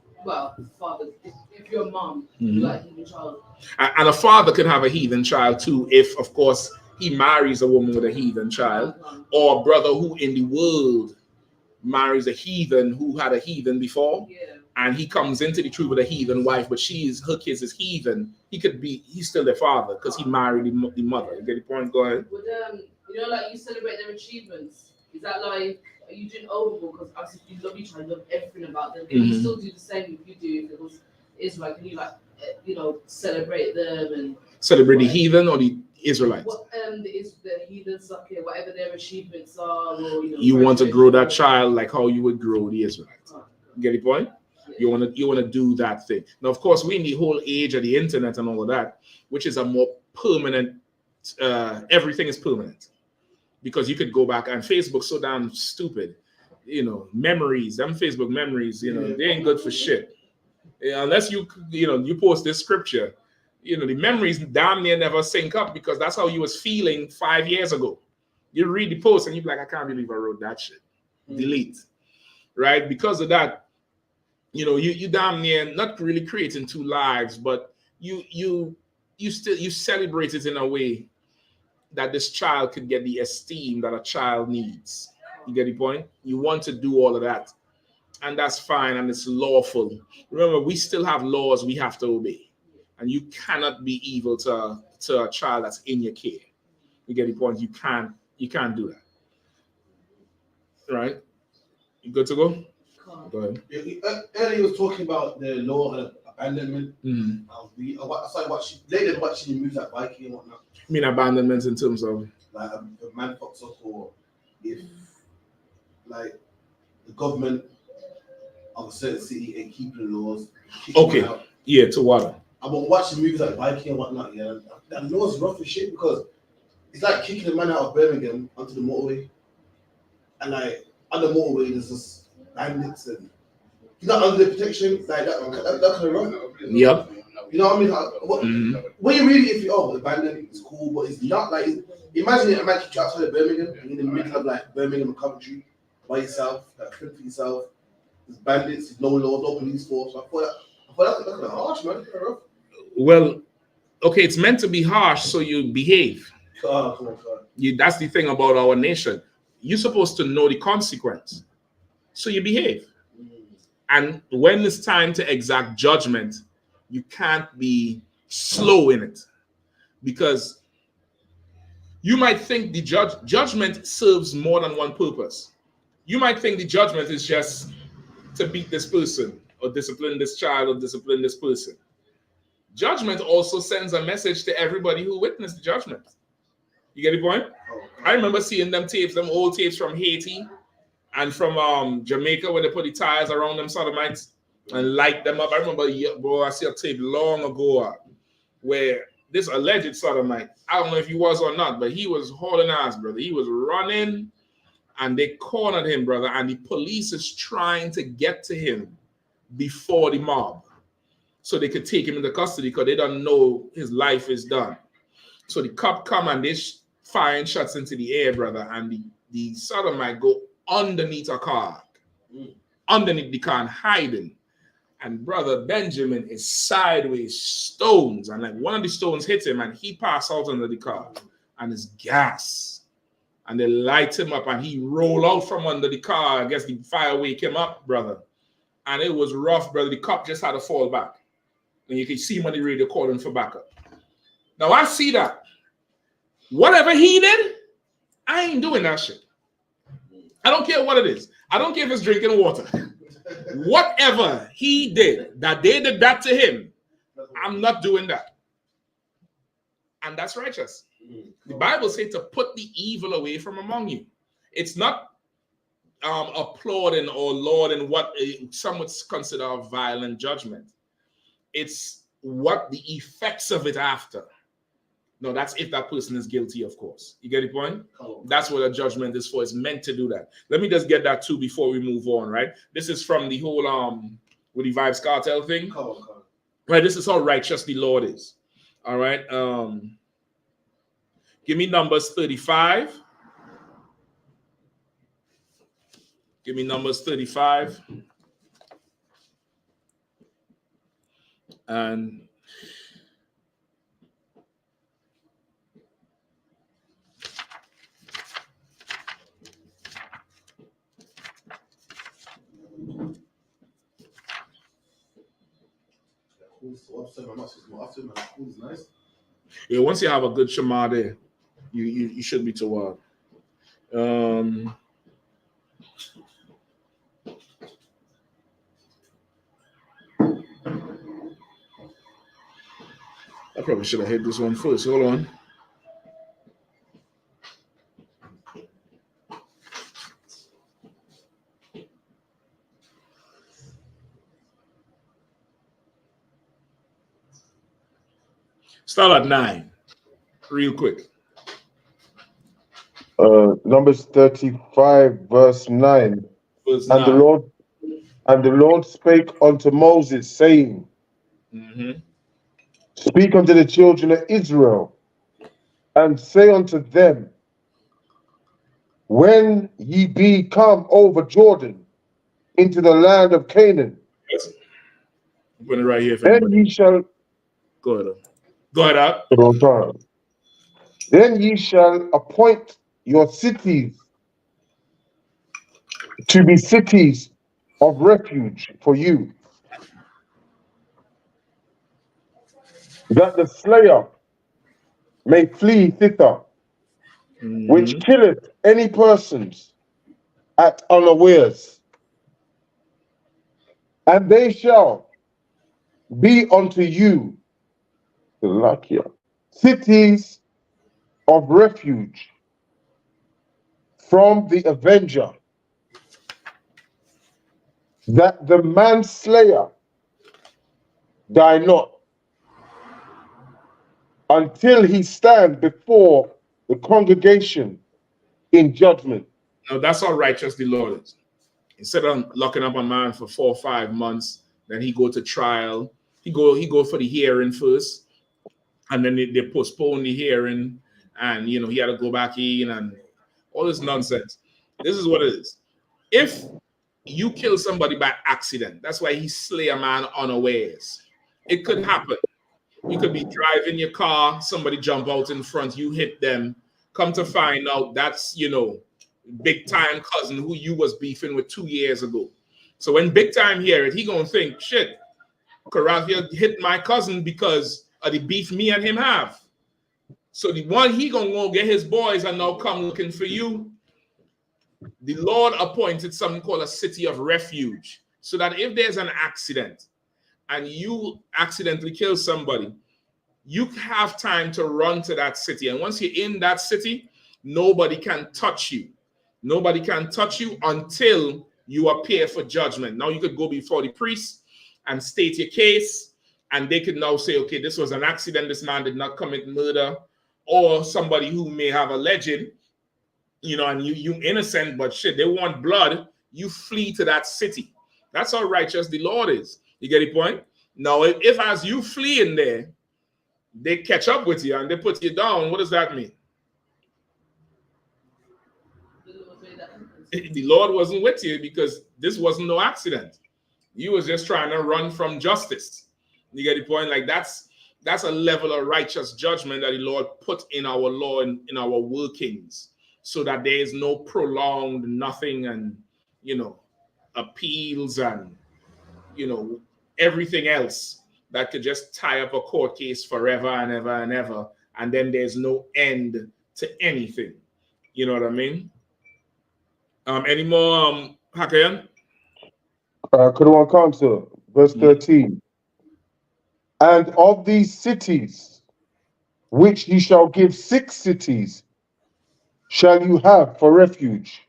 father, if you're a mom, you're like a heathen child. And a father can have a heathen child too, if of course he marries a woman with a heathen child, or a brother who in the world marries a heathen who had a heathen before, and he comes into the truth with a heathen wife, but her kids is heathen. He's still their father because he married the mother. You get the point? Go ahead. Like you celebrate their achievements. Is that like, are you doing overboard? Because obviously you love each other, you love everything about them. Can you still do the same if you do? If it was Israel, can you celebrate them and celebrate the heathen or the Israelites? The heathen soccer, whatever their achievements are, or you want to grow that child like how you would grow the Israelites. You get the point? Yeah. You want to do that thing. Now, of course, we're in the whole age of the internet and all of that, which is a more permanent. Everything is permanent. because you could go back, and Facebook's so damn stupid. You know, memories, them Facebook memories, you know, they ain't good for shit. Unless you post this scripture, you know, the memories damn near never sync up because that's how you was feeling 5 years ago. You read the post and you're like, I can't believe I wrote that shit. Delete. Right? Because of that, you know, you damn near not really creating two lives, but you celebrate it in a way that this child could get the esteem that a child needs. You get the point? You want to do all of that. And that's fine, and it's lawful. Remember, we still have laws we have to obey. And you cannot be evil to a child that's in your care. You get the point? You can't do that. Right? You good to go? Go ahead. Earlier he was talking about the law of abandonment. Mm-hmm. I started watching movies like Viking and whatnot. I mean abandonment in terms of like a man fucks up, or if like the government of a certain city ain't keeping the laws. Okay. Yeah, to what? I'm watching movies like Viking and whatnot, yeah. And the law's rough as shit because it's like kicking a man out of Birmingham onto the motorway. And like on the motorway there's just bandits and you're not under the protection, like that kind of rough. Yep. You know what I mean? Like, when you read it, if you abandoned, it's cool, but it's not like imagine a man keeps you outside of Birmingham and in the middle of like Birmingham and Coventry by yourself, like fend for yourself. There's bandits, there's no laws, no police force. I thought that's kind of harsh, man. Kind of rough. Well, okay, it's meant to be harsh, so you behave. Come on. That's the thing about our nation. You're supposed to know the consequence, so you behave. And when it's time to exact judgment, you can't be slow in it, because you might think the judgment serves more than one purpose. You might think the judgment is just to beat this person or discipline this child or discipline this person. Judgment also sends a message to everybody who witnessed the judgment. You get the point? I remember seeing them old tapes from Haiti and from Jamaica, where they put the tires around them sodomites and light them up. I remember, I see a tape long ago where this alleged sodomite, I don't know if he was or not, but he was hauling ass, brother. He was running and they cornered him, brother, and the police is trying to get to him before the mob so they could take him into custody because they don't know his life is done. So the cop come and they firing shots into the air, brother, and the sodomite go underneath a car, underneath the car and hiding. And brother Benjamin is sideways stones, and like one of the stones hit him and he passed out under the car and it's gas. And they light him up and he roll out from under the car. I guess the fire wake him up, brother. And it was rough, brother. The cop just had to fall back. And you can see him on the radio calling for backup. Now I see that. Whatever he did, I ain't doing that shit. I don't care what it is. I don't care if it's drinking water. Whatever he did, that they did that to him, I'm not doing that. And that's righteous. The Bible says to put the evil away from among you. It's not applauding or lauding what some would consider a violent judgment. It's what the effects of it after. No, that's if that person is guilty, of course. You get the point? That's what a judgment is for. It's meant to do that. Let me just get that too before we move on, right? This is from the whole with the Vibes Cartel thing. Right, this is how righteous the Lord is. All right. Give me Numbers 35. Give me Numbers 35. And yeah, once you have a good Shema there, you should be toward. I probably should have hit this one first. Hold on. Start at 9, real quick. Numbers 35, verse 9. Verse And the 9. Lord spake unto Moses, saying, Speak unto the children of Israel, and say unto them, When ye be come over Jordan into the land of Canaan, Yes. I'm putting it right here for then anybody. ye shall Go ahead. Go ahead up. then ye shall appoint your cities to be cities of refuge for you, that the slayer may flee thither, which killeth any persons at unawares. And they shall be unto you cities of refuge from the avenger, that the manslayer die not, until he stand before the congregation in judgment. Now that's how righteous the Lord is. Instead of locking up a man for 4 or 5 months, then he go to trial. He go for the hearing first, and then they postpone the hearing, and he had to go back in and all this nonsense. This is what it is. If you kill somebody by accident, that's why he slay a man unawares. It could happen. You could be driving your car, somebody jump out in front, you hit them. Come to find out that's big time cousin who you was beefing with 2 years ago. So when big time hear it, he gonna think, shit, Karathia hit my cousin because of the beef me and him have. So the one he gonna go get his boys and now come looking for you. The Lord appointed something called a city of refuge, so that if there's an accident and you accidentally kill somebody, you have time to run to that city. And once you're in that city, nobody can touch you. Nobody can touch you until you appear for judgment. Now you could go before the priest and state your case, and they could now say, okay, this was an accident. This man did not commit murder, or somebody who may have alleged, and you innocent, but shit, they want blood. You flee to that city. That's how righteous the Lord is. You get the point? Now, if as you flee in there, they catch up with you and they put you down, what does that mean? The Lord wasn't with you because this wasn't no accident. You was just trying to run from justice. You get the point? Like that's a level of righteous judgment that the Lord put in our law and in our workings, so that there is no prolonged nothing and appeals and everything else that could just tie up a court case forever and ever and ever, and then there's no end to anything. You know what I mean? Any more Hakayan? Quran Council, verse 13. And of these cities, which ye shall give 6 cities, shall you have for refuge.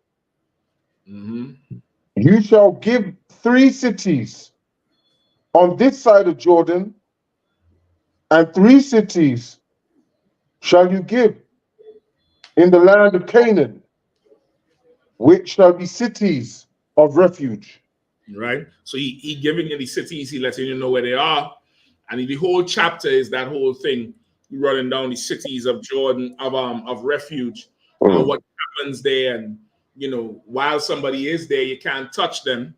You shall give 3 cities on this side of Jordan, and 3 cities shall you give in the land of Canaan, which shall be cities of refuge. Right? So he giving you the cities, he letting you know where they are. And the whole chapter is that whole thing, running down the cities of Jordan, of refuge, and what happens there. And while somebody is there, you can't touch them.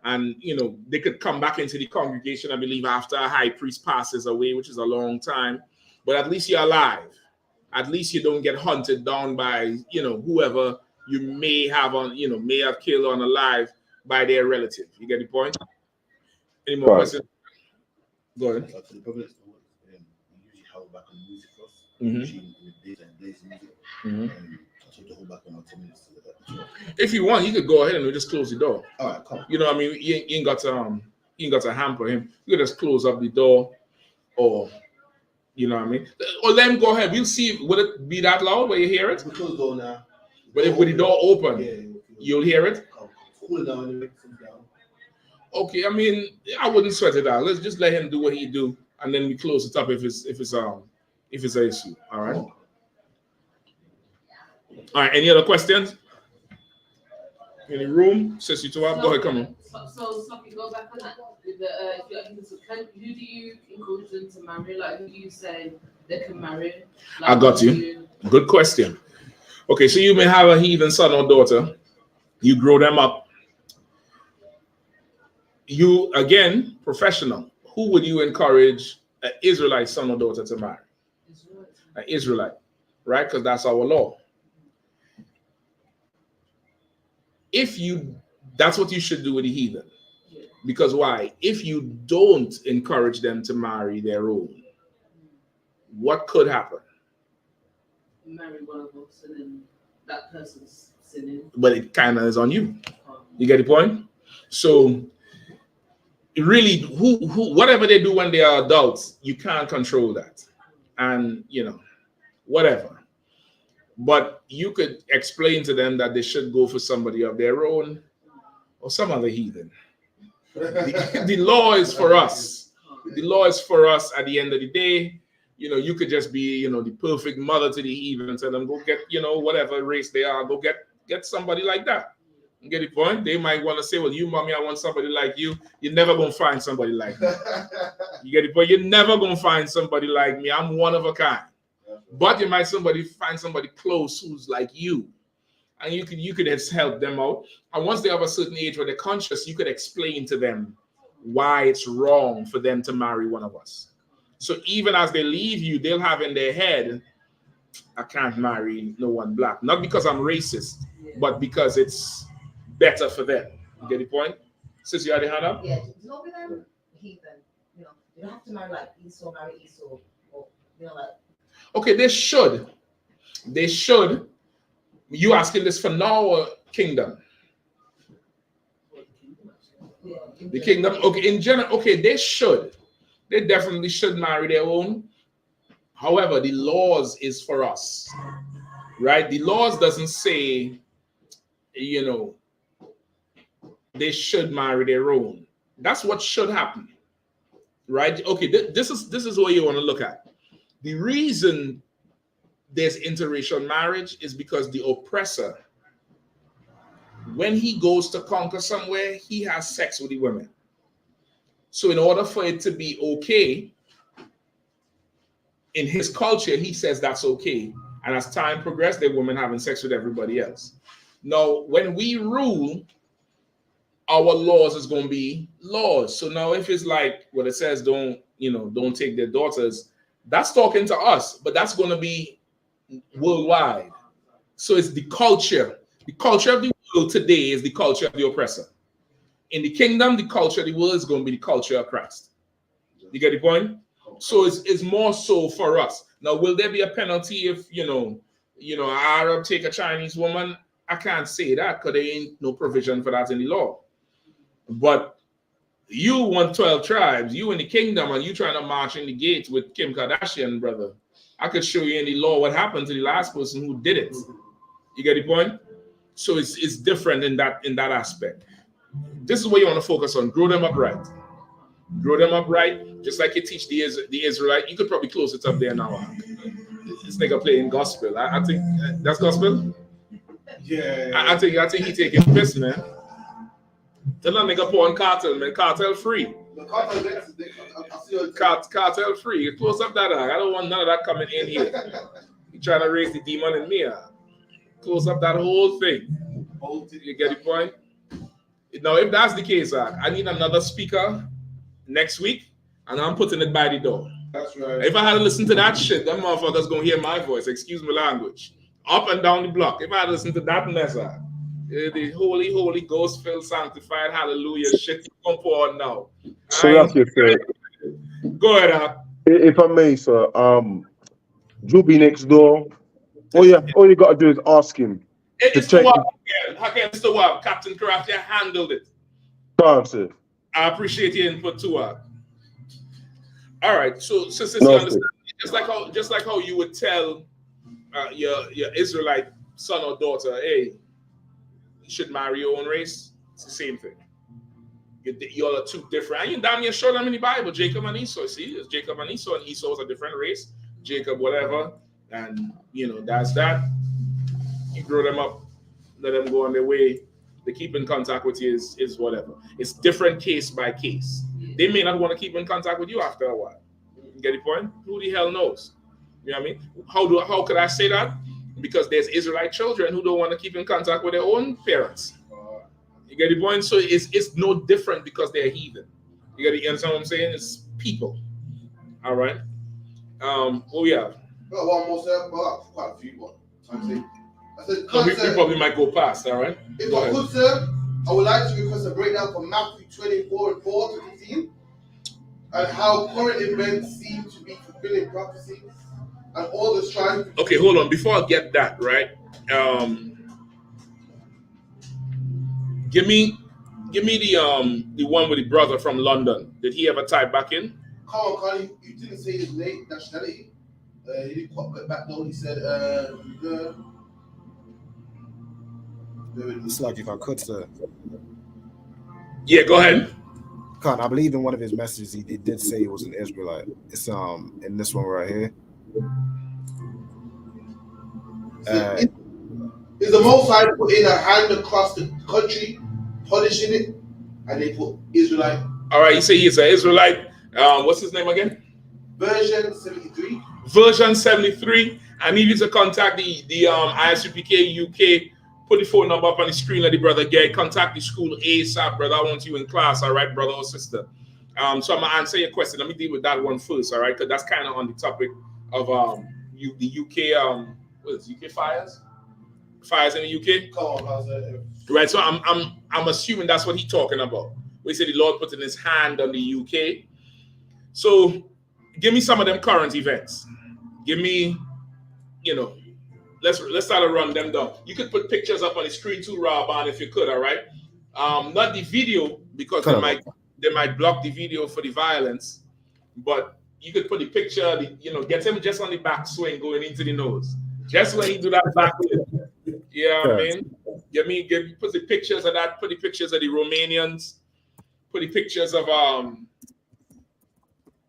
And they could come back into the congregation, I believe, after a high priest passes away, which is a long time. But at least you're alive. At least you don't get hunted down by whoever you may have killed or unalive by their relative. You get the point? Any more questions? Go ahead. If you want, you could go ahead and we just close the door. All right, come. You know what I mean? You ain't got to hamper him. You could just close up the door, or you know what I mean? Or let him go ahead. We'll see. Will it be that loud where you hear it? We close the door now. But if with the door open, you'll hear it. Cool it down. Okay, I mean, I wouldn't sweat it out. Let's just let him do what he do, and then we close it up if it's an issue. All right. All right, any other questions? In the room, says you to up. Go ahead, come on. So go back on that. With the, who do you encourage them to marry? Like, who do you say they can marry? Like, I got you. Good question. Okay, so you may have a heathen son or daughter. You grow them up. You, again, professional. Who would you encourage an Israelite son or daughter to marry? An Israelite, right? Because that's our law. That's what you should do with the heathen. Because why? If you don't encourage them to marry their own, what could happen? Marry one of us and then that person's sinning. But it kind of is on you. You get the point? So really, whatever they do when they are adults, you can't control that. And, whatever. But you could explain to them that they should go for somebody of their own or some other heathen. The law is for us. The law is for us at the end of the day. You could just be, the perfect mother to the heathen and tell them, go get, whatever race they are, go get somebody like that. You get the point? They might want to say, well, you, mommy, I want somebody like you. You're never going to find somebody like me. You get the point? You're never going to find somebody like me. I'm one of a kind. But you might find somebody close who's like you. And you could just help them out. And once they have a certain age where they're conscious, you could explain to them why it's wrong for them to marry one of us. So even as they leave you, they'll have in their head, I can't marry no one black. Not because I'm racist, but because it's better for them. You get the point? Sister Yahanna? Yeah, not with them heathen. You don't have to marry like Esau, marry Esau. Or, like. Okay, they should. They should. You asking this for now or kingdom? The kingdom. Okay, in general, okay, they should. They definitely should marry their own. However, the laws is for us, right? The laws doesn't say, they should marry their own. That's what should happen, right? Okay, this is what you want to look at. The reason there's interracial marriage is because the oppressor, when he goes to conquer somewhere, he has sex with the women. So in order for it to be okay, in his culture, he says that's okay. And as time progressed, the women having sex with everybody else. Now, when we rule, our laws is going to be laws. So now if it's like what it says, don't take their daughters, that's talking to us, but that's going to be worldwide. So it's the culture. The culture of the world today is the culture of the oppressor. In the kingdom, the culture of the world is going to be the culture of Christ. You get the point? So it's more so for us. Now, will there be a penalty if, an Arab take a Chinese woman? I can't say that because there ain't no provision for that in the law. But you want 12 tribes, you in the kingdom, and you trying to march in the gates with Kim Kardashian, brother. I could show you in the law what happened to the last person who did it. You get the point? So it's different in that aspect. This is what you want to focus on. Grow them up right. Grow them up right, just like you teach the Israelite. You could probably close it up there now. This nigga playing gospel. I think that's gospel. Yeah. I think he taking piss, man. Tell that nigga pour on cartel, man. Cartel free. Cartel free. Close up that. I don't want none of that coming in here. You trying to raise the demon in me. Close up that whole thing. You get the point? Now, if that's the case, I need another speaker next week, and I'm putting it by the door. That's right. If I had to listen to that shit, them motherfuckers gonna hear my voice. Excuse my language. Up and down the block. If I had to listen to that mess, the Holy Ghost filled, sanctified, hallelujah shit, you come forward now. So that's your fair. Go ahead, If I may, sir. Juby next door. All you got to do is ask him. It's the work again. It's the work. Captain Craft, you handled it. Answer. I appreciate your input too. All right, so since you understand, just like how you would tell your Israelite son or daughter, hey, you should marry your own race. It's the same thing. Y'all are two different. And you damn near show them in the Bible, Jacob and Esau. See, it's Jacob and Esau is a different race. Jacob, whatever, and that's that. You grow them up, let them go on their way. They keep in contact with you is whatever. It's different case by case. They may not want to keep in contact with you after a while. You get the point? Who the hell knows? You know what I mean? How could I say that? Because there's Israelite children who don't want to keep in contact with their own parents. You get the point? So it's no different because they're heathen. You understand what I'm saying? It's people. All right. What we have? Got one more, sir. Well, quite a few more. I said, So we probably might go past. All right. If I could, sir, I would like to request a breakdown from Matthew 24 and 4 to 15, and how current events seem to be fulfilling prophecy, and all the strife. Okay, hold on. Before I get that, right? Give me the one with the brother from London. Did he ever type back in? Come on, Carly. You didn't say his name, nationality. He didn't quite get back though. He said, It's like if I could, sir. Yeah, go ahead. Con, I believe in one of his messages he did say he was an Israelite. It's in this one right here. Is the Most High putting a hand across the country, punishing it, and they put Israelite? All right, you say he's an Israelite. What's his name again? Version 73. Version 73. I need you to contact the I.S.U.P.K. UK. Put the phone number up on the screen. Let the brother get. Contact the school ASAP, brother. I want you in class. All right, brother or sister. So I'm gonna answer your question. Let me deal with that one first. All right, because that's kind of on the topic of the UK. What is it, UK fires? Fires in the UK. Right. So I'm assuming that's what he's talking about. We say the Lord putting his hand on the UK. So give me some of them current events. Give me, let's start to run them down. You could put pictures up on the screen too, Rob, if you could, all right? Not the video, because they might block the video for the violence, but you could put the picture, get him just on the back swing going into the nose. Just when he do that back flip. Yeah, I mean? Put the pictures of that, put the pictures of the Romanians, put the pictures of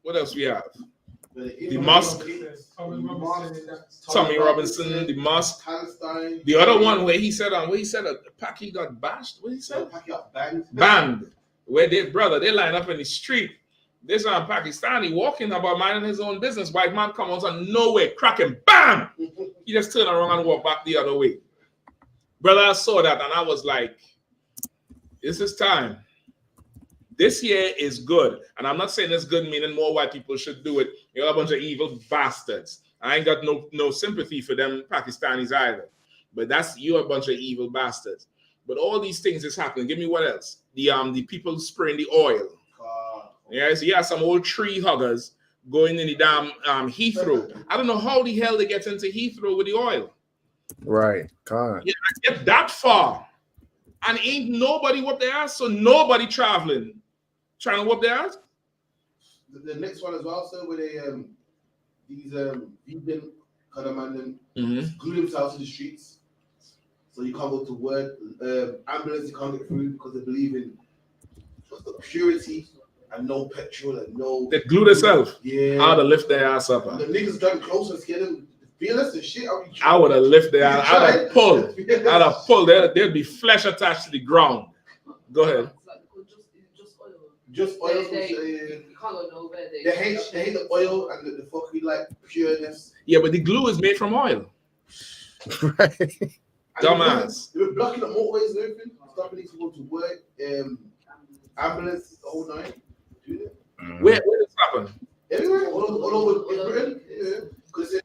what else we have? The mosque. Tommy Robinson, the mosque. The other one where he said Paki got bashed. What he said? Paki got banged. Banged. Where they line up in the street. This one Pakistani walking about minding his own business. White man come out of nowhere, cracking, bam! He just turned around and walked back the other way. Brother, I saw that and I was like, this is time. This year is good. And I'm not saying it's good meaning more white people should do it. You're a bunch of evil bastards. I ain't got no sympathy for them Pakistanis either. But you're a bunch of evil bastards. But all these things is happening. Give me what else? The people spraying the oil. Yes, yeah, some old tree huggers going in the damn Heathrow. I don't know how the hell they get into Heathrow with the oil. Right. God. Yeah, I get that far. And ain't nobody whoop their ass, so nobody trying to whoop their ass. The next one as well, sir, where they these vegan kind of man glue themselves to the streets, so you can't go to work. Ambulance you can't get through because they believe in purity and no petrol and no. They glue themselves. Yeah. How to lift their ass up. The niggas done close and scared them. Fearless and shit. I would have lifted their ass. I'd have pulled. There'd be flesh attached to the ground. Go ahead. Just oil. They can't go nowhere. They hate the oil and the fucking like pureness. Yeah, but the glue is made from oil. Right. Dumbass. They were blocking the motorways and everything, stopping these people to work. Ambulance the whole night. Where did this happen? Everywhere, all over Britain. Yeah. Because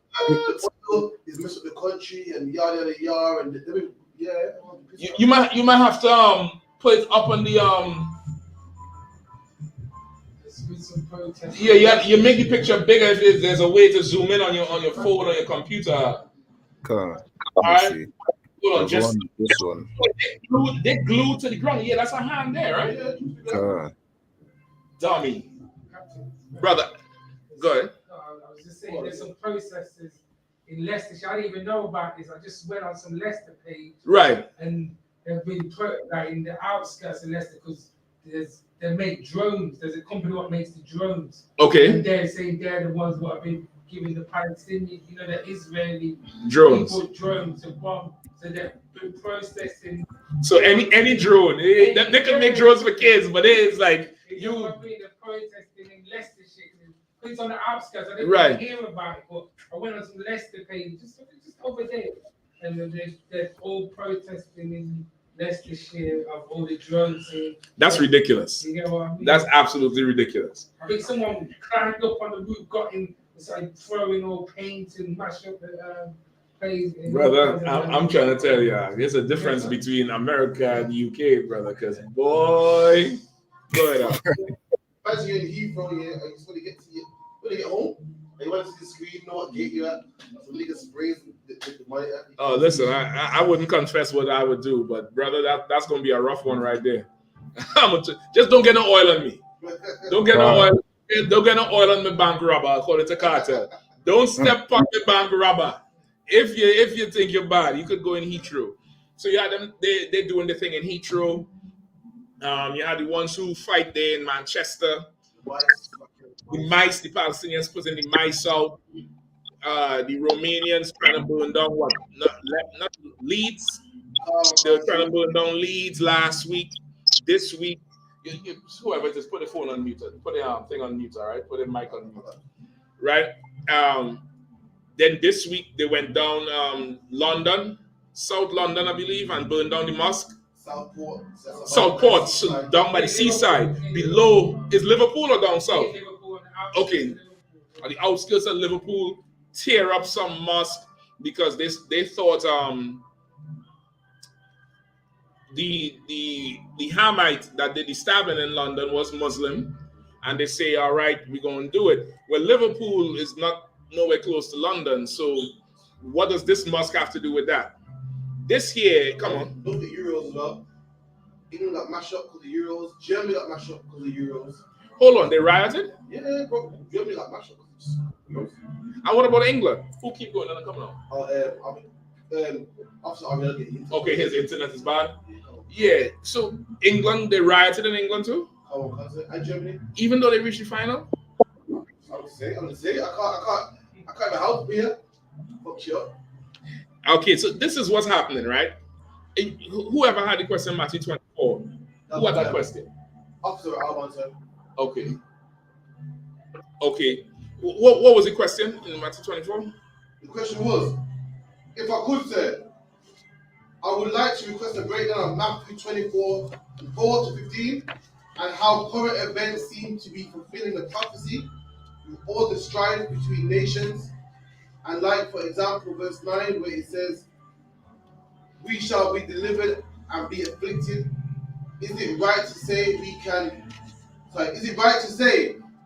oil is messing with the country and yada and yeah. You might have to put it up on the Yeah, you make the picture bigger if there's a way to zoom in on your phone or your computer. All right. Hold on, just this one. They glued to the ground. Yeah, that's a hand there, right? Dummy. Brother, go ahead. I was just saying there's some processes in Leicester. I didn't even know about this. I just went on some Leicester page. Right. And they've been put like in the outskirts of Leicester because they make drones. There's a company that makes the drones. Okay. And they're saying they're the ones that have been giving the Palestinians, the Israeli drones. People drones to bomb. So they've been protesting. So any drone, they can make drones for kids, but it's like you. They're protesting in Leicestershire. It's on the outskirts. I didn't right. hear about it, but I went on some Leicester page, just over there, and they're all protesting in Leicestershire of all the drones. That's ridiculous. You get what I mean? That's absolutely ridiculous. I think someone climbed up on the roof, got in, started throwing all paint and mash up the place. Brother, I'm trying to tell you, there's a difference between America and the UK, brother. Because boy, Imagine you're in Heathrow, yeah, and you just want to get to you. When you get home, and you want to see the screen, know what gate you're at. Some nigga sprays the monitor. Oh, listen, I wouldn't confess what I would do, but brother, that's gonna be a rough one right there. Just don't get no oil on me. Don't get no oil. Don't get no oil on my bank robber. According to cartel, don't step on the bank robber. If you think you're bad, you could go in Heathrow. So you had them. They're doing the thing in Heathrow. You had the ones who fight there in Manchester. The mice, the Palestinians putting the mice out. The Romanians trying to burn down what? Not Leeds. They were trying to burn down Leeds last week. This week, whoever just put the phone on mute. Put the thing on mute, all right? Put the mic on mute, right? Then this week they went down London, South London, I believe, and burned down the mosque. Southport, so down by the seaside. Below is Liverpool or down south? Okay, on the outskirts of Liverpool, tear up some mosque because they thought the Hamite that did the stabbing in London was Muslim, and they say, all right, we're going to do it. Well, Liverpool is not nowhere close to London, so what does this mosque have to do with that? This year, come on. Look at Euros as well. England got mashed up because of Euros. Germany got mashed up because of Euros. Hold on, they rioted? Yeah, bro. Germany got mashed up because of Euros. And what about England? Who keep going and coming on? Okay, his internet is bad. Yeah, so England, they rioted in England too? And Germany. Even though they reached the final? I'm gonna say, I can't even help here. Fuck you up. Okay, so this is what's happening, right? Whoever had the question, Matthew 24, who had that question? Officer, I'll answer. Okay. Okay. What was the question in Matthew 24? The question was, if I could say, I would like to request a breakdown of Matthew 24, 4 to 15, and how current events seem to be fulfilling the prophecy with all the strife between nations. And like, for example, verse 9, where it says, we shall be delivered and be afflicted. Is it right to say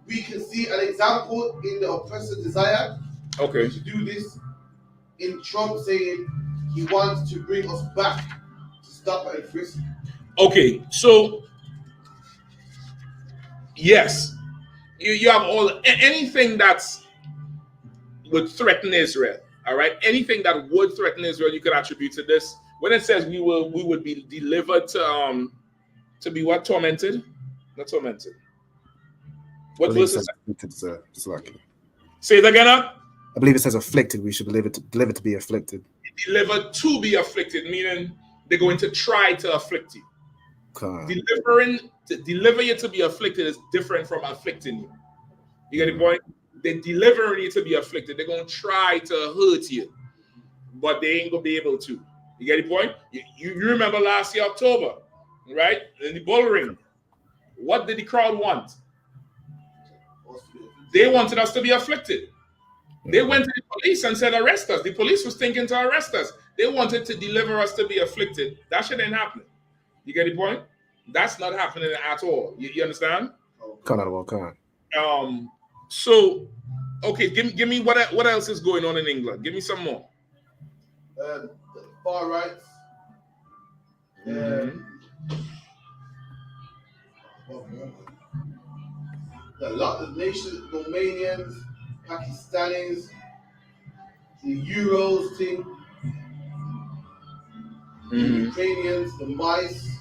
we can see an example in the oppressor's desire to do this in Trump saying he wants to bring us back to stop and frisk? Okay, so yes, you have all anything that's would threaten Israel. All right, anything that would threaten Israel, you could attribute to this. When it says we would be delivered to be what? Tormented? Not tormented. What verse is that? Say it again. I believe it says afflicted. We should deliver to be afflicted. Delivered to be afflicted, meaning they're going to try to afflict you. Okay. To deliver you to be afflicted is different from afflicting you. You get the point? They're delivering you to be afflicted. They're going to try to hurt you, but they ain't going to be able to. You get the point? You remember last year, October, right? In the bull ring. What did the crowd want? They wanted us to be afflicted. They went to the police and said, arrest us. The police was thinking to arrest us. They wanted to deliver us to be afflicted. That shit ain't happening. You get the point? That's not happening at all. You understand? So, okay, give me what else is going on in England? Give me some more. The far right. The lot of nations, Romanians, Pakistanis, the Euros thing, the Ukrainians, the mice.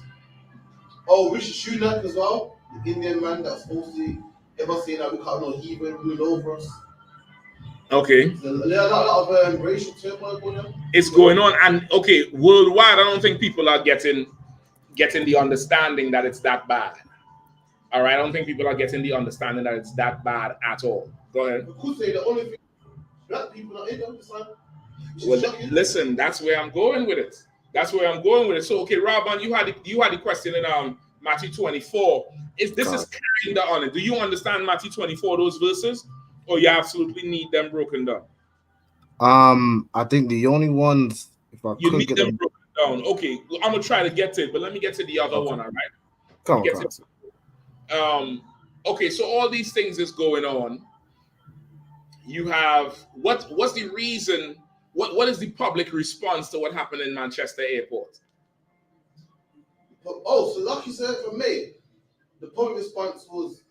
Oh, Rishi Sunak as well, the Indian man that's supposed to ever say that we can't no heathen rule over us. Okay. There are a lot of racial turmoil going on. It's going on, and okay, worldwide, I don't think people are getting the understanding that it's that bad. All right, I don't think people are getting the understanding that it's that bad at all. Go ahead. Who say the only thing black people are in them? Well, listen, that's where I'm going with it. That's where I'm going with it. So, okay, Robin, you had the question in Matthew 24. Is kind of on it? Do you understand Matthew 24, those verses, or you absolutely need them broken down? I think the only ones, if I you could need get them broken down. Okay, I'm gonna try to get to it, but let me get to the other one. All right. Come on. Okay, so all these things is going on. You have what's the reason? What is the public response to what happened in Manchester Airport? Oh, so like you said, for me, the public response was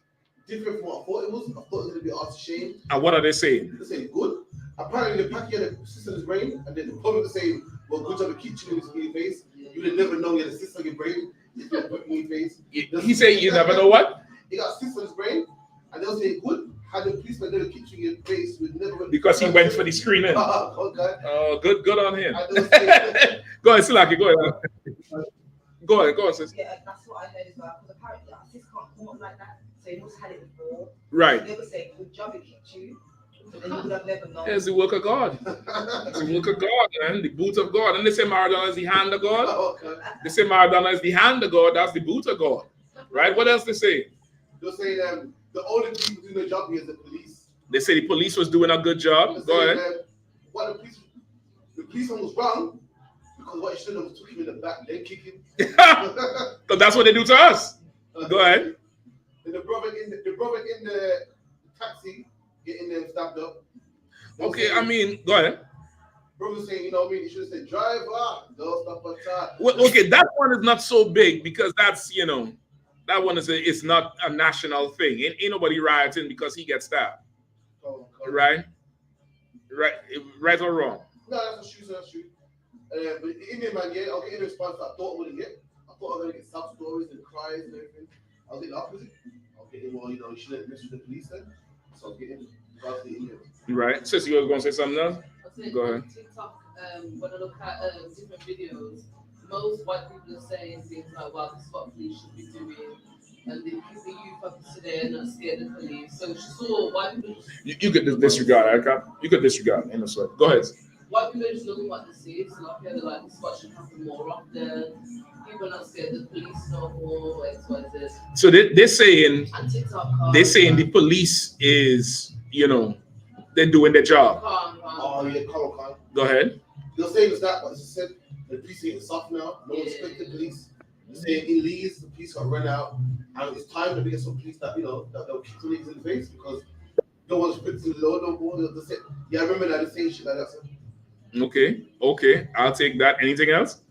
different from what I thought it was. I thought it was going to be out of shame. And what are they saying? They're saying good. Apparently, the packet had a cyst on his brain, and then the public was saying, well, good job of keeping his face. You would never know he had a cyst on your brain. He's been putting in your face. He said, you never know what? He got a cyst on his brain, and they were saying, good. Had the policeman never kept you in your face, would never. Because he went for the screening. Oh, God. Oh, good on him. Go ahead, Silaki, go ahead. Go ahead, sis. Yeah, that's what I heard as well. Because apparently, our sis can't come up like that. So he must have had it before. Right. They were saying, good job, it kicked you. But then you would have never known. It's the work of God. It's the work of God, man. The boot of God. And they say Maradona is the hand of God. Oh, okay. They say Maradona is the hand of God. That's the boot of God. Right? What else they say? They're saying the only people doing the job here is the police. They say the police was doing a good job. Go ahead. What the policeman was wrong because what he should have was took him in the back, then kick him. Because that's what they do to us. Go ahead. And the brother in the taxi getting them stabbed up. Okay, I mean, go ahead. Brother saying, you know what I mean? He should have said, drive up, don't stop on time. Well, okay, that one is not so big because that's, that one it's not a national thing. Ain't nobody rioting because he gets stabbed. Right or wrong? No, that's true. That's true. But the Indian man, yeah, I'll get in response I thought I wouldn't get. I thought I was going to get sad stories and cries and everything. I was getting the opposite. I'll get in, well, you shouldn't mess with the police then. So I'll get in regards to the Indians. Right. Sister, you were going to say something else? Go ahead. On TikTok, when I look at different videos, most white people are saying things like, well, this is what police should be doing. And they keep the youth up today and not scared of the police. So she saw white people. You could disregard, okay? You could disregard. Ain't no sweat. Go ahead. White people are just looking what they see. So like, they're like, this is what should happen more often. People are not scared of the police no more. X, Y, Z. So they're saying. And TikTok. They're saying the police is, they're doing their job. Oh yeah, calm. Go ahead. They're saying it's that, but as I said, the police are soft now. No respect to the police. They're saying in Leeds, the police got run out. And it's time to get some police that they'll kick the niggas in the face because no one's respecting the law no more. They'll say, yeah, I remember that. They're saying shit like that. So. Okay, I'll take that. Anything else?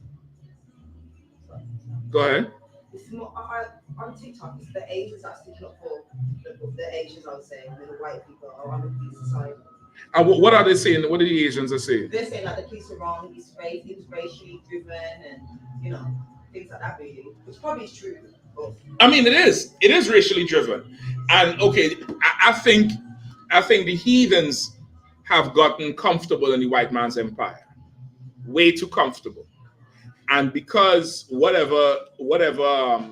Go ahead. It's more, on TikTok, it's the Asians that are sticking up for the Asians, I would say, and the white people are on the police side. And what are they saying? What are the Asians are saying? They're saying like the police are wrong, he was racially driven, and things like that, really, which probably is true. I mean, it is racially driven, and okay, I think the heathens have gotten comfortable in the white man's empire, way too comfortable, and because whatever.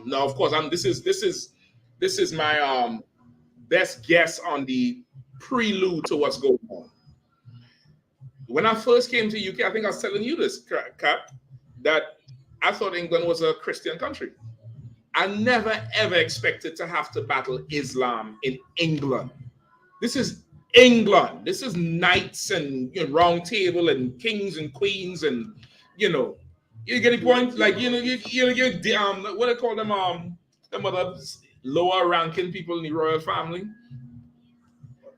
Now, of course, this is my best guess on the prelude to what's going on. When I first came to UK, I think I was telling you this, Cap, that I thought England was a Christian country. I never ever expected to have to battle Islam in England. This is England. This is knights and round table and kings and queens and you get the point. Like you what do they call them? Them other lower ranking people in the royal family.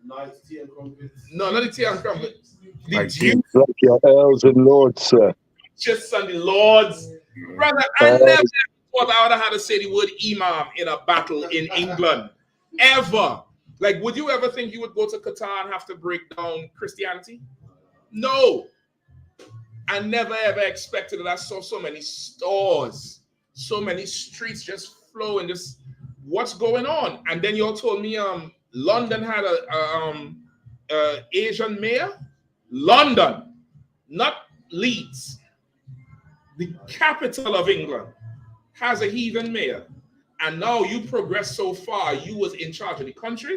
Knights, tea and crumpets. No, not the tea and crumpets. The like your earls and lords, sir. Just and the lords, brother. I never thought I would have had to say the word imam in a battle in England, ever. Like, would you ever think you would go to Qatar and have to break down Christianity? No. I never ever expected that. I saw so many stores, so many streets just flowing. Just what's going on? And then you all told me London had Asian mayor? London, not Leeds. The capital of England has a heathen mayor. And now you progress so far, you was in charge of the country.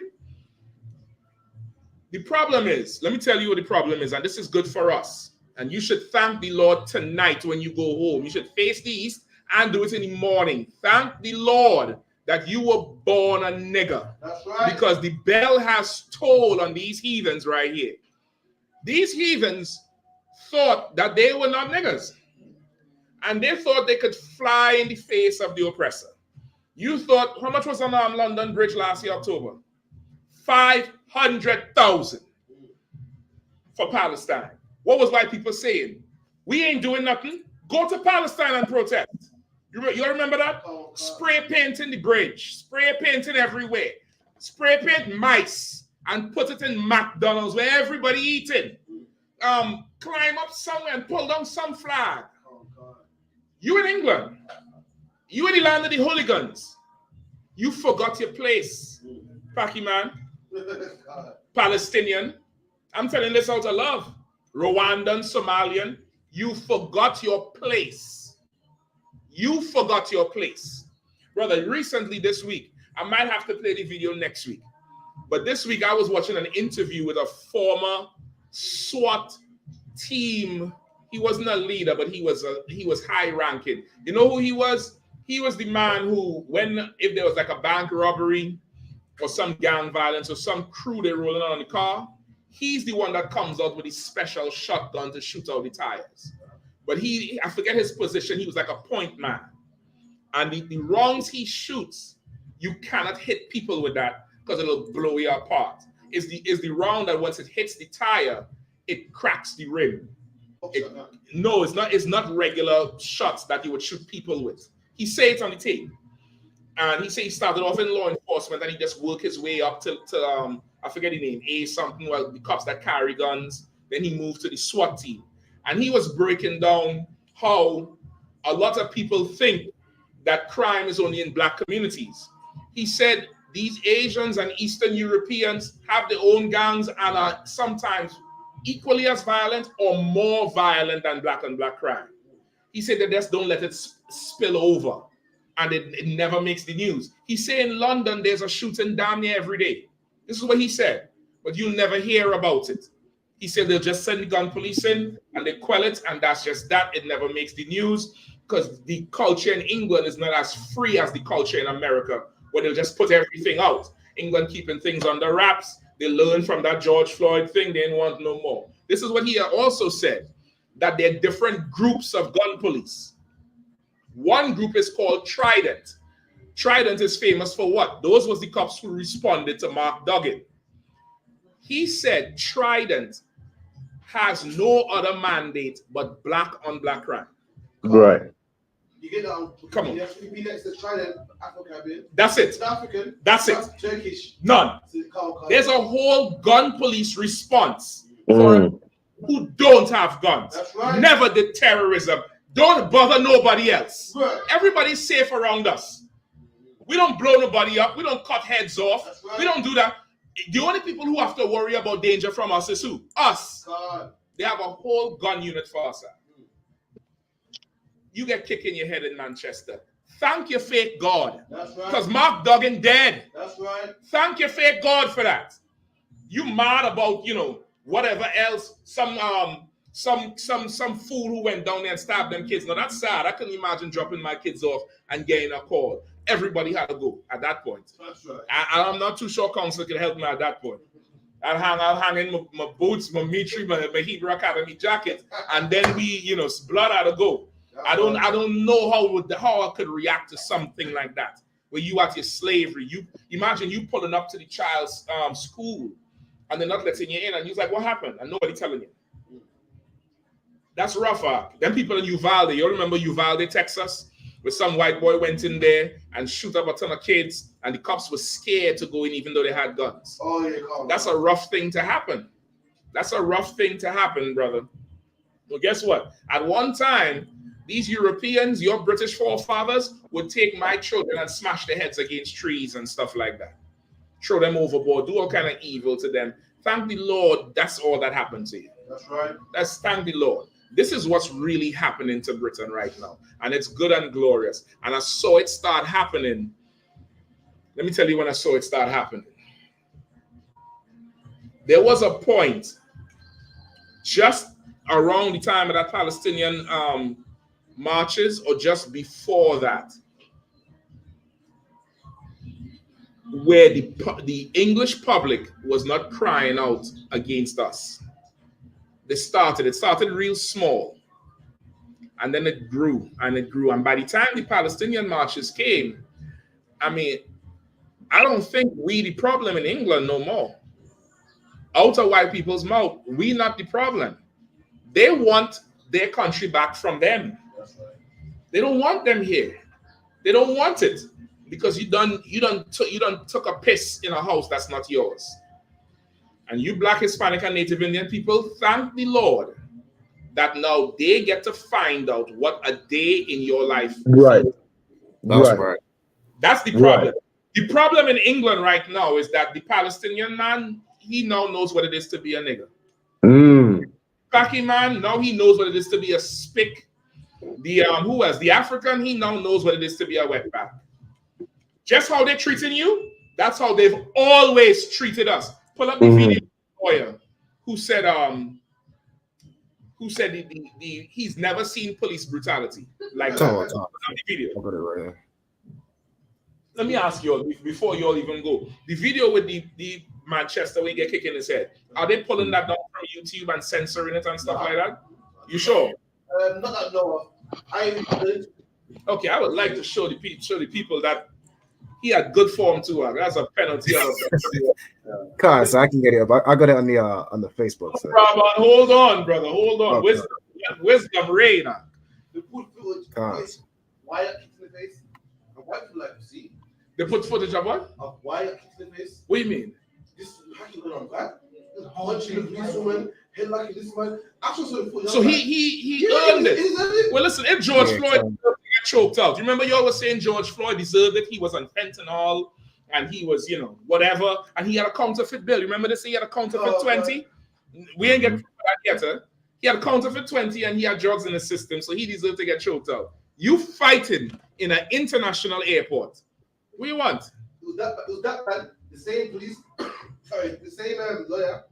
The problem is, let me tell you what the problem is, and this is good for us. And you should thank the Lord tonight when you go home. You should face the east and do it in the morning. Thank the Lord that you were born a nigger. That's right. Because the bell has tolled on these heathens right here. These heathens thought that they were not niggers. And they thought they could fly in the face of the oppressor. You thought, how much was on London Bridge last year, October? 500,000 for Palestine. What was white people saying? We ain't doing nothing. Go to Palestine and protest. You remember that? Oh, spray paint in the bridge. Spray painting everywhere. Spray paint mice and put it in McDonald's where everybody eating. Climb up somewhere and pull down some flag. Oh, God. You in England. You in the land of the hooligans. You forgot your place. Paki man. Palestinian. I'm telling this out of love. Rwandan, Somalian. You forgot your place. You forgot your place. Brother, recently this week, I might have to play the video next week. But this week I was watching an interview with a former SWAT team. He wasn't a leader, but he was high ranking. You know who he was? He was the man who, if there was like a bank robbery or some gang violence or some crew they're rolling on the car, he's the one that comes out with his special shotgun to shoot out the tires. But I forget his position. He was like a point man. And the rounds he shoots, you cannot hit people with that because it'll blow you apart. Is the round that once it hits the tire, it cracks the rim. No, it's not regular shots that you would shoot people with. He said it on the tape. And he said he started off in law enforcement and he just worked his way up to I forget the name, A something, well, the cops that carry guns. Then he moved to the SWAT team. And he was breaking down how a lot of people think that crime is only in black communities. He said these Asians and Eastern Europeans have their own gangs and are sometimes equally as violent or more violent than black on black crime. He said they just don't let it spill over and it never makes the news. He said in London there's a shooting damn near every day. This is what he said, but you'll never hear about it. He said they'll just send the gun police in and they quell it, and that's just that. It never makes the news because the culture in England is not as free as the culture in America, where they'll just put everything out. England keeping things under wraps. They learned from that George Floyd thing. They didn't want no more. This is what he also said, that there are different groups of gun police. One group is called Trident. Trident is famous for what? Those was the cops who responded to Mark Duggan. He said Trident has no other mandate but black on black crime. Right. You get that? Come on. You have to be next to Trident, Afro-Caribbean. That's it. It's African. That's it. Turkish. None. There's a whole gun police response for who don't have guns. That's right. Never did terrorism. Don't bother nobody else. Right. Everybody's safe around us. We don't blow nobody up. We don't cut heads off. Right. We don't do that. The only people who have to worry about danger from us is who? Us. God. They have a whole gun unit for us. You get kicked in your head in Manchester. Thank your fake God. That's right. Because Mark Duggan dead. That's right. Thank your fake God for that. You mad about, whatever else, some fool who went down there and stabbed them kids. Now that's sad. I couldn't imagine dropping my kids off and getting a call. Everybody had to go at that point. That's right. I'm not too sure council can help me at that point. I'll hang in my boots, my Mitri, my Hebrew Academy jacket, and then blood had to go. I don't know how I could react to something like that. Where you at your slavery, you imagine you pulling up to the child's school, and they're not letting you in, and you're like, what happened? And nobody telling you. That's rough. Them people in Uvalde, you remember Uvalde, Texas, where some white boy went in there and shoot up a ton of kids, and the cops were scared to go in even though they had guns. Oh, yeah, that's a rough thing to happen. That's a rough thing to happen, brother. Well, guess what? At one time, these Europeans, your British forefathers, would take my children and smash their heads against trees and stuff like that. Throw them overboard, do all kind of evil to them. Thank the Lord, that's all that happened to you. That's right. That's thank the Lord. This is what's really happening to Britain right now. And it's good and glorious. And I saw it start happening. Let me tell you when I saw it start happening. There was a point just around the time of that Palestinian marches, or just before that, where the English public was not crying out against us. It started real small, and then it grew and it grew. And by the time the Palestinian marches came, I mean, I don't think we the problem in England no more. Out of white people's mouth, we not the problem. They want their country back from them. That's right. They don't want them here. They don't want it because you done took a piss in a house that's not yours. And you Black, Hispanic, and Native Indian people, thank the Lord that now they get to find out what a day in your life is. Right. That's right. That's the problem. Right. The problem in England right now is that the Palestinian man, he now knows what it is to be a nigger. Paki man, now he knows what it is to be a spick. The African, he now knows what it is to be a wetback. Just how they're treating you, that's how they've always treated us. Pull up the video of the lawyer who said he's never seen police brutality like that. The video. I'll put it right here. Let me ask you all before you all even go. The video with the Manchester we get kicked in his head. Are they pulling that down from YouTube and censoring it and stuff like that? You sure? Not that no. Okay, I would like to show the people that he had good form too. That's a penalty. Cause I can get it up. I got it on the Facebook. So. Hold on, brother. Hold on. Okay. Wisdom reign. They put footage why that kicked in the face. And white people like to see. They put footage of what? Of why that kicked in the face. What do you mean? This hacking going on back. Punching the policewoman, headlocking this man. So he earned it. Well, listen, if George Floyd deserved to get choked out, you remember you always saying George Floyd deserved it. He was on fentanyl and he was, whatever, and he had a counterfeit bill. Remember they say he had a counterfeit 20? We ain't get that yet, huh? He had a counterfeit 20 and he had drugs in the system, so he deserved to get choked out. You fighting in an international airport. What do you want? It was that bad. The same police, the same lawyer,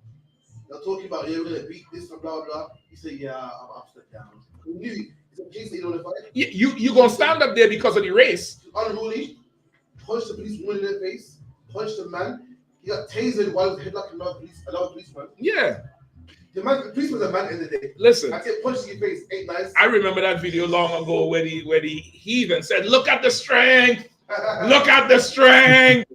they're talking about, we're going to beat this and blah, blah. He said, I'm stepped down. He knew it's a case that you don't fight. You going to stand up there because of the race. Unruly, punched the policeman in their face, punched the man. He got tasered while he was headlocking another policeman. Yeah. The policeman's a man in the day. Listen. I get punched in your face, ain't nice. I remember that video long ago where the heathen said, look at the strength. Look at the strength.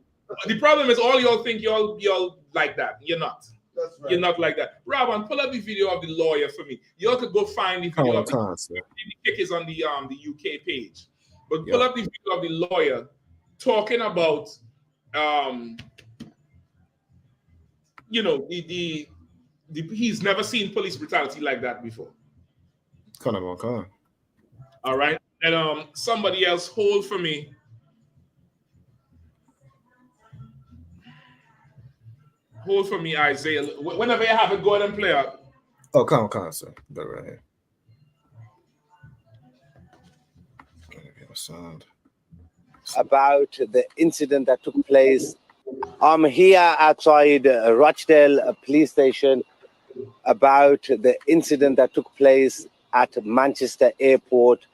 The problem is all y'all think y'all like that. You're not. That's right. You're not like that. Robin, pull up the video of the lawyer for me. Y'all could go find the video of the kick is on the UK page. But pull up the video of the lawyer talking about he's never seen police brutality like that before. All right. And somebody else hold for me. Hold for me, Isaiah. Whenever you have it, go ahead and play out. Oh, come on, sir. Go right here. Sound. About the incident that took place. I'm here outside Rochdale police station about the incident that took place at Manchester Airport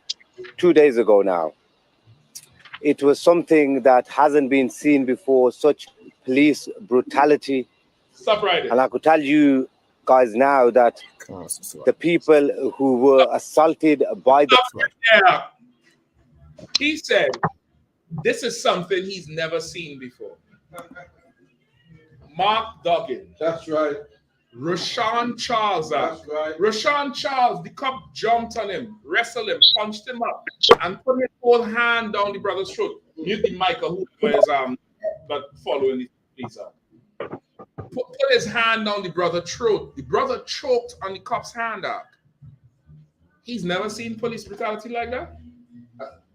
2 days ago now. It was something that hasn't been seen before, such police brutality. Stop right there. And I could tell you guys now that the people who were assaulted by the... Yeah. He said, this is something he's never seen before. Mark Duggan. That's right. Rashawn Charles. That's right. Rashawn Charles, the cop jumped on him, wrestled him, punched him up, and put his whole hand down the brother's throat. Mute the mic, who is but following the police up. Put his hand down the brother's throat. The brother choked on the cop's hand out. He's never seen police brutality like that.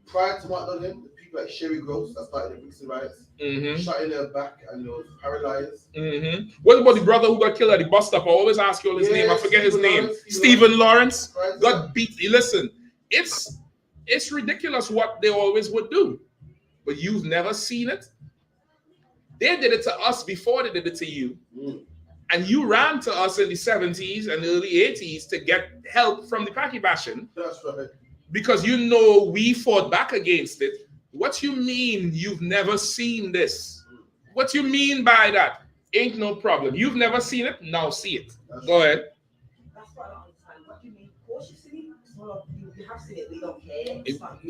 Prior to Mark Duggan, the people like Sherry Gross that started the Brixton riots, Mm-hmm. shot in her back and was paralyzed. Mm-hmm. What about the brother who got killed at the bus stop? I always ask you all his name. I forget his name. Stephen Lawrence got beat. Listen, it's ridiculous what they always would do, but you've never seen it. They did it to us before they did it to you. And you ran to us in the 70s and early 80s to get help from the Paki bashing. That's right. Because you know we fought back against it. What you mean you've never seen this? What you mean by that? Ain't no problem. You've never seen it, now see it. Go ahead. That's what I don't understand. What do you mean? Of course you've seen it. Well, you have seen it, we don't care.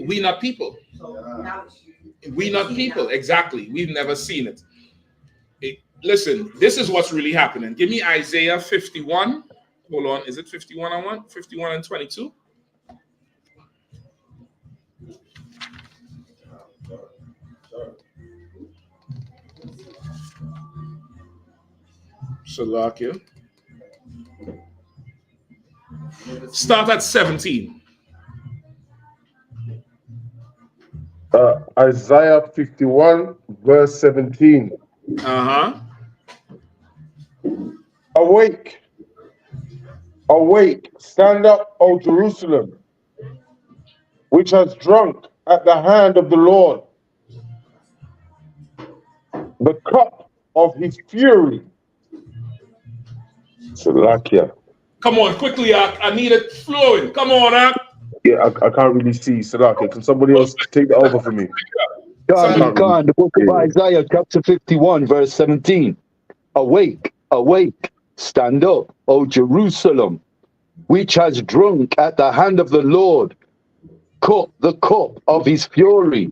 We not people. So now it's you. We not people. Exactly. We've never seen it. Listen, this is what's really happening. Give me Isaiah 51. Hold on. Is it 51 I want? 51 and 22. Salakia. Start at 17. Isaiah 51, verse 17. Uh-huh. Awake, awake, stand up, O Jerusalem, which has drunk at the hand of the Lord the cup of his fury. Salakia. Come on, quickly, I need it flowing. Come on, Ak. Yeah, I can't really see Salakia. Can somebody else take that over for me? Khan, the book of Isaiah, chapter 51, verse 17. Awake, awake, stand up, O Jerusalem, which has drunk at the hand of the Lord the cup of his fury.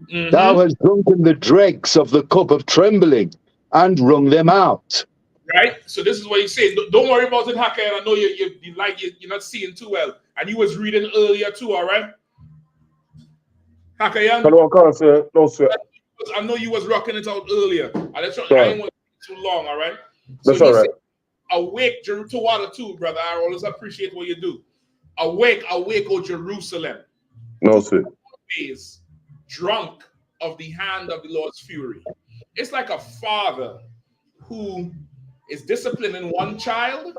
Mm-hmm. Thou hast drunken the dregs of the cup of trembling and wrung them out. Right? So this is what he's saying. Don't worry about it, Haka. I know you're not seeing too well. And you was reading earlier too, all right? Haka, no, sir. No, sir. I know you was rocking it out earlier. I didn't want to too long, all right? That's all right. Awake to water too, brother. I always appreciate what you do. Awake, awake, O Jerusalem. No, sir. Is drunk of the hand of the Lord's fury. It's like a father who is disciplining one child.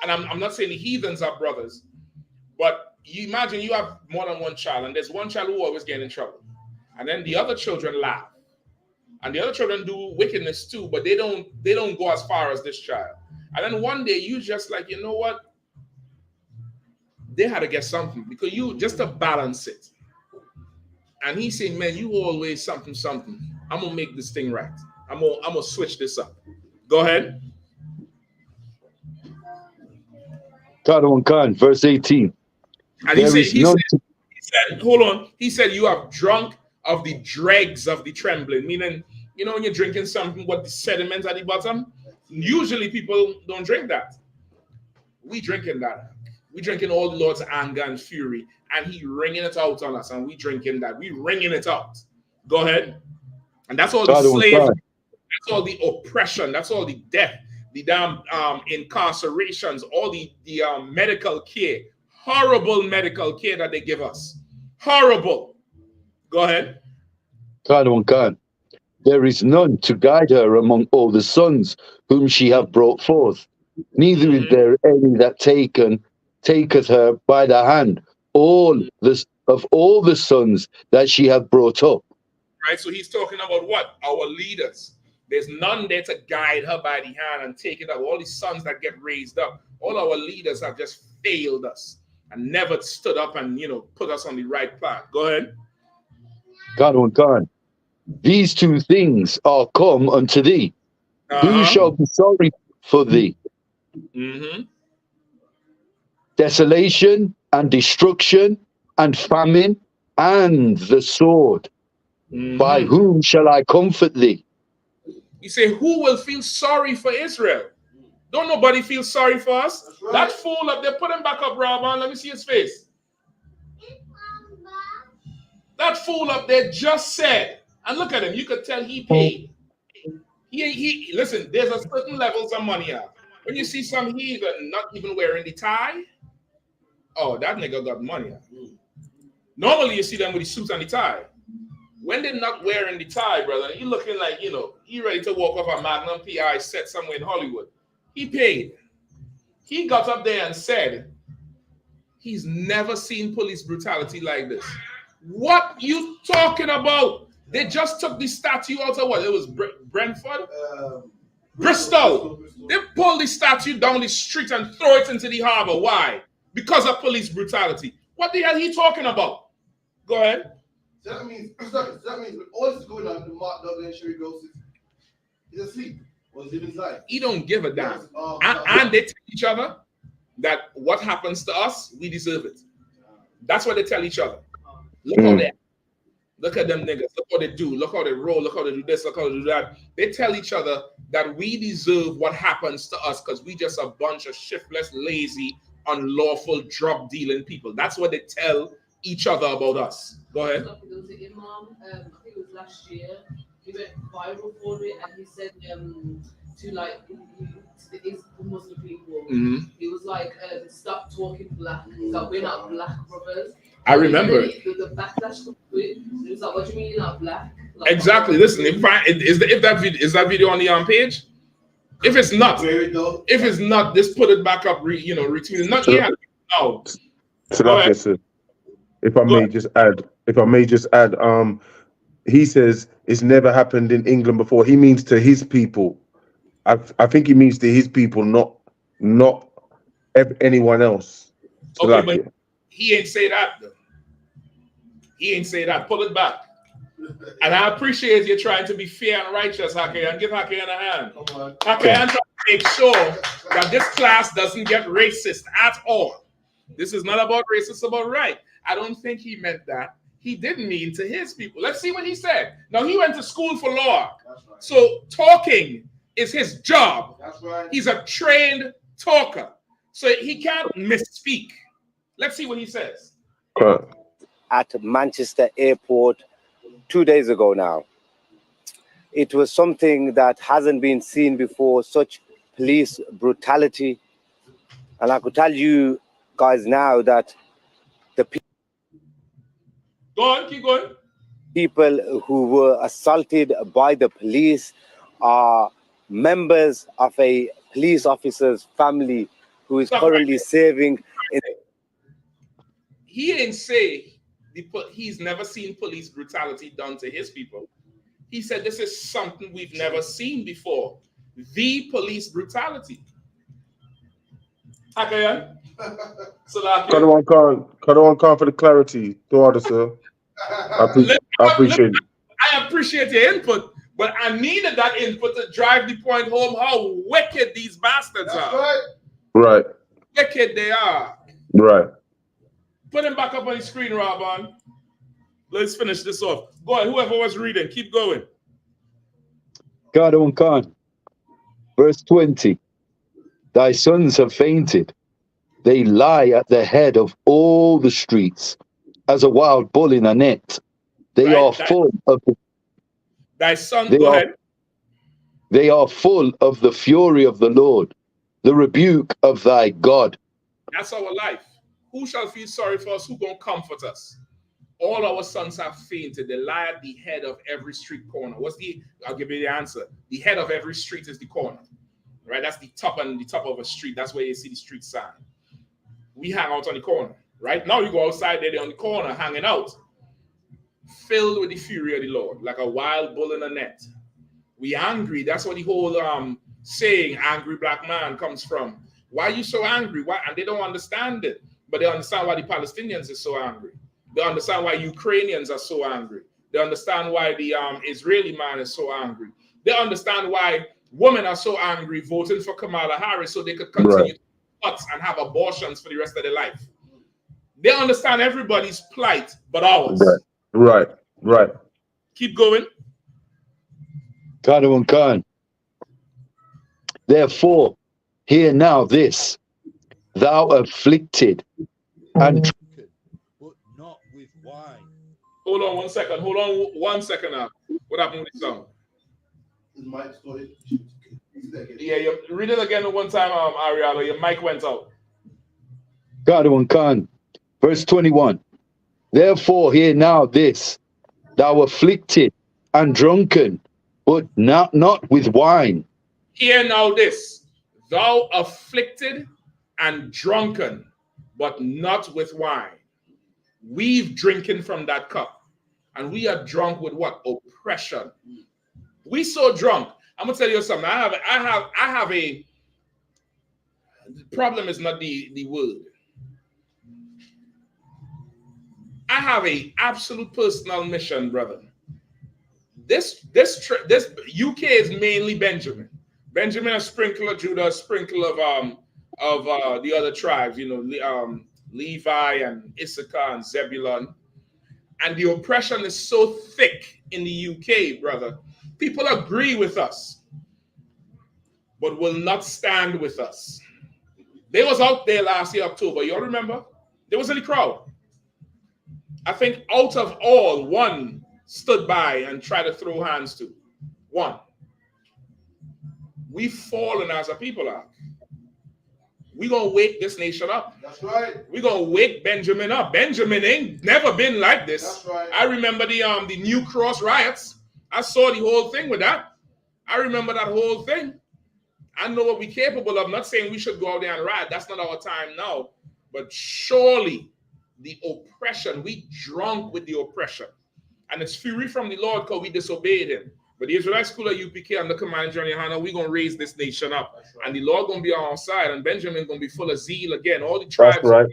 And I'm not saying the heathens are brothers, but you imagine you have more than one child, and there's one child who always gets in trouble. And then the other children laugh. And the other children do wickedness too, but they don't go as far as this child. And then one day you just like, you know what? They had to get something because you just to balance it. And he's saying, man, you always something. I'm gonna make this thing right. I'm gonna switch this up. Go ahead. Khan, verse 18. And he said, hold on. He said, you have drunk of the dregs of the trembling, meaning, you know, when you're drinking something, what the sediment at the bottom, usually people don't drink that. We drinking that. We drinking all the Lord's anger and fury, and he wringing it out on us, and we drinking that. We wringing it out. Go ahead. And that's all the slavery, that's all the oppression, that's all the death, the damn incarcerations, all the medical care, horrible medical care that they give us. Horrible. Go ahead. Khan. There is none to guide her among all the sons whom she hath brought forth. Neither is there any that taketh her by the hand, of all the sons that she hath brought up. Right, so he's talking about what? Our leaders. There's none there to guide her by the hand and take it up. All the sons that get raised up, all our leaders have just failed us and never stood up and, you know, put us on the right path. Go ahead. Khan. These two things are come unto thee. Who shall be sorry for thee? Desolation and destruction and famine and the sword. By whom shall I comfort thee? You say, who will feel sorry for Israel? Don't nobody feel sorry for us? Right. That fool up there, put him back up, Rahman. Let me see his face. That fool up there just said, and look at him, you could tell he paid. He listen, there's a certain levels of money out. When you see some heathen not even wearing the tie, oh, that nigga got money. Normally you see them with the suit and the tie. When they're not wearing the tie, brother, you looking like, you know, he ready to walk off a Magnum PI set somewhere in Hollywood. He paid. He got up there and said he's never seen police brutality like this. What you talking about? They just took the statue out of what? It was Brentford? Bristol. They pulled the statue down the street and throw it into the harbor. Why? Because of police brutality. What the hell are he talking about? Go ahead. So that means with all this going on, the Mark Dudley and Sherry Ghost is asleep or is living his life. He don't give a damn. And they tell each other that what happens to us, we deserve it. That's what they tell each other. Look how they act. Look at them niggas. Look how they do. Look how they roll. Look how they do this. Look how they do that. They tell each other that we deserve what happens to us because we just a bunch of shiftless, lazy, unlawful, drug dealing people. That's what they tell each other about us. Go ahead. There was an imam, I think it was last year. He went viral for it, and he said to like the Muslim people, he was like, "Stop talking black. Like, we're not black brothers." I remember the backlash from it. It was like, "What do you mean you're not black?" Like, exactly. Listen, is that video on the page? If it's not, just put it back up. Retweet it. Not yet. No. So that's it. If I may just add, he says it's never happened in England before. He means to his people. I think he means to his people, not anyone else. So okay, but he ain't say that though. He ain't say that. Pull it back. And I appreciate you trying to be fair and righteous, Hake, and give Hake a hand. Hake, and trying to make sure that this class doesn't get racist at all. This is not about race, it's about right. I don't think he meant that. He didn't mean to his people. Let's see what he said. Now, he went to school for law. Right. So talking is his job. That's right. He's a trained talker. So he can't misspeak. Let's see what he says. At Manchester Airport 2 days ago now. It was something that hasn't been seen before, such police brutality. And I could tell you guys now that the people... Go on, keep going. People who were assaulted by the police are members of a police officer's family who is currently serving in... He didn't say he's never seen police brutality done to his people. He said this is something we've never seen before. The police brutality. Okay. Khan for the clarity. Daughter, sir. I appreciate it. I appreciate your input, but I needed that input to drive the point home how wicked these bastards are. Right. Wicked they are. Right. Put him back up on the screen, Robin. Let's finish this off. Go ahead, whoever was reading, keep going. Khan. Verse 20. Thy sons have fainted. They lie at the head of all the streets, as a wild bull in a net. They are full of thy son. Go ahead. They are full of the fury of the Lord, the rebuke of thy God. That's our life. Who shall feel sorry for us? Who gonna comfort us? All our sons have fainted. They lie at the head of every street corner. I'll give you the answer. The head of every street is the corner. Right? That's the top of a street. That's where you see the street sign. We hang out on the corner. Right? Now you go outside there, they're on the corner hanging out. Filled with the fury of the Lord, like a wild bull in a net. We angry. That's what the whole saying, angry black man, comes from. Why are you so angry? Why? And they don't understand it. But they understand why the Palestinians are so angry. They understand why Ukrainians are so angry. They understand why the Israeli man is so angry. They understand why women are so angry voting for Kamala Harris so they could continue to cut and have abortions for the rest of their life. They understand everybody's plight but ours. Right. Keep going. Khan. Therefore, hear now this. Thou afflicted and drunken, but not with wine. Hold on 1 second. Now. What happened with the sound? Yeah, you read it again one time, Ariella. Your mic went out. Khan. Verse 21. Therefore, hear now this: thou afflicted and drunken, but not with wine. Hear now this: thou afflicted and drunken, but not with wine. We've drinking from that cup, and we are drunk with what? Oppression. We so drunk. I'm gonna tell you something. I have a the problem is not the word. I have a absolute personal mission, brother. This UK is mainly Benjamin. Benjamin, a sprinkle of Judah, a sprinkle of the other tribes, you know, Levi and Issachar and Zebulun. And the oppression is so thick in the UK, brother. People agree with us, but will not stand with us. They was out there last year, October. You all remember? There was in the crowd. I think out of all, one stood by and tried to throw hands to. One. We've fallen as a people are. We're going to wake this nation up. That's right. We're going to wake Benjamin up. Benjamin ain't never been like this. That's right. I remember the New Cross riots. I saw the whole thing with that. I remember that whole thing. I know what we're capable of. I'm not saying we should go out there and riot. That's not our time now. But surely the oppression, we drunk with the oppression. And it's fury from the Lord because we disobeyed him. But the Israelite school of I.S.U.P.K under command of Yahanna, we're going to raise this nation up. Right. And the Lord going to be on our side. And Benjamin going to be full of zeal again. All the tribes are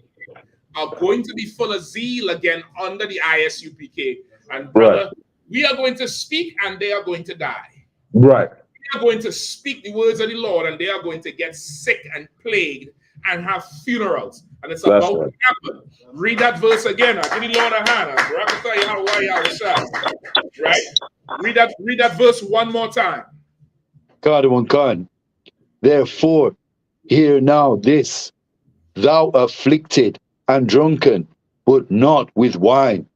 going to be full of zeal again under the I.S.U.P.K. And brother, we are going to speak and they are going to die. Right. We are going to speak the words of the Lord and they are going to get sick and plagued and have funerals. And it's about to happen. Read that verse again. Give the Lord a hand. Right? Read that verse one more time. God. Therefore, hear now this: thou afflicted and drunken, but not with wine.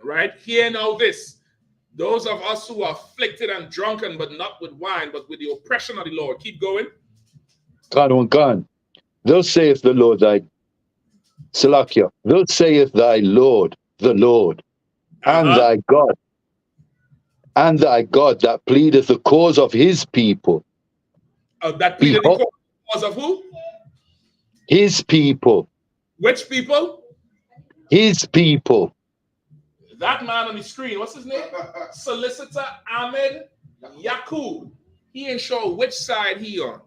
Right? Hear now this: those of us who are afflicted and drunken, but not with wine, but with the oppression of the Lord. Keep going. God. Thus saith the Lord thy Salakia. Thus saith thy Lord, the Lord, and thy God, that pleadeth the cause of his people. That pleadeth the cause of who? His people. Which people? His people. That man on the screen, what's his name? Solicitor Ahmed Yakub. He ain't sure which side he on.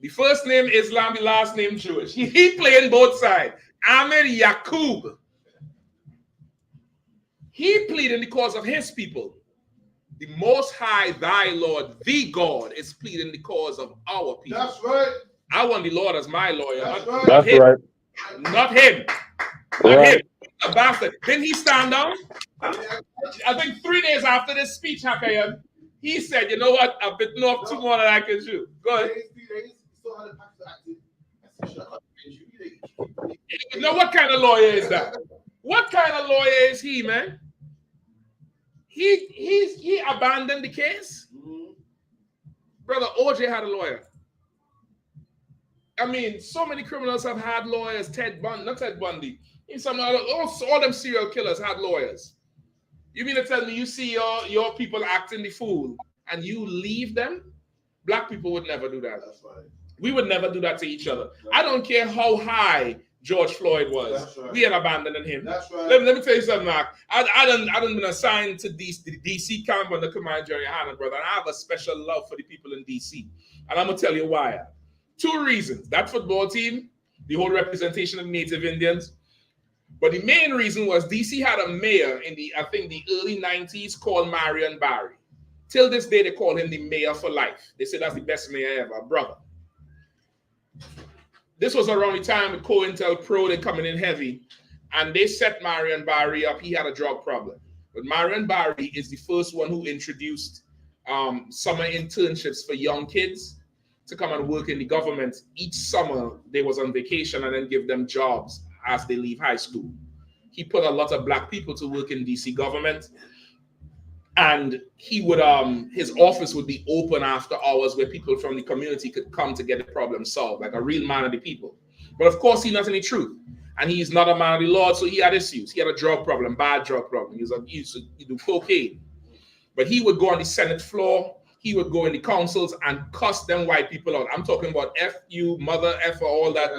The first name Islam, the last name Jewish. He playing both sides. Ahmed Yakub. He pleading the cause of his people. The Most High, thy Lord, the God, is pleading the cause of our people. That's right. I want the Lord as my lawyer. That's not him. Right. Not him. Not him. A bastard. Didn't he stand down? I think 3 days after this speech, Hakayan, he said, you know what? I've bitten off 2 more than I can chew. Go ahead. You know what kind of lawyer is that? What kind of lawyer is he, man? He abandoned the case. Brother, OJ had a lawyer. I mean, so many criminals have had lawyers. Not Ted Bundy. Some other, all them serial killers had lawyers. You mean to tell me you see your people acting the fool and you leave them? Black people would never do that. That's right. We would never do that to each other. I don't care how high George Floyd was. Right. We had abandoned him. That's right. Let me tell you something, Mark. I done been assigned to the DC camp under command of Yahanna, brother. And I have a special love for the people in DC. And I'm going to tell you why. 2 reasons. That football team, the whole representation of Native Indians. But the main reason was DC had a mayor in the early 90s called Marion Barry. Till this day, they call him the mayor for life. They say that's the best mayor ever, brother. This was around the time with COINTELPRO, they coming in heavy. And they set Marion Barry up. He had a drug problem. But Marion Barry is the first one who introduced summer internships for young kids to come and work in the government. Each summer, they was on vacation and then give them jobs as they leave high school. He put a lot of black people to work in DC government. And he would, his office would be open after hours where people from the community could come to get the problem solved, like a real man of the people. But of course, he's not any truth. and he's not a man of the Lord, so he had issues. He had a drug problem, bad drug problem. He used to do cocaine. But he would go on the Senate floor, he would go in the councils and cuss them white people out. I'm talking about F you, mother, F all that,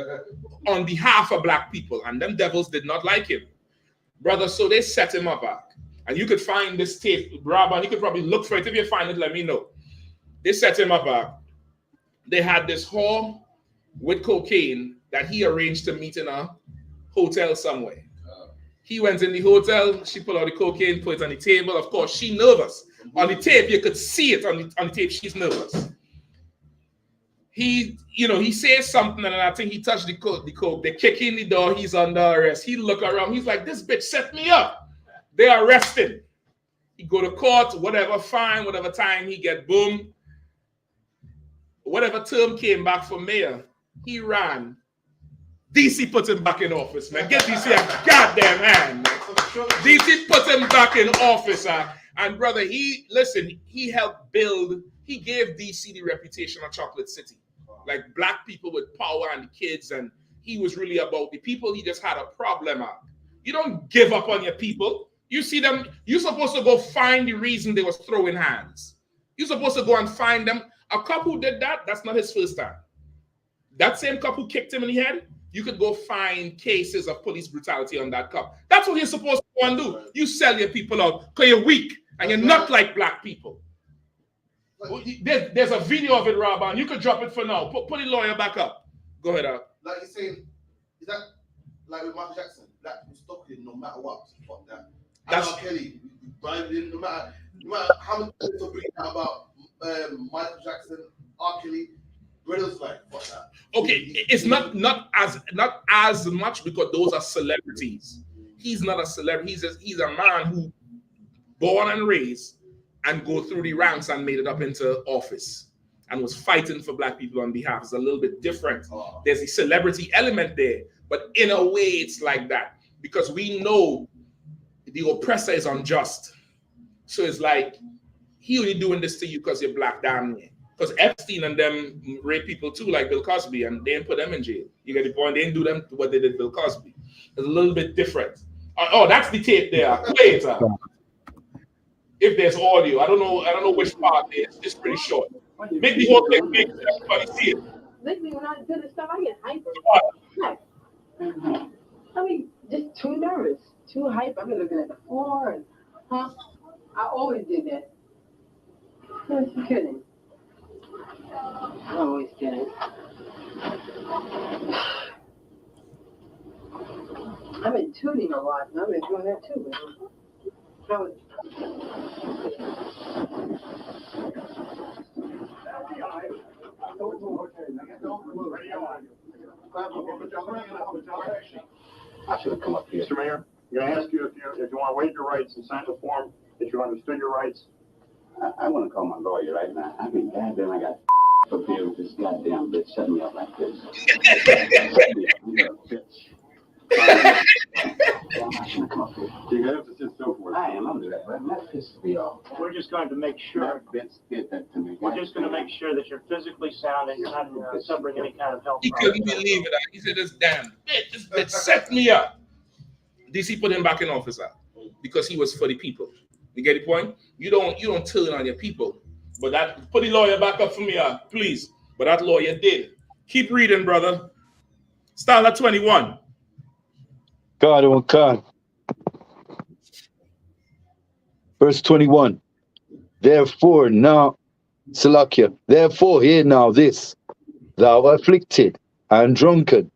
on behalf of black people. And them devils did not like him. Brother, so they set him up. And you could find this tape, Rob, and you could probably look for it. If you find it, let me know. They set him up. They had this whore with cocaine that he arranged to meet in a hotel somewhere. He went in the hotel, she pulled out the cocaine, put it on the table. Of course, she nervous. On the tape, you could see it on the tape, she's nervous. He says something, and I think he touched the coke. They kick in the door, he's under arrest. He look around, he's like, this bitch set me up. They arrest him. He go to court, whatever fine, whatever time he get, boom. Whatever term came back for mayor, he ran. DC put him back in office, man. Get DC a goddamn hand, man. DC put him back in office, and brother, he helped build, he gave DC the reputation of Chocolate City. Like black people with power and the kids, and he was really about the people. He just had a problem. You don't give up on your people. You see them, you're supposed to go find the reason they was throwing hands. You're supposed to go and find them. A cop who did that, that's not his first time. That same cop who kicked him in the head, you could go find cases of police brutality on that cop. That's what you're supposed to go and do. You sell your people out because you're weak and you're not like black people. There's a video of it, Rob, and you could drop it for now. Put the lawyer back up. Go ahead, Al. Like you're saying, is that like with Michael Jackson? Black people stuck with him no matter what. Fuck that. And R. Kelly, no matter how many people bring out about Michael Jackson, R. Kelly. Brothers like, fuck that. Okay, it's not as much because those are celebrities. He's not a celebrity. He's a man who born and raised and go through the ranks and made it up into office and was fighting for black people on behalf. It's a little bit different. There's a celebrity element there, but in a way it's like that because we know the oppressor is unjust. So it's like, he only doing this to you because you're black, damn near. Because Epstein and them rape people too, like Bill Cosby, and they didn't put them in jail. You get the point? They didn't do them what they did Bill Cosby. It's a little bit different. Oh, that's the tape there. Play it. If there's audio, I don't know which part it is. It's pretty short. Make the whole thing big so everybody see it. Lately, when I do this stuff, I get hyper. I mean, just too nervous, too hyper. I've been looking at the floor, and I always did that. Just kidding. I'm always kidding. I've been tuning a lot, and I've been doing that too. I should have come up here. Mr. Mayor, I'm going to ask you if you want to waive your rights and sign the form that you understood your rights. I want to call my lawyer right now. I mean, goddamn, I got up here with this goddamn bitch setting me up like this. You have to sit still for it. I am. I'm doing that, but that pisses me off. We're just going to make sure. Get that to me. We're just going to make sure that you're physically sound and you're not suffering any kind of health He problem. couldn't believe it. He said, "This damn bitch, this bitch set me up." DC put him back in office because he was for the people. You get the point? You don't turn on your people. But that put the lawyer back up for me, please. But that lawyer did. Keep reading, brother. Start at 21. God. Verse 21. Therefore now, Salakia, therefore hear now this, thou afflicted and drunken,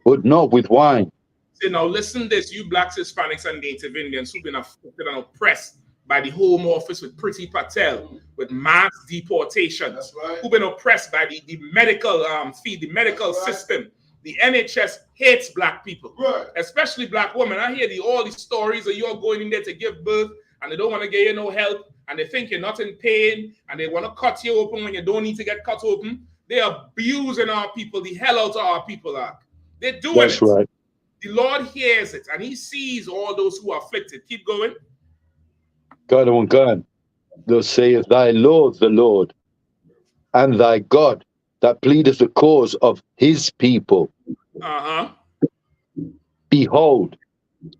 but not with wine. See, now listen this, you blacks, Hispanics, and Native Indians who've been afflicted and oppressed by the Home Office with Priti Patel, with mass deportations, who've been oppressed by the medical the medical system. The NHS hates black people, especially black women. I hear all these stories of you all going in there to give birth and they don't want to get you no help and they think you're not in pain and they want to cut you open when you don't need to get cut open. They're abusing our people, the hell out of our people. They're doing That's it. right. The Lord hears it and he sees all those who are afflicted. Keep going. God, thus saith thy Lord the Lord, and thy God that pleadeth the cause of his people. Behold,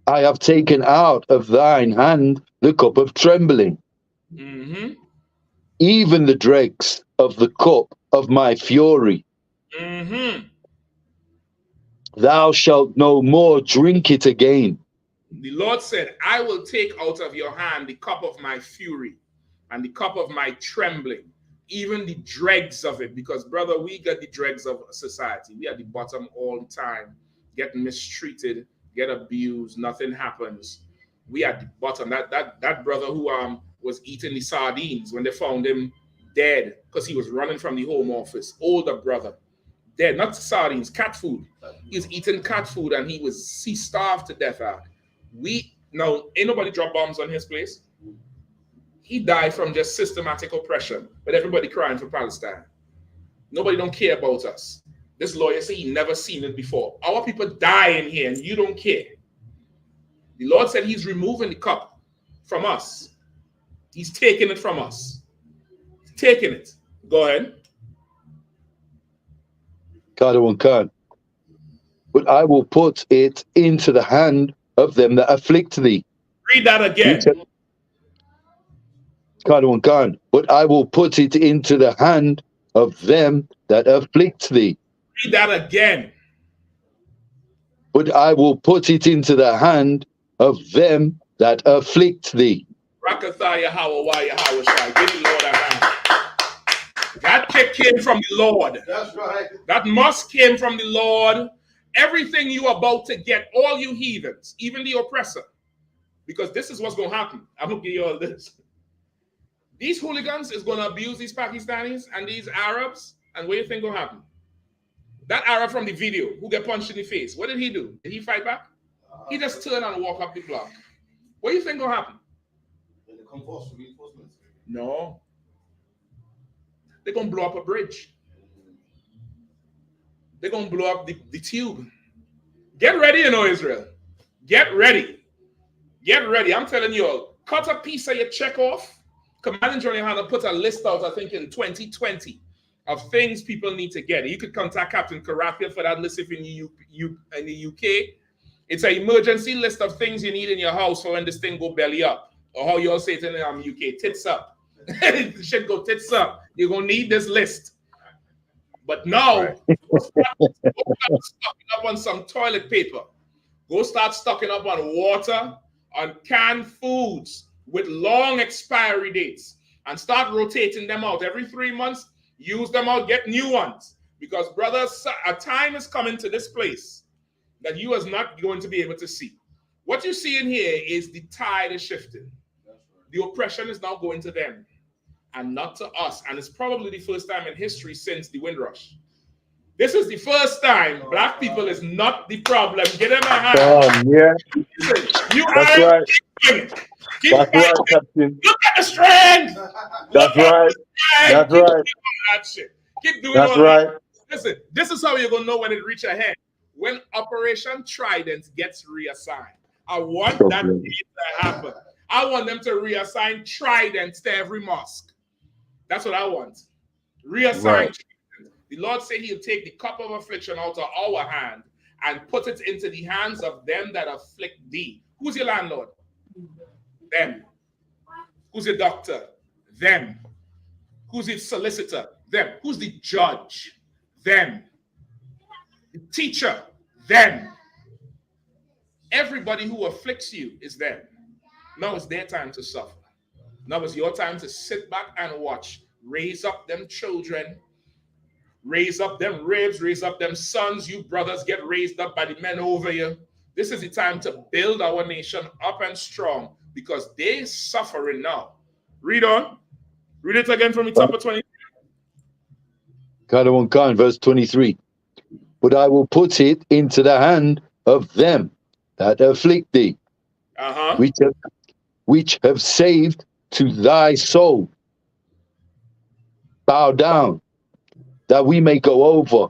I have taken out of thine hand the cup of trembling, Mm-hmm. even the dregs of the cup of my fury. Mm-hmm. Thou shalt no more drink it again. The Lord said, I will take out of your hand the cup of my fury and the cup of my trembling, even the dregs of it. Because, brother, we get the dregs of society. We are at the bottom all the time, get mistreated, get abused, nothing happens. We are at the bottom. That brother who was eating the sardines when they found him dead because he was running from the home office, older brother, dead, not sardines, cat food. He was eating cat food and he starved to death out. Now, ain't nobody drop bombs on his place. He died from just systematic oppression, but everybody crying for Palestine. Nobody don't care about us. This lawyer said he never seen it before. Our people dying here and you don't care. The Lord said he's removing the cup from us. He's taking it from us. He's taking it. Go ahead. God. But I will put it into the hand of them that afflict thee. Read that again. God. But I will put it into the hand of them that afflict thee. Read that again. But I will put it into the hand of them that afflict thee. Rakathah Yahweh Yahweh Shai. Give the Lord a hand. That kick came from the Lord. That's right. That must came from the Lord. Everything you are about to get, all you heathens, even the oppressor, because this is what's going to happen. I'm going to give you all this. These hooligans is going to abuse these Pakistanis and these Arabs, and what do you think will happen? That Arab from the video who get punched in the face, what did he do? Did he fight back? He just turned and walk up the block. What do you think will happen? No. They're going to blow up a bridge. They're going to blow up the tube. Get ready, Israel. Get ready. Get ready. I'm telling you all, cut a piece of your check off. Command and General Yahanna put a list out, I think, in 2020 of things people need to get. You could contact Captain Karathia for that list if in the UK. It's an emergency list of things you need in your house for when this thing go belly up. Or how you all say it in the UK, tits up. The shit go tits up. You're going to need this list. But now, go start stocking up on some toilet paper. Go start stocking up on water, on canned foods with long expiry dates, and start rotating them out every 3 months. Use them out, get new ones. Because, brothers, a time is coming to this place that you is not going to be able to see. What you see in here is the tide is shifting. The oppression is now going to them and not to us. And it's probably the first time in history since the Windrush. This is the first time black people is not the problem. Get them a hand. Yeah. You That's are right. That's right, Captain. Look at the strength. That's right. That's right. That shit. Keep doing That's all right. that. Listen, this is how you're going to know when it reaches ahead. When Operation Trident gets reassigned. I want that to happen. I want them to reassign Tridents to every mosque. That's what I want. Reassign Trident. The Lord said he'll take the cup of affliction out of our hand and put it into the hands of them that afflict thee. Who's your landlord? Them. Who's your doctor? Them. Who's the solicitor? Them. Who's the judge? Them. The teacher? Them. Everybody who afflicts you is them. Now it's their time to suffer. Now it's your time to sit back and watch. Raise up them children. Raise up them ribs. Raise up them sons. You brothers get raised up by the men over you. This is the time to build our nation up and strong because they're suffering now. Read on. Read it again from the top of 20. God, verse 23. But I will put it into the hand of them that afflict thee, which have saved to thy soul. Bow down, that we may go over,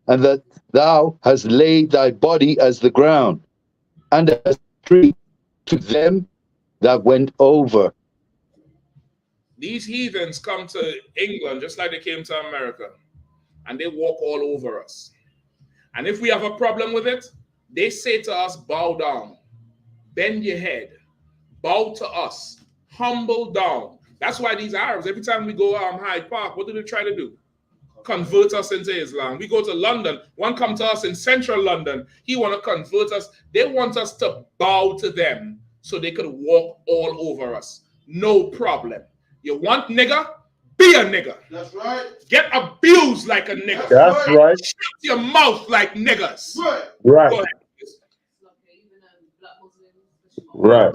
and that thou hast laid thy body as the ground, and as a tree to them that went over. These heathens come to England just like they came to America, and they walk all over us. And if we have a problem with it, They say to us, bow down, bend your head, bow to us, humble down. That's why these Arabs, every time we go Hyde Park, what do they try to do? Convert us into Islam. We go to London. One come to us in central London. He want to convert us. They want us to bow to them so they could walk all over us. No problem. You want nigger? Be a nigger. That's right. Get abused like a nigger. That's right. Shut your mouth like niggers. Right. Right. Go ahead. Right.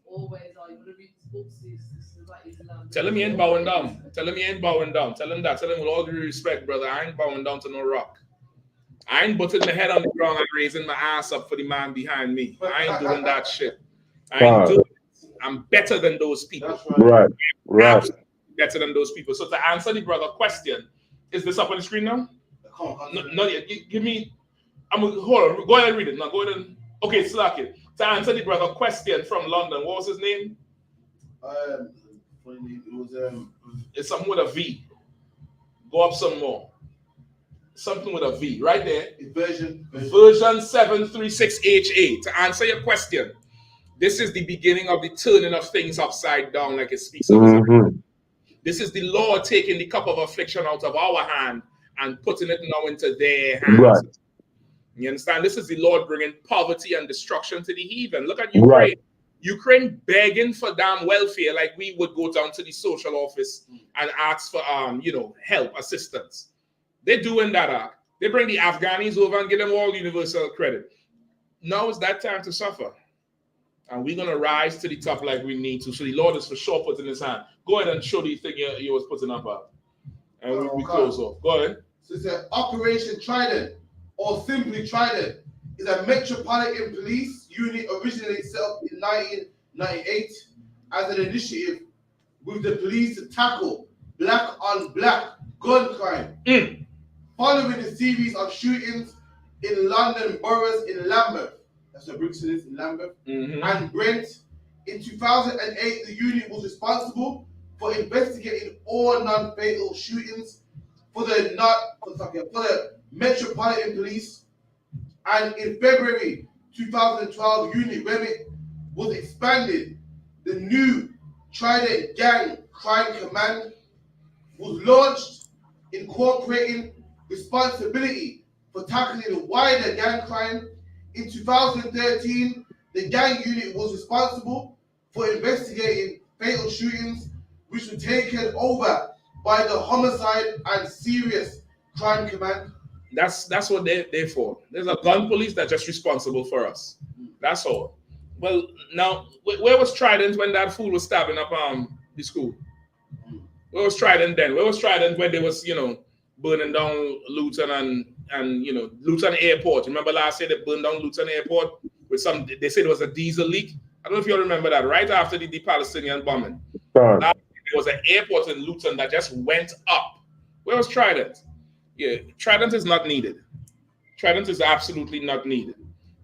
Always are you gonna read these books? This is like Islam. Tell him you ain't bowing down. Tell him you ain't bowing down. Tell him that. Tell him with all due respect, brother, I ain't bowing down to no rock. I ain't putting my head on the ground and raising my ass up for the man behind me. I ain't doing that shit. I ain't doing it. I'm better than those people. Right. Right. Better than those people. So to answer the brother question, is this up on the screen now? No, give me. I'm gonna hold on. Go ahead and read it. Now go ahead and okay, slack it. To answer the brother question from London, what was his name? It was It's something with a V. Go up some more. Something with a V right there. Version 736HA. To answer your question, this is the beginning of the turning of things upside down, like it speaks of. This is the Lord taking the cup of affliction out of our hand and putting it now into their hands. Right. You understand? This is the Lord bringing poverty and destruction to the heathen. Look at Ukraine. Right. Ukraine begging for damn welfare, like we would go down to the social office and ask for help, assistance. They're doing that. They bring the Afghanis over and give them all universal credit. Now it's that time to suffer. And we're gonna rise to the top like we need to. So the Lord is for sure putting his hand. Go ahead and show the thing you was putting up. And we close off. Go ahead. So it's an Operation Trident, or simply Trident, is a metropolitan police unit originally set up in 1998 as an initiative with the police to tackle black on black gun crime. Following a series of shootings in London boroughs in Lambeth, that's where Brixton is, in Lambeth, and Brent. In 2008, the unit was responsible for investigating all non-fatal shootings for the Metropolitan Police. And in February 2012, unit remit was expanded. The new Trident Gang Crime Command was launched, incorporating responsibility for tackling wider gang crime. In 2013, the gang unit was responsible for investigating fatal shootings, which were taken over by the Homicide and Serious Crime Command. That's what they're for. There's a gun police that's just responsible for us. That's all. Well, now, where was Trident when that fool was stabbing up the school? Where was Trident then? Where was Trident when they was, burning down Luton and Luton Airport? Remember last year they burned down Luton Airport with they said it was a diesel leak. I don't know if you all remember that, right after the Palestinian bombing. There was an airport in Luton that just went up. Where was Trident? Yeah, Trident is not needed. Trident is absolutely not needed.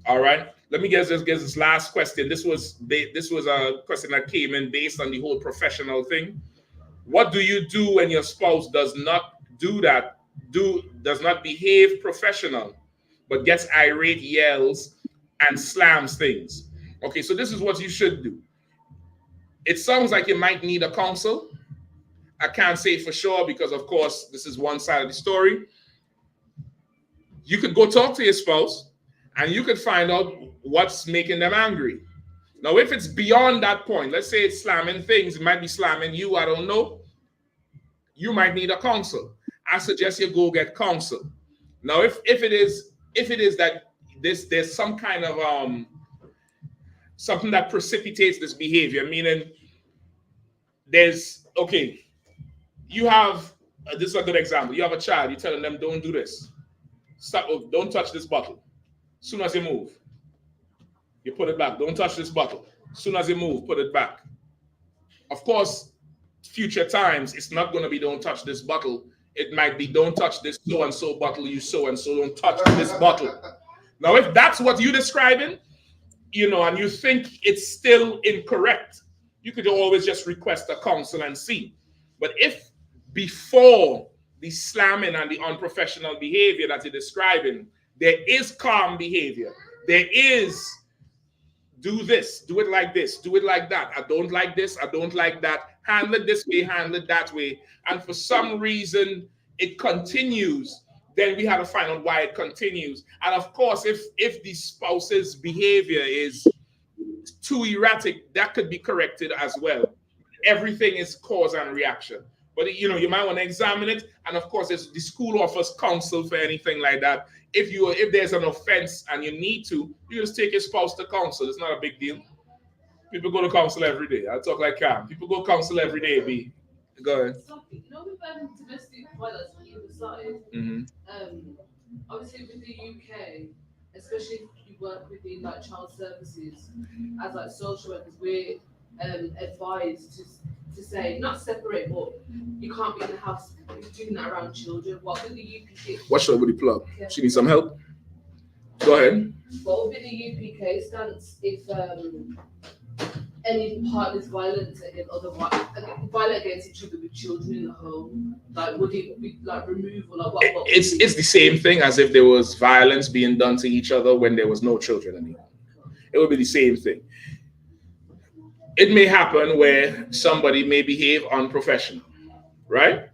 All right. Let me get this last question. This was a question that came in based on the whole professional thing. What do you do when your spouse does not do that? Does not behave professional, but gets irate, yells, and slams things? Okay, so this is what you should do. It sounds like you might need a counsel. I can't say for sure because, of course, this is one side of the story. You could go talk to your spouse and you could find out what's making them angry. Now, if it's beyond that point, let's say it's slamming things, it might be slamming you, I don't know. You might need a counsel. I suggest you go get counsel. Now, if it is that there's some kind of something that precipitates this behavior, meaning you have this is a good example. You have a child, you're telling them, don't do this. Stop, don't touch this bottle. As soon as you move, you put it back. Don't touch this bottle. As soon as you move, put it back. Of course, future times, it's not going to be don't touch this bottle. It might be don't touch this so-and-so bottle, you so-and-so, don't touch this bottle. Now, if that's what you're describing, and you think it's still incorrect, you could always just request a counsel and see. But if before the slamming and the unprofessional behavior that you're describing, there is calm behavior, There is do this, do it like this, do it like that. I don't like this, I don't like that. Handle it this way, handle it that way. And for some reason, it continues. Then we have to find out why it continues. And of course, if the spouse's behavior is too erratic, that could be corrected as well. Everything is cause and reaction. But you know, you might want to examine it. And of course, the school offers counsel for anything like that. If there's an offense and you need to, you just take your spouse to counsel. It's not a big deal. People go to counsel every day. I talk like Cam. People go counsel every day, B. Go ahead. You know, with domestic violence on either side, obviously with the UK, especially if you work within like child services, as like social workers, we're advised to say not separate, but you can't be in the house doing that around children. What with the UPK? Watch out with the plug. She needs some help. Go ahead. What would be the UPK stance if any partner's violent against each other with children in the home? Like, would it be like removal or what? It's the same thing as if there was violence being done to each other when there was no children anymore. It would be the same thing. It may happen where somebody may behave unprofessional, right?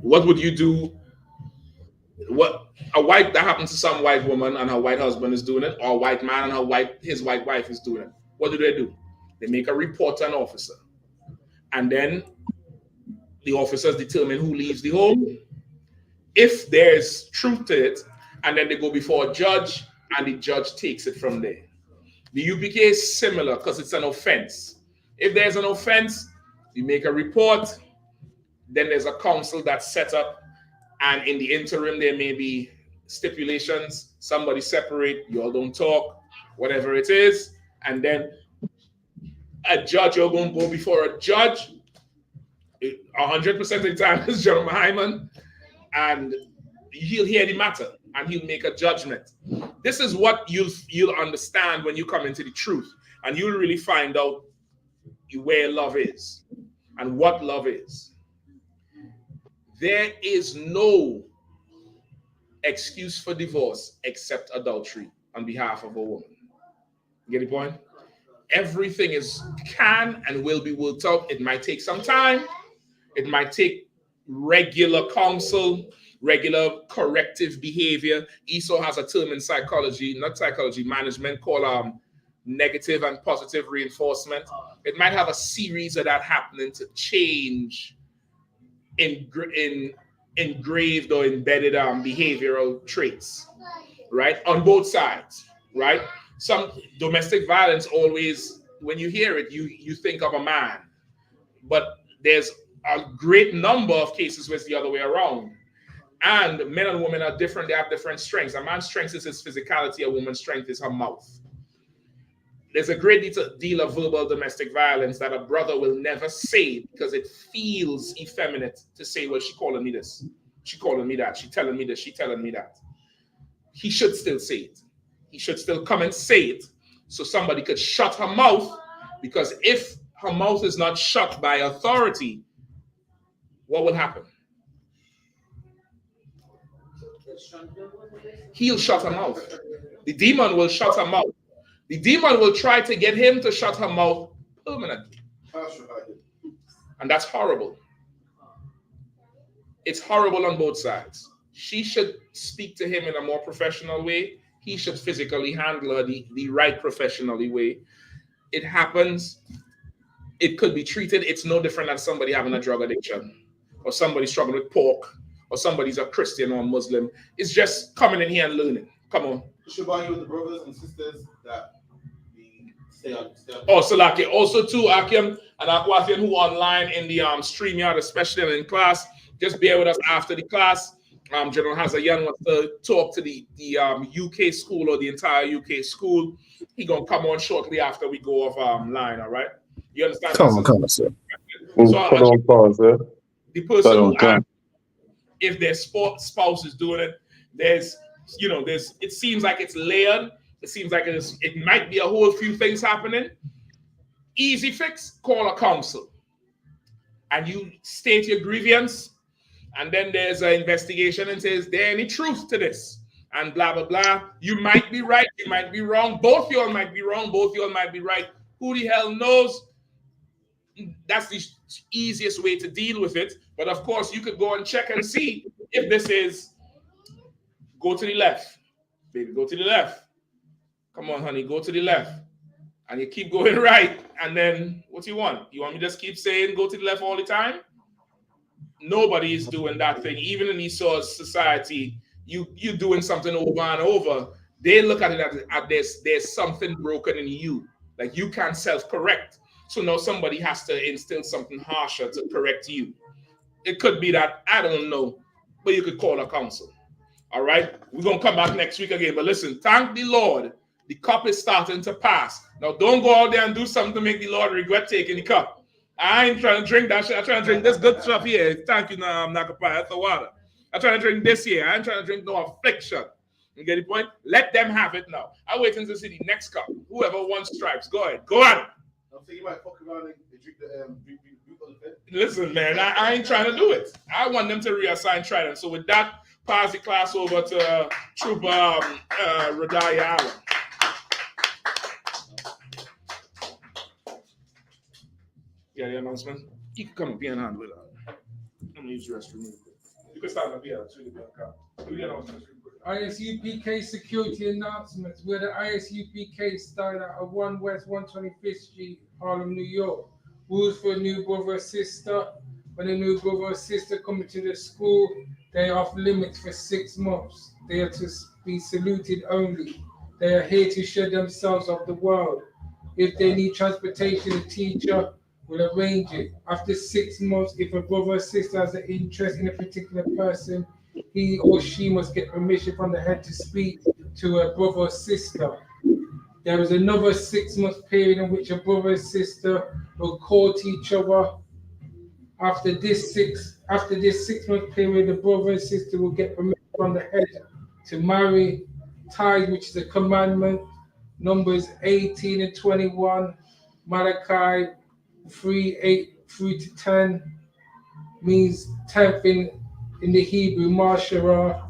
What would you do? What that happens to some white woman and her white husband is doing it, or a white man and his white wife is doing it. What do? They make a report to an officer, and then the officers determine who leaves the home. If there's truth to it, and then they go before a judge, and the judge takes it from there. The UPK is similar because it's an offense. If there's an offense, you make a report, then there's a council that's set up, and in the interim, there may be stipulations. Somebody separate, you all don't talk, whatever it is, and then a judge, you're going to go before a judge. 100% of the time is General Hyman, and he'll hear the matter and he'll make a judgment. This is what you'll understand when you come into the truth, and you'll really find out where love is and what love is. There is no excuse for divorce except adultery on behalf of a woman. You get the point? Everything can and will be worked out. It might take some time. It might take regular counsel, regular corrective behavior. ESO has a term in psychology management called negative and positive reinforcement. It might have a series of that happening to change engraved or embedded behavioral traits, right? On both sides, right? Some domestic violence always, when you hear it, you think of a man, but there's a great number of cases where it's the other way around. And men and women are different. They have different strengths. A man's strength is his physicality. A woman's strength is her mouth. There's a great deal of verbal domestic violence that a brother will never say because it feels effeminate to say, well, she calling me this, she calling me that, she telling me this, she telling me that. He should still say it. He should still come and say it so somebody could shut her mouth, because if her mouth is not shut by authority, what will happen? He'll shut her mouth. The demon will shut her mouth. The demon will try to get him to shut her mouth permanently. And that's horrible. It's horrible on both sides. She should speak to him in a more professional way. He should physically handle her the right professionally way. It happens. It could be treated. It's no different than somebody having a drug addiction, or somebody struggling with pork, or somebody's a Christian or a Muslim. It's just coming in here and learning. Come on. Shabbat you with the brothers and sisters that we stay on. Oh, Salaki. Also, too, Akim and Akwathian, who online in the StreamYard, especially in class, just bear with us after the class. General Hazayan wants to talk to the UK school or the entire UK school. He's going to come on shortly after we go off line, all right? You understand? Come on, sir. So Put on pause, sir. The person who asked if their spouse is doing it, it seems like it's layered. It seems like it might be a whole few things happening. Easy fix, call a counsel. And you state your grievance. And then there's an investigation and says, is there any truth to this? and blah, blah, blah. You might be right. You might be wrong. Both y'all might be wrong. Both y'all might be right. Who the hell knows? That's the easiest way to deal with it. But of course, you could go and check and see if this is go to the left. Baby, go to the left. Come on, honey, go to the left. And you keep going right. And then what do you want? You want me to just keep saying go to the left all the time? Nobody is doing that thing. Even in Esau's society, you doing something over and over. They look at it as there's something broken in you. Like you can't self-correct. So now somebody has to instill something harsher to correct you. It could be that, I don't know, but you could call a counsel. All right? We're going to come back next week again. But listen, thank the Lord, the cup is starting to pass. Now, don't go out there and do something to make the Lord regret taking the cup. I ain't trying to drink that shit. I'm trying to drink this good stuff here. Thank you, I'm not going to buy that's the water. I'm trying to drink this here. I ain't trying to drink no affliction. You get the point? Let them have it now. I wait until see the next cup. Whoever wants stripes, go ahead. Go at it. I'm thinking you might fuck around and drink the Listen, man, I ain't trying to do it. I want them to reassign Trident. So with that, pass the class over to Trooper Radaya Allen. Yeah, the announcement. You can come up here and handle it. I'm gonna use the restroom. You can stand up here. Do the announcement. ISUPK security announcements. Where the ISUPK started at 1 West 125th Street, Harlem, New York. Rules for a new brother or sister. When a new brother or sister come into the school, they are off limits for 6 months. They are to be saluted only. They are here to show themselves of the world. If they need transportation, a teacher will arrange it. After 6 months, if a brother or sister has an interest in a particular person, he or she must get permission from the head to speak to a brother or sister. There is another 6 month period in which a brother or sister will court each other. After this 6 month period, the brother and sister will get permission from the head to marry. Tithe, which is a commandment. Numbers 18 and 21. Malachi 3:8-10 means 10th in the Hebrew, Mashara.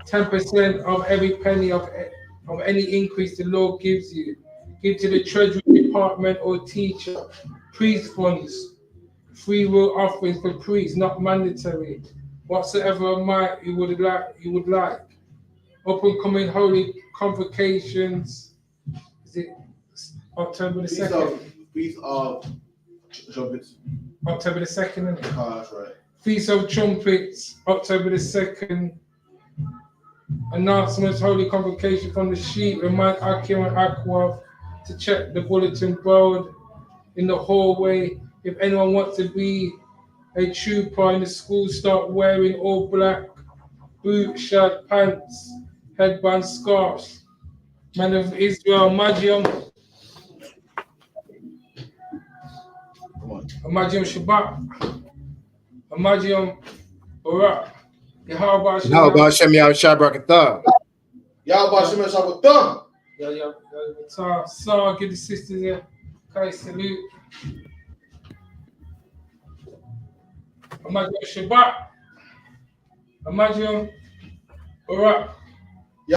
10% of every penny of any increase the Lord gives you. Give to the Treasury Department or teacher. Priest funds. Free will offerings for priests, not mandatory. Whatsoever amount you would like. Up and coming holy convocations. Is it October the 2nd? Feast of Trumpets. October the 2nd. That's right. Feast of Trumpets, October the 2nd. Announcements, holy convocation from the sheep. Remind Akim and Akwav to check the bulletin board in the hallway. If anyone wants to be a trooper in the school, start wearing all black, boot, shirt, pants, headband, scarves. Man of Israel, Magium. Magium Shabbat. Magium Barak. Yahweh Shem Yahweh Shabrakatah. Yahweh Shem Shabrakatah. Yeah. So give the sisters here. Okay, salute. Magium Shabbat. Magium Barak.